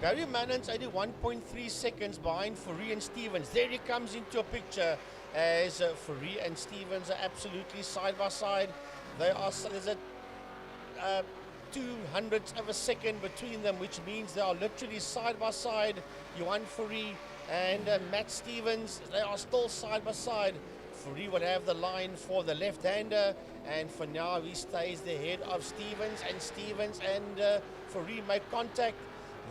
Barry Mannon's only 1.3 seconds behind Fourie and Stevens. There he comes into a picture as Fourie and Stevens are absolutely side by side. There's a 200th of a second between them, which means they are literally side by side. Johan Fourie and Matt Stevens, they are still side by side. Fourie will have the line for the left-hander, and for now he stays the head of Stevens and Fourie make contact.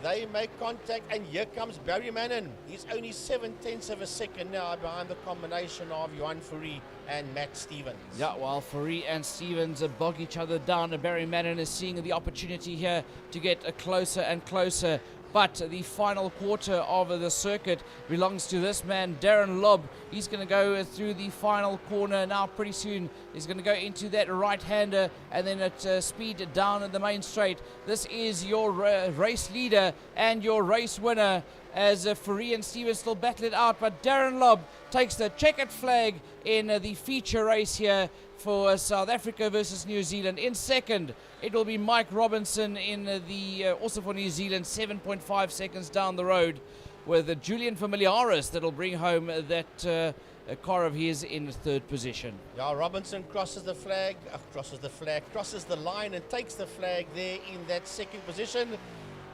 They make contact, and here comes Barry Mannon. He's only 7/10 of a second now behind the combination of Johan Fourie and Matt Stevens. Yeah, while Fourie and Stevens bog each other down, Barry Mannon is seeing the opportunity here to get closer and closer. But the final quarter of the circuit belongs to this man, Darren Lobb. He's going to go through the final corner now pretty soon. He's going to go into that right-hander and then at speed down in the main straight. This is your race leader and your race winner as Fourie and Stevens still battle it out. But Darren Lobb takes the checkered flag in the feature race here for South Africa versus New Zealand. In second, it will be Mike Robinson in the also for New Zealand, 7.5 seconds down the road, with Julian Familiaris that'll bring home that car of his in third position. Yeah, Robinson crosses the line and takes the flag there in that second position.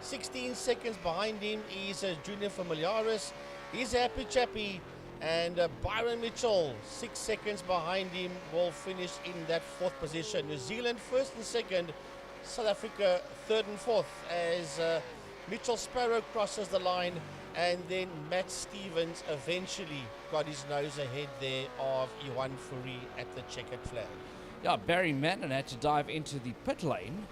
16 seconds behind him is Julian Familiaris. He's happy chappy. And Byron Mitchell, 6 seconds behind him, will finish in that fourth position. New Zealand first and second, South Africa third and fourth as Mitchell Sparrow crosses the line, and then Matt Stevens eventually got his nose ahead there of Johan Fourie at the checkered flag. Yeah, Barry Mannon had to dive into the pit lane.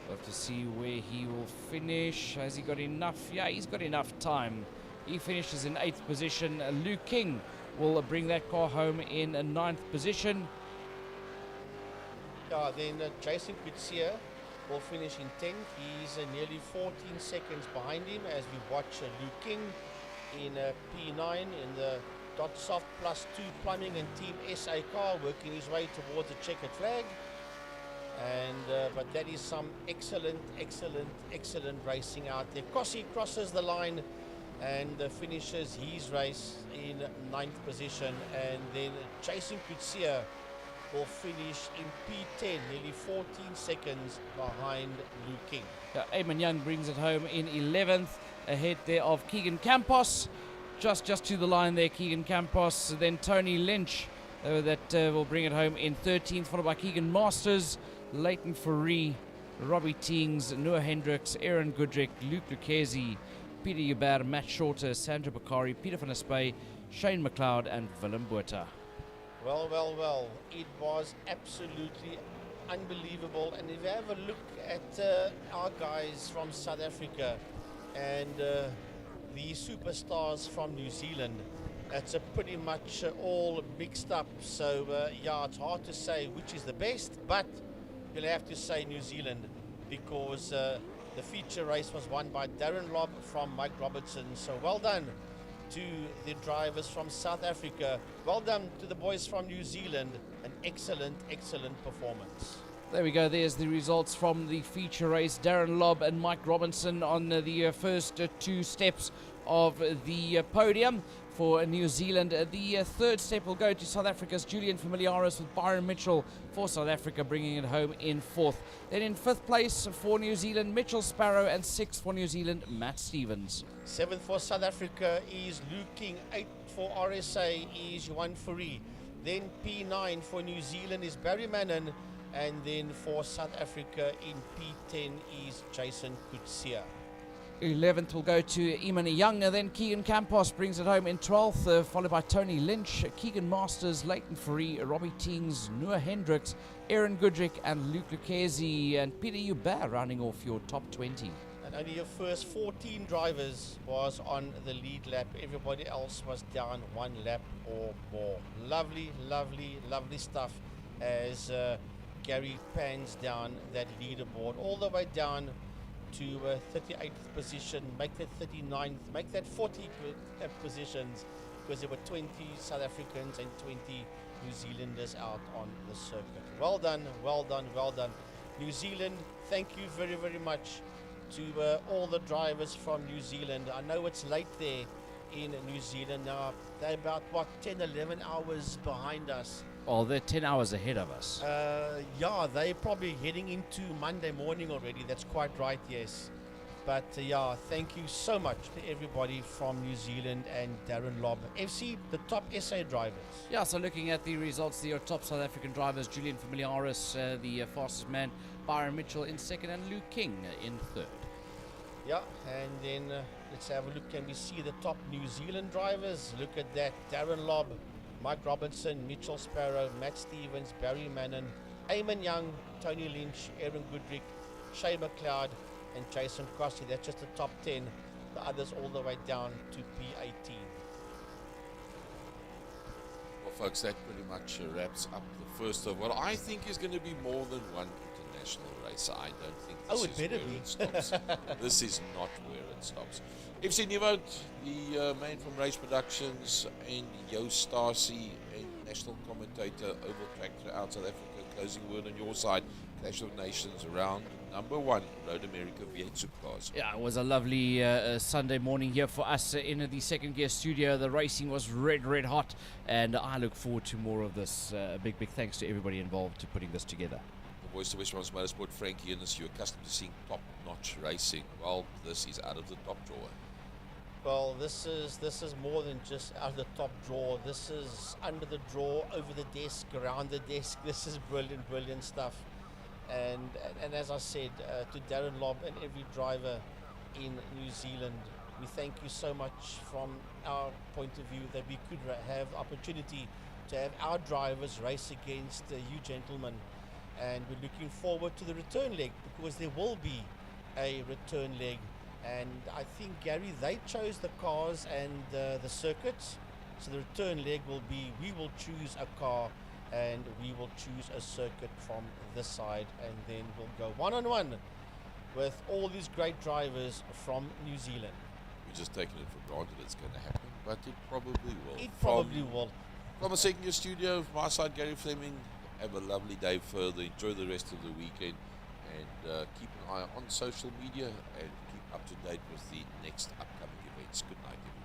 We'll have to see where he will finish. Has he got enough? Yeah, he's got enough time. He finishes in 8th position. Luke King will bring that car home in 9th position. Yeah, then Jason Kutsia will finish in 10th. He's nearly 14 seconds behind him as we watch Luke King in P9 in the .soft +2 plumbing and Team SA car working his way towards the checkered flag. And but that is some excellent racing out there. Kossi crosses the line and finishes his race in 9th position, and then Jason Kutsia will finish in P10, nearly 14 seconds behind Luke King. Eamon Young brings it home in 11th, ahead there of Keegan Campos, just to the line there, Keegan Campos. Then Tony Lynch that will bring it home in 13th, followed by Keegan Masters, Leighton Fourie, Robbie Teings, Noah Hendricks, Aaron Goodrick, Luke Lucchesi, Peter Hubert, Matt Shorter, Sandra Bakari, Peter van der Spey, Shane McLeod and Willem Botha. Well, it was absolutely unbelievable. And if you have a look at our guys from South Africa and the superstars from New Zealand, it's pretty much all mixed up. So yeah, it's hard to say which is the best, but you'll have to say New Zealand because the feature race was won by Darren Lobb from Mike Robinson. So well done to the drivers from South Africa. Well done to the boys from New Zealand. An excellent performance. There we go. There's the results from the feature race. Darren Lobb and Mike Robinson on the first two steps of the podium for New Zealand. The third step will go to South Africa's Julian Familiaris with Byron Mitchell for South Africa, bringing it home in 4th. Then in 5th place for New Zealand, Mitchell Sparrow, and 6th for New Zealand, Matt Stevens. 7th for South Africa is Luke King. 8th for RSA is Johan Fourie. Then P9 for New Zealand is Barry Mannon. And then for South Africa in P10 is Jason Kutsia. 11th will go to Imani Young, and then Keegan Campos brings it home in 12th, followed by Tony Lynch, Keegan Masters, Leighton Fourie, Robbie Teens, Noah Hendricks, Aaron Goodrick, and Luke Lucchesi, and Peter Hubert rounding off your top 20. And only your first 14 drivers was on the lead lap. Everybody else was down one lap or more. Lovely, lovely, lovely stuff as Gary pans down that leaderboard all the way down to 38th position, make that 39th, make that 40 positions, because there were 20 South Africans and 20 New Zealanders out on the circuit. Well done, well done, well done. New Zealand, thank you very, very much to all the drivers from New Zealand. I know it's late there in New Zealand now. They're about, 10, 11 hours behind us. Oh, they're 10 hours ahead of us. Yeah, they're probably heading into Monday morning already. That's quite right, yes. But yeah, thank you so much to everybody from New Zealand and Darren Lobb. FC, the top SA drivers. Yeah, so looking at the results, your top South African drivers, Julian Familiaris, the fastest man, Byron Mitchell in second, and Luke King in third. Yeah, and then let's have a look. Can we see the top New Zealand drivers? Look at that. Darren Lobb, Mike Robinson, Mitchell Sparrow, Matt Stevens, Barry Mannon, Eamon Young, Tony Lynch, Aaron Goodrick, Shay McLeod, and Jason Crossley. That's just the top 10. The others all the way down to P18. Well, folks, that pretty much wraps up the first of what I think is going to be more than one international race. I don't think this it is better where be. it stops. This is not where it stops. FC Nieuwoud, the man from Race Productions, and Jo Stasi, and national commentator, Oval Track throughout South Africa. Closing word on your side. Clash of Nations round number 1, Road America V8 Supercars. Yeah, it was a lovely Sunday morning here for us in the second gear studio. The racing was red hot, and I look forward to more of this. Big thanks to everybody involved to putting this together. The voice of Westmans Motorsport, Frankie Innes, you're accustomed to seeing top-notch racing. Well, this is out of the top drawer. Well, this is more than just out of the top drawer. This is under the drawer, over the desk, around the desk. This is brilliant stuff. And as I said, to Darren Lobb and every driver in New Zealand, we thank you so much from our point of view that we could have opportunity to have our drivers race against you gentlemen. And we're looking forward to the return leg, because there will be a return leg. And I think, Gary, they chose the cars and the circuits. So the return leg will be, we will choose a car and we will choose a circuit from this side, and then we'll go one-on-one with all these great drivers from New Zealand. We're just taking it for granted it's going to happen, but it probably will. It probably will. From a second year studio, my side, Gary Fleming, have a lovely day further. Enjoy the rest of the weekend, and keep an eye on social media and keep up to date with the next upcoming events. Good night, everyone.